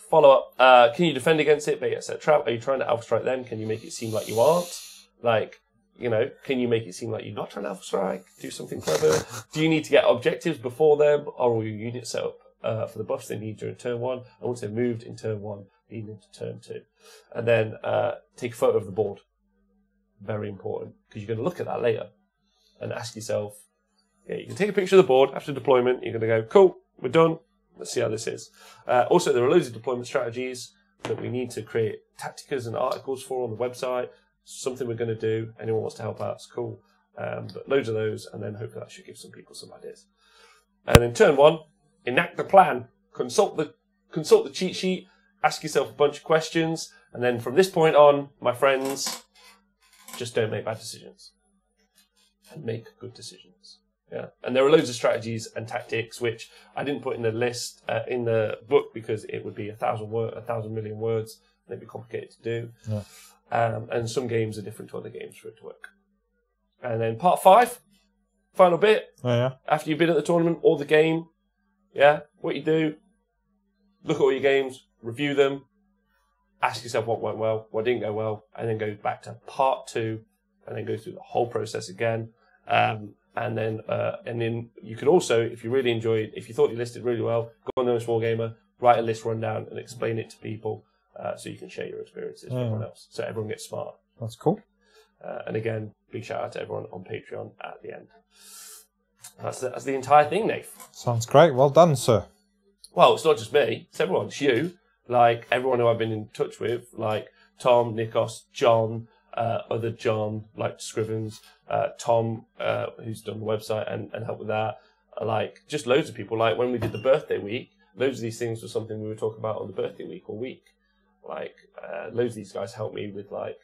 Follow up. Can you defend against it? But set a trap. Are you trying to alpha strike them? Can you make it seem like you aren't? Can you make it seem like you're not trying to alpha strike? Do something clever. Do you need to get objectives before them? Are all your units set up for the buffs they need during turn 1? And once they've moved in turn 1, lead into turn 2. And then take a photo of the board. Very important, because you're going to look at that later and ask yourself, Yeah, you can take a picture of the board after deployment. You're going to go, cool, we're done. Let's see how this is. Also, there are loads of deployment strategies that we need to create tacticas and articles for on the website. Something we're going to do. Anyone wants to help out, it's cool. But loads of those, and then hopefully that should give some people some ideas. And then turn 1, enact the plan. Consult the cheat sheet. Ask yourself a bunch of questions, and then from this point on, my friends, just don't make bad decisions, and make good decisions. Yeah, and there are loads of strategies and tactics which I didn't put in the list in the book because it would be 1,000 million words, and it'd be complicated to do. Yeah. And some games are different to other games for it to work. And then part 5, final bit. Oh, yeah. After you've been at the tournament or the game, yeah, what you do, look at all your games, review them, ask yourself what went well, what didn't go well, and then go back to part 2, and then go through the whole process again. And then you can also, if you really enjoyed, if you thought you listed really well, go on Honest Wargamer, write a list rundown and explain it to people so you can share your experiences with everyone else, so everyone gets smart. That's cool. And again, big shout out to everyone on Patreon at the end. That's the entire thing, Nath. Sounds great. Well done, sir. Well, it's not just me. It's everyone. It's you. Like, everyone who I've been in touch with, like Tom, Nikos, John, other John, like Scrivens, Tom, who's done the website and helped with that. Like, just loads of people. Like, when we did the birthday week, loads of these things were something we would talk about on the birthday week all week. Like, loads of these guys helped me with, like,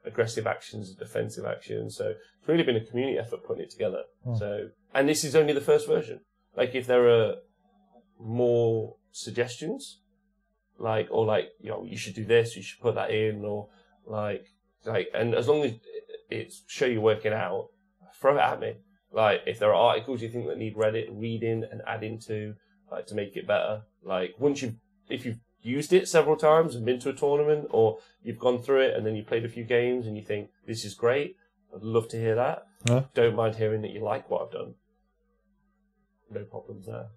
aggressive actions, defensive actions. So it's really been a community effort putting it together. So, and this is only the first version. Like, if there are more suggestions, like, or like, you know, you should do this, you should put that in, or like, and as long as it's show you working out, throw it at me. Like, if there are articles you think that need reading and adding to, like, to make it better, like, if you've used it several times and been to a tournament, or you've gone through it and then you played a few games and you think this is great, I'd love to hear that. Yeah. Don't mind hearing that you like what I've done. No problems there.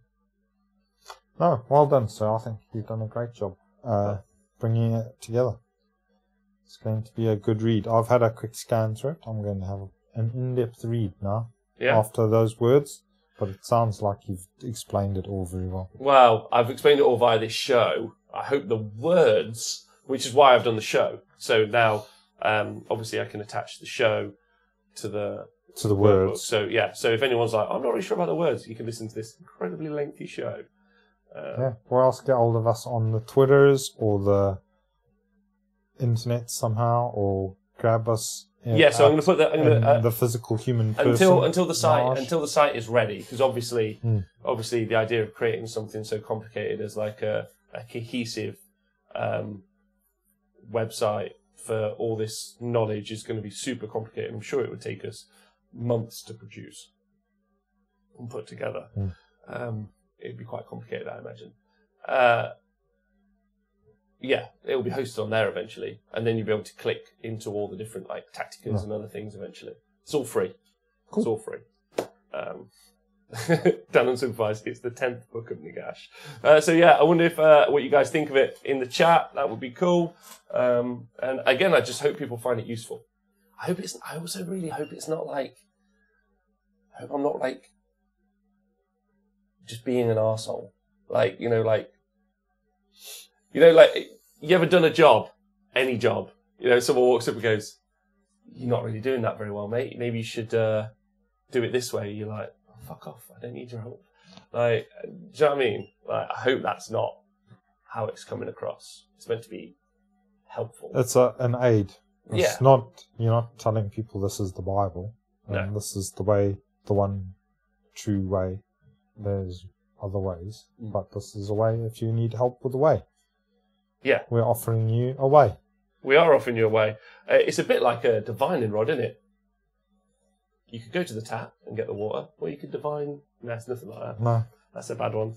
No, well done, sir. I think you've done a great job bringing it together. It's going to be a good read. I've had a quick scan through it. I'm going to have an in-depth read now after those words. But it sounds like you've explained it all very well. Well, I've explained it all via this show. I hope the words, which is why I've done the show. So now, obviously, I can attach the show to the words. So yeah. So if anyone's like, I'm not really sure about the words, you can listen to this incredibly lengthy show. Or else get hold of us on the Twitters or the internet somehow, or grab us. So I'm going to put that the physical human person until the site is ready, because obviously the idea of creating something so complicated as like a cohesive website for all this knowledge is going to be super complicated. I'm sure it would take us months to produce and put together. It'd be quite complicated, I imagine. It will be hosted on there eventually, and then you'll be able to click into all the different like tacticas and other things eventually. It's all free. Cool. It's all free. Dan Unsupervised, it's the 10th book of Nagash. I wonder if what you guys think of it in the chat. That would be cool. And again, I just hope people find it useful. I also really hope it's not like. I hope I'm not like just being an arsehole. Like, you ever done a job, any job, someone walks up and goes, you're not really doing that very well, mate. Maybe you should do it this way. You're like, oh, fuck off. I don't need your help. Like, do you know what I mean? Like, I hope that's not how it's coming across. It's meant to be helpful. It's an aid. It's not, you're not telling people this is the Bible. And this is the way, the one true way. There's other ways, but this is a way if you need help with the way. Yeah. We're offering you a way. We are offering you a way. It's a bit like a divining rod, isn't it? You could go to the tap and get the water, or you could divine... No, it's nothing like that. No. That's a bad one.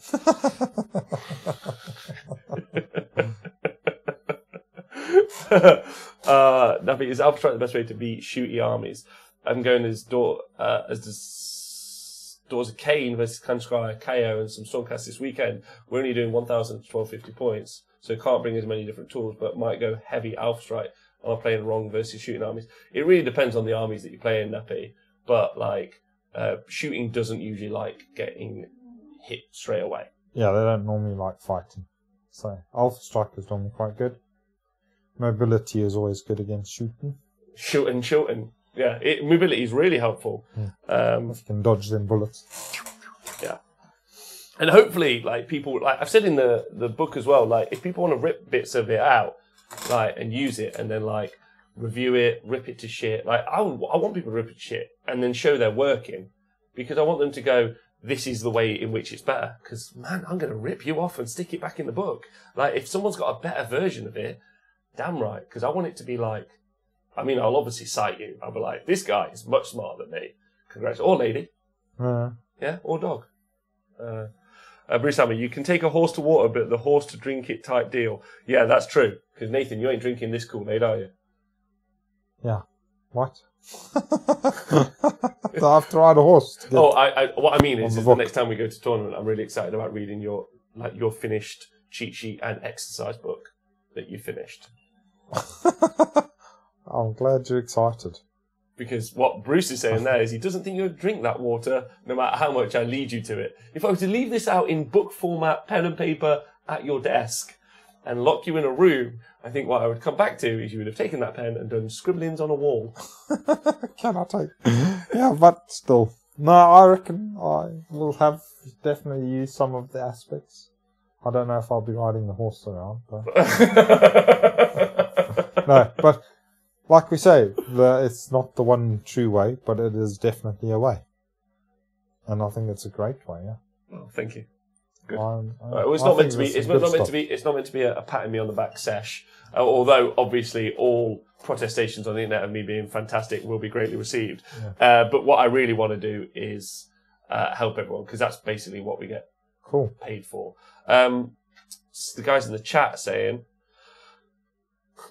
Nappy, is Alpha Strike the best way to beat shooty armies? I'm going as Doors of Cain versus Kanskaya, KO, and some Stormcast this weekend. We're only doing 1,000 to 1,250 points, so can't bring as many different tools, but might go heavy Alpha Strike. Am I playing wrong versus shooting armies? It really depends on the armies that you play in, Nappy. But, like, Shooting doesn't usually like getting hit straight away. Yeah, they don't normally like fighting. So Alpha Strike is normally quite good. Mobility is always good against shooting. Shooting. Yeah, mobility is really helpful. If you can dodge them bullets. Yeah. And hopefully, like, people, like I've said in the book as well, like, if people want to rip bits of it out, like, and use it, and then, like, review it, rip it to shit, like, I want people to rip it to shit, and then show they're working, because I want them to go, this is the way in which it's better, because, man, I'm going to rip you off and stick it back in the book. Like, if someone's got a better version of it, damn right, because I want it to be like, I mean, I'll obviously cite you. I'll be like, this guy is much smarter than me. Congrats. Or lady. Yeah, or dog. Bruce Hammer, you can take a horse to water, but the horse to drink it type deal. Yeah, that's true. Because, Nathan, you ain't drinking this Kool-Aid, are you? Yeah. What? So I have to ride a horse. To get what I mean is the next time we go to tournament, I'm really excited about reading your finished cheat sheet and exercise book that you finished. I'm glad you're excited. Because what Bruce is saying there is he doesn't think you'll drink that water no matter how much I lead you to it. If I were to leave this out in book format, pen and paper at your desk and lock you in a room, I think what I would come back to is you would have taken that pen and done scribblings on a wall. Can I take? Yeah, but still. No, I reckon I will have definitely used some of the aspects. I don't know if I'll be riding the horse around. But... No, but... Like we say, it's not the one true way, but it is definitely a way. And I think it's a great way, yeah. Oh, thank you. Good. It's not meant to be a patting me on the back sesh. Although, obviously, all protestations on the internet of me being fantastic will be greatly received. Yeah. But what I really want to do is help everyone, because that's basically what we get paid for. The guys in the chat saying...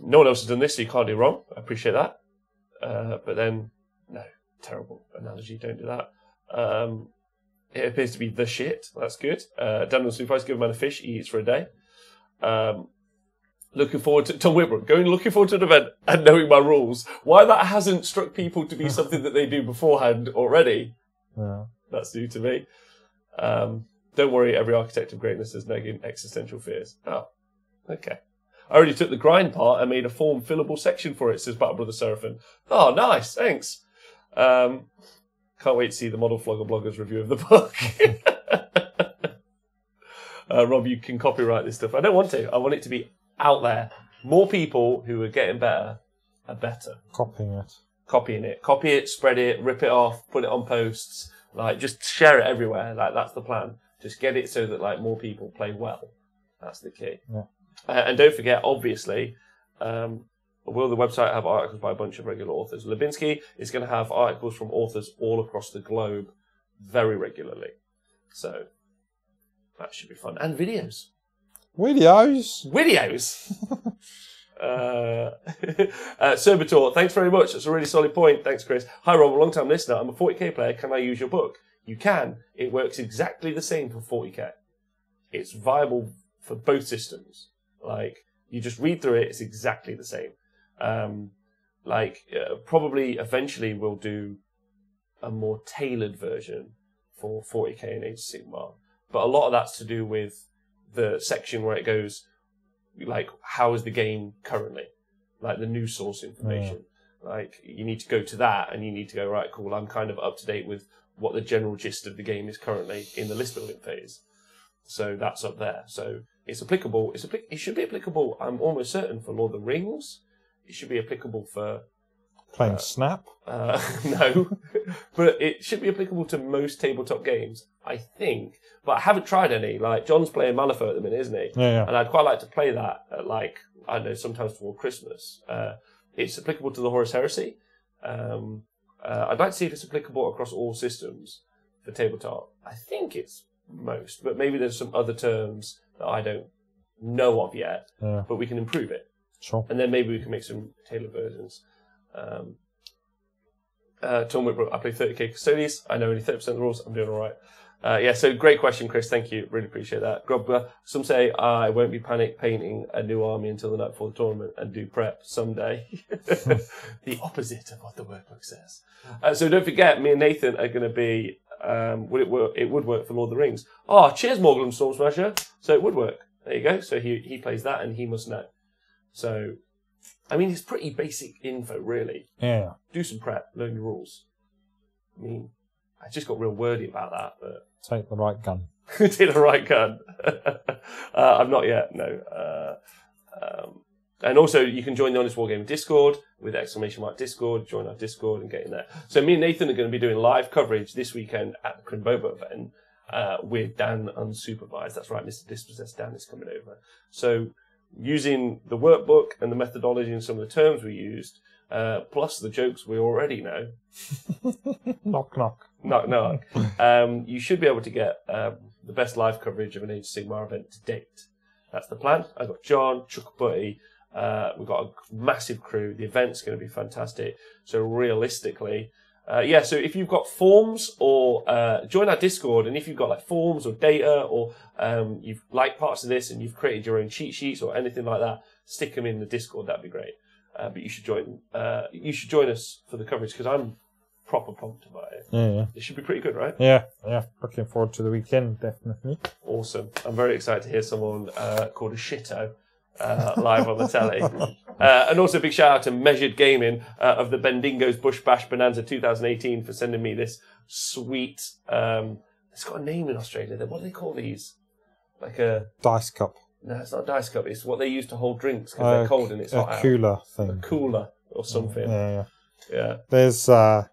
No one else has done this, so you can't do wrong. I appreciate that. But then, no, terrible analogy. Don't do that. It appears to be the shit. That's good. Daniel Supervise, give a man a fish, he eats for a day. Looking forward to Tom Whitbrook, looking forward to an event and knowing my rules. Why that hasn't struck people to be something that they do beforehand already, that's new to me. Don't worry, every architect of greatness has nagging existential fears. Oh, okay. I already took the grind part and made a form fillable section for it, says Battle Brother Seraphin. Oh, nice, thanks. Can't wait to see the Model Flogger Blogger's review of the book. Rob, you can copyright this stuff. I don't want to. I want it to be out there. More people who are getting better are better. Copying it. Copy it, spread it, rip it off, put it on posts. Like, just share it everywhere. Like, that's the plan. Just get it so that, like, more people play well. That's the key. Yeah. And don't forget, obviously, will the website have articles by a bunch of regular authors? Lubinsky is going to have articles from authors all across the globe very regularly. So that should be fun. And videos. Videos? Serbator, thanks very much. That's a really solid point. Thanks, Chris. Hi, Rob, a long-time listener. I'm a 40k player. Can I use your book? You can. It works exactly the same for 40k. It's viable for both systems. Like, you just read through it, it's exactly the same. Probably eventually we'll do a more tailored version for 40k and Age of Sigmar. But a lot of that's to do with the section where it goes, like, how is the game currently? Like, the news source information. Yeah. Like, you need to go to that and you need to go, right, cool, I'm kind of up to date with what the general gist of the game is currently in the list building phase. So that's up there. So it's applicable. It should be applicable, I'm almost certain, for Lord of the Rings. It should be applicable for... Playing Snap? No. But it should be applicable to most tabletop games, I think. But I haven't tried any. Like, John's playing Malifaux at the minute, isn't he? Yeah. And I'd quite like to play that at, like, I don't know, sometimes toward Christmas. It's applicable to the Horus Heresy. I'd like to see if it's applicable across all systems for tabletop. I think it's most, but maybe there's some other terms that I don't know of yet, but we can improve it. Sure. And then maybe we can make some tailored versions. Tom Whitbrook, I play 30k Custodies. I know only 30% of the rules. I'm doing all right. Yeah, so great question, Chris. Thank you. Really appreciate that. Grubber, some say I won't be panic painting a new army until the night before the tournament and do prep someday. The opposite of what the workbook says. So don't forget, me and Nathan are going to be, it would work for Lord of the Rings. Oh, cheers, Morgul Storm Smasher. So it would work. There you go. So he plays that and he must know. So, I mean, it's pretty basic info, really. Yeah. Do some prep, learn your rules. I mean, I just got real wordy about that, but... Take the right gun. Take the right gun. I'm not yet, no. And also, you can join the Honest Wargamer Discord with ! Discord. Join our Discord and get in there. So me and Nathan are going to be doing live coverage this weekend at the Crimboba event with Dan Unsupervised. That's right, Mr. Dispossessed Dan is coming over. So using the workbook and the methodology and some of the terms we used, plus the jokes we already know. Knock, knock. Knock, knock. You should be able to get the best live coverage of an Age of Sigmar event to date. That's the plan. I've got John, Chuck Buddy. We've got a massive crew. The event's going to be fantastic. So realistically, so if you've got forms or join our Discord, and if you've got like forms or data or you've liked parts of this and you've created your own cheat sheets or anything like that, stick them in the Discord. That'd be great. But you should join. You should join us for the coverage because I'm proper pumped about it. Yeah. It should be pretty good, right? Yeah. Looking forward to the weekend, definitely. Awesome. I'm very excited to hear someone called a shitto live on the telly. And also a big shout out to Measured Gaming of the Bendigo's Bush Bash Bonanza 2018 for sending me this sweet, it's got a name in Australia. What do they call these? Like a... Dice cup. No, it's not a dice cup. It's what they use to hold drinks because they're cold and it's hot out. A cooler thing. A cooler or something. Yeah. There's a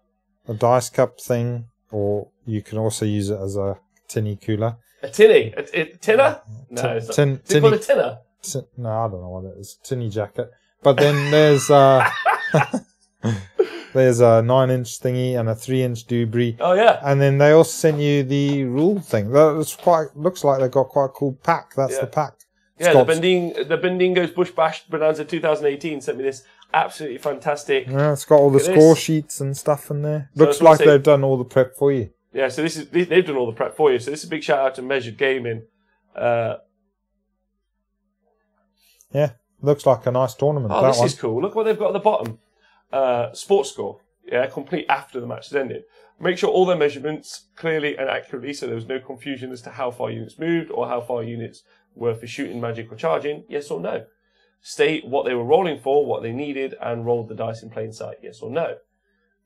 dice cup thing, or you can also use it as a tinny cooler. A tinny? A tinner? No, it's not. Is it called a tinner? No, I don't know what it is. Tinny jacket. But then there's there's a 9-inch thingy and a 3-inch doobry. Oh yeah. And then they also sent you the rule thing. That's looks like they've got quite a cool pack. That's the pack. Yeah, the Bendigo's Bush Bash Bonanza 2018 sent me this absolutely fantastic. Yeah, it's got all the score sheets and stuff in there. So looks like they've done all the prep for you. Yeah, so they've done all the prep for you. So this is a big shout out to Measured Gaming. Yeah, looks like a nice tournament. Oh, this is cool. Look what they've got at the bottom. Sports score. Yeah, complete after the match has ended. Make sure all their measurements clearly and accurately, so there was no confusion as to how far units moved or how far units were for shooting, magic, or charging. Yes or no. State what they were rolling for, what they needed, and rolled the dice in plain sight. Yes or no.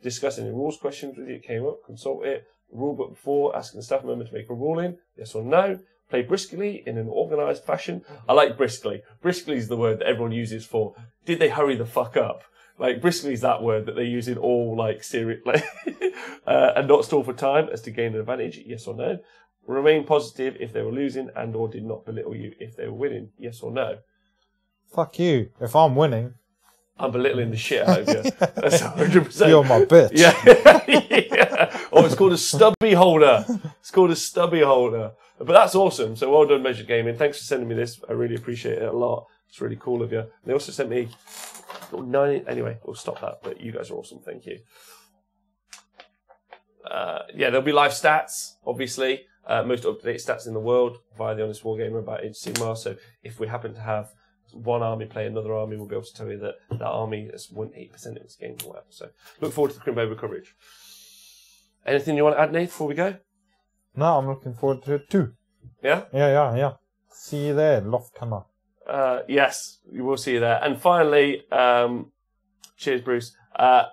Discuss any rules questions with you. It came up. Consult it. Rule book before asking the staff member to make a ruling. Yes or no. Play briskly in an organised fashion. I like briskly. Briskly is the word that everyone uses for, did they hurry the fuck up? Like, briskly is that word that they use in all, like, serious, like, and not stall for time as to gain an advantage. Yes or no. Remain positive if they were losing and or did not belittle you if they were winning. Yes or no. Fuck you. If I'm winning, I'm belittling the shit out of you. That's 100%. You're my bitch. Yeah. Oh, it's called a stubby holder. It's called a stubby holder. But that's awesome. So well done, Measured Gaming. Thanks for sending me this. I really appreciate it a lot. It's really cool of you. They also sent me 9. Anyway, we'll stop that. But you guys are awesome. Thank you. There'll be live stats, obviously. Most up-to-date stats in the world via the Honest Wargamer about Age of Sigmar. So if we happen to have one army play another army, we'll be able to tell you that that army has won 8% of its games or whatever. So look forward to the Crimbover coverage. Anything you want to add, Nate, before we go? No, I'm looking forward to it too. Yeah? Yeah. See you there, Lofthammer. Yes, we will see you there. And finally, cheers, Bruce. I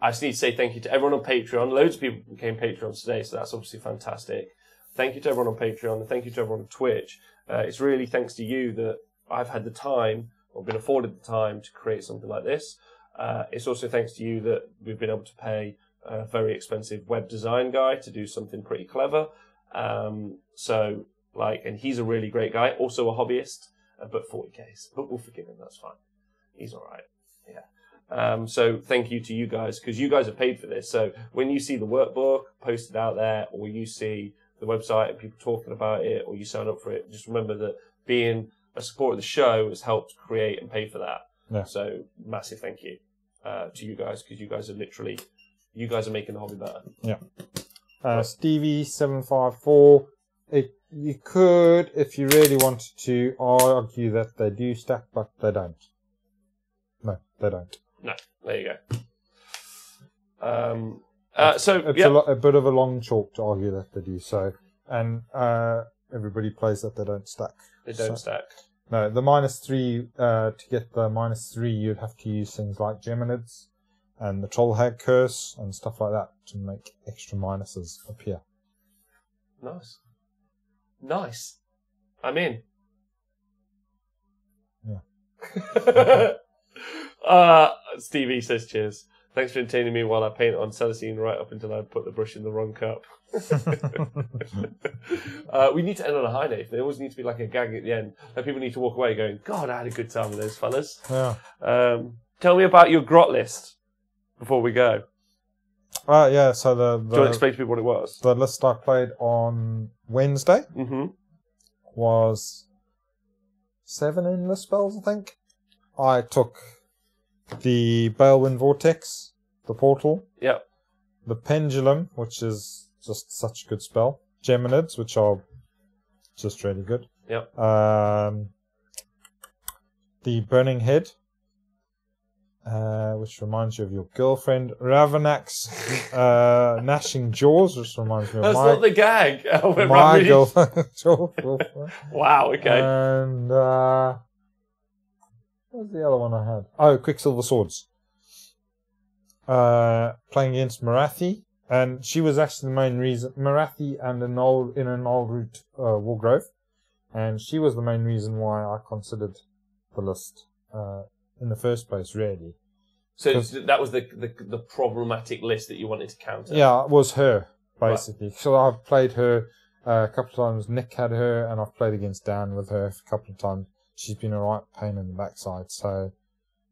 just need to say thank you to everyone on Patreon. Loads of people became Patreons today, so that's obviously fantastic. Thank you to everyone on Patreon, and thank you to everyone on Twitch. It's really thanks to you that I've had the time, or been afforded the time, to create something like this. It's also thanks to you that we've been able to pay a very expensive web design guy to do something pretty clever. And he's a really great guy, also a hobbyist, but 40Ks. But we'll forgive him, that's fine. He's all right. Yeah. So thank you to you guys, because you guys have paid for this. So when you see the workbook posted out there, or you see the website and people talking about it, or you sign up for it, just remember that being a supporter of the show has helped create and pay for that. Yeah. So massive thank you to you guys, because you guys are making the hobby better. Yeah. Stevie 754. You could, if you really wanted to, argue that they do stack, but they don't. No, they don't. No, there you go. It's a bit of a long chalk to argue that they do so, and everybody plays that they don't stack. They don't stack. No, the -3 to get the -3, you'd have to use things like Geminids and the Troll Hag Curse and stuff like that to make extra minuses appear. Nice. I'm in. Yeah. Stevie says cheers. Thanks for entertaining me while I paint on Celestine right up until I put the brush in the wrong cup. We need to end on a high note. There always needs to be like a gag at the end. Like people need to walk away going, God, I had a good time with those fellas. Yeah. Tell me about your grot list before we go. Yeah, so Do you want to explain to people what it was? The list I played on Wednesday was 7 endless spells, I think. I took the Balewind Vortex, the Portal. Yep. The Pendulum, which is just such a good spell. Geminids, which are just really good. Yep. The Burning Head, which reminds you of your girlfriend. Ravanax, Gnashing Jaws, which reminds me of That's not the gag. my girlfriend. Wow, okay. And what was the other one I had? Oh, Quicksilver Swords. Playing against Marathi, and she was actually the main reason. Marathi and an old root Wargrove, and she was the main reason why I considered the list in the first place. Really. So that was the problematic list that you wanted to counter. Yeah, it was her basically. Right. So I've played her a couple of times. Nick had her, and I've played against Dan with her a couple of times. She's been a right pain in the backside. So,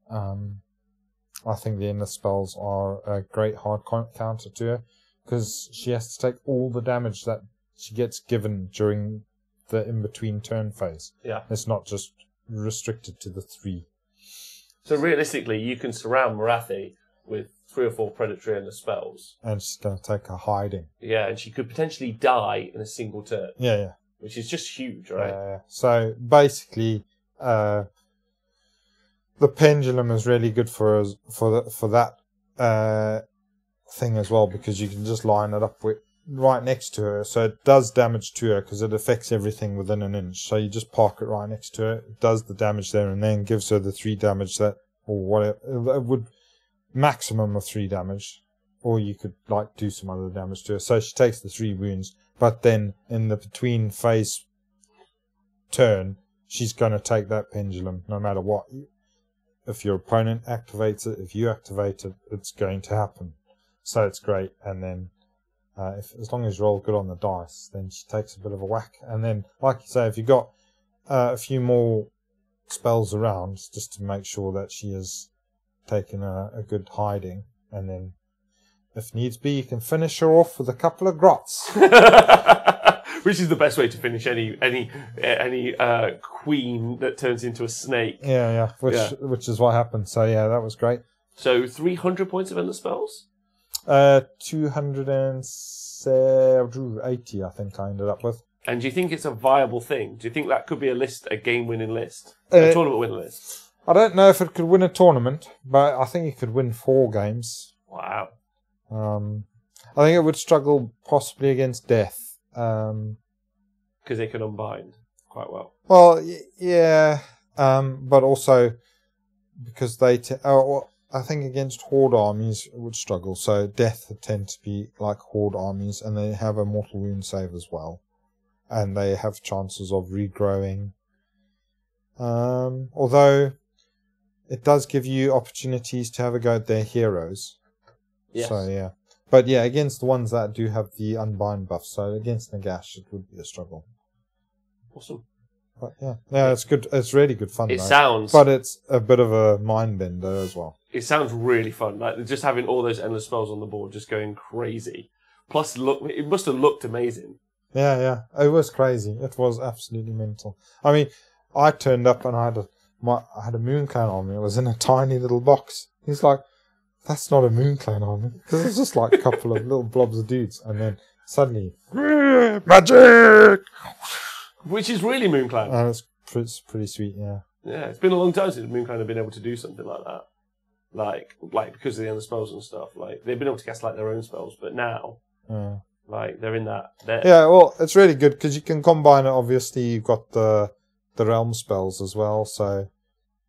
I think the endless spells are a great hard counter to her because she has to take all the damage that she gets given during the in-between turn phase. Yeah. It's not just restricted to the 3. So realistically, you can surround Marathi with 3 or 4 predatory endless spells. And she's going to take a hiding. Yeah, and she could potentially die in a single turn. Yeah. Which is just huge, right? So basically, the Pendulum is really good for that thing as well because you can just line it up right next to her. So it does damage to her because it affects everything within an inch. So you just park it right next to her. It does the damage there and then gives her the 3 damage or whatever. It would maximum of 3 damage. Or you could do some other damage to her. So she takes the 3 wounds. But then in the between phase turn, she's going to take that Pendulum no matter what. If your opponent activates it, if you activate it, it's going to happen. So it's great. And then as long as you roll good on the dice, then she takes a bit of a whack. And then, like you say, if you've got a few more spells around, just to make sure that she has taken a good hiding. And then, if needs be, you can finish her off with a couple of grots. Which is the best way to finish any queen that turns into a snake. Yeah. Which is what happened. So yeah, that was great. So 300 points of endless spells? 280, I think I ended up with. And do you think it's a viable thing? Do you think that could be a game-winning list? A tournament-winning list? I don't know if it could win a tournament, but I think it could win 4 games. Wow. I think it would struggle possibly against Death. Because they can unbind quite well. Well, yeah, but also because they... I think against Horde armies it would struggle. So Death tend to be like Horde armies, and they have a mortal wound save as well. And they have chances of regrowing. Although it does give you opportunities to have a go at their heroes. Yes. So yeah. But yeah, against the ones that do have the unbind buff, so against Nagash it would be a struggle. Awesome. But yeah, it's good. It's really good fun. But it's a bit of a mind bender as well. It sounds really fun. Like just having all those endless spells on the board, just going crazy. Plus, it must have looked amazing. Yeah, it was crazy. It was absolutely mental. I mean, I turned up and I had a Moon Clan on me. It was in a tiny little box. He's like, "That's not a Moon Clan on me," because it's just like a couple of little blobs of dudes. And then suddenly, magic! Which is really Moonclan. And it's pretty sweet, yeah. Yeah, it's been a long time since Moonclan have been able to do something like that. Like because of the other spells and stuff. Like, they've been able to cast like their own spells, but now, like, they're in that. Yeah, well, it's really good because you can combine it. Obviously, you've got the realm spells as well. So,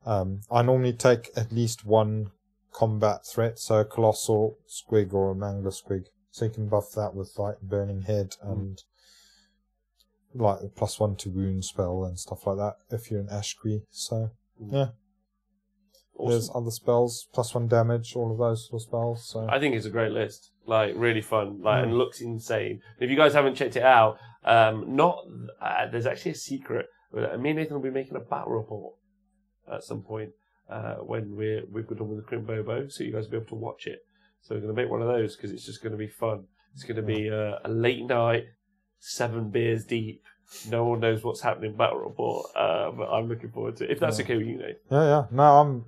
I normally take at least one combat threat, so a colossal squig or a mangler squig. So you can buff that with like burning head and like a +1 to wound spell and stuff like that if you're an Ashkree. So yeah. Awesome. There's other spells, +1 damage, all of those sort of spells. So I think it's a great list. Like, really fun, like, and looks insane. If you guys haven't checked it out, there's actually a secret. Me and Nathan will be making a battle report at some point when we've done with the Crim Bobo, so you guys will be able to watch it. So we're going to make one of those because it's just going to be fun. It's going to be a late night, 7 beers deep. No one knows what's happening battle report, but I'm looking forward to it. If that's okay with you, Nate. Yeah. No,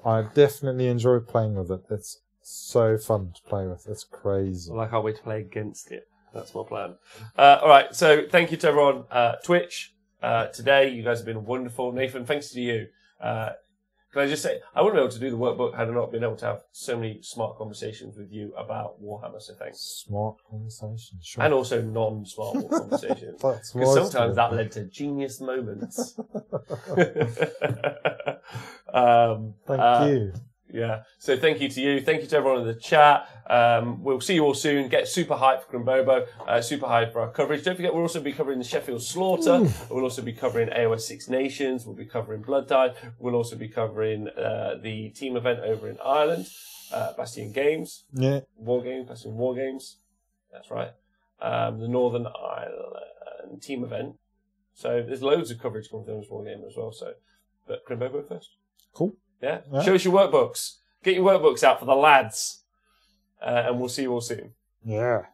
I definitely enjoy playing with it. It's so fun to play with. It's crazy. Well, I can't wait to play against it. That's my plan. All right, so thank you to everyone Twitch today. You guys have been wonderful. Nathan, thanks to you. Can I just say, I wouldn't be able to do the workbook had I not been able to have so many smart conversations with you about Warhammer, so thanks. Smart conversations, sure. And also non-smart conversations. Because sometimes that led to genius moments. Thank you. Yeah, so thank you to you. Thank you to everyone in the chat. We'll see you all soon. Get super hyped for Grimbobo, super hyped for our coverage. Don't forget, we'll also be covering the Sheffield Slaughter. We'll also be covering AOS Six Nations. We'll be covering Blood Tide. We'll also be covering the team event over in Ireland, Bastion Games. Yeah. Bastion War Games. That's right. The Northern Ireland team event. So there's loads of coverage coming from this War Game as well. So, but Grimbobo first. Cool. Yeah? Show us your workbooks. Get your workbooks out for the lads. And we'll see you all soon. Yeah.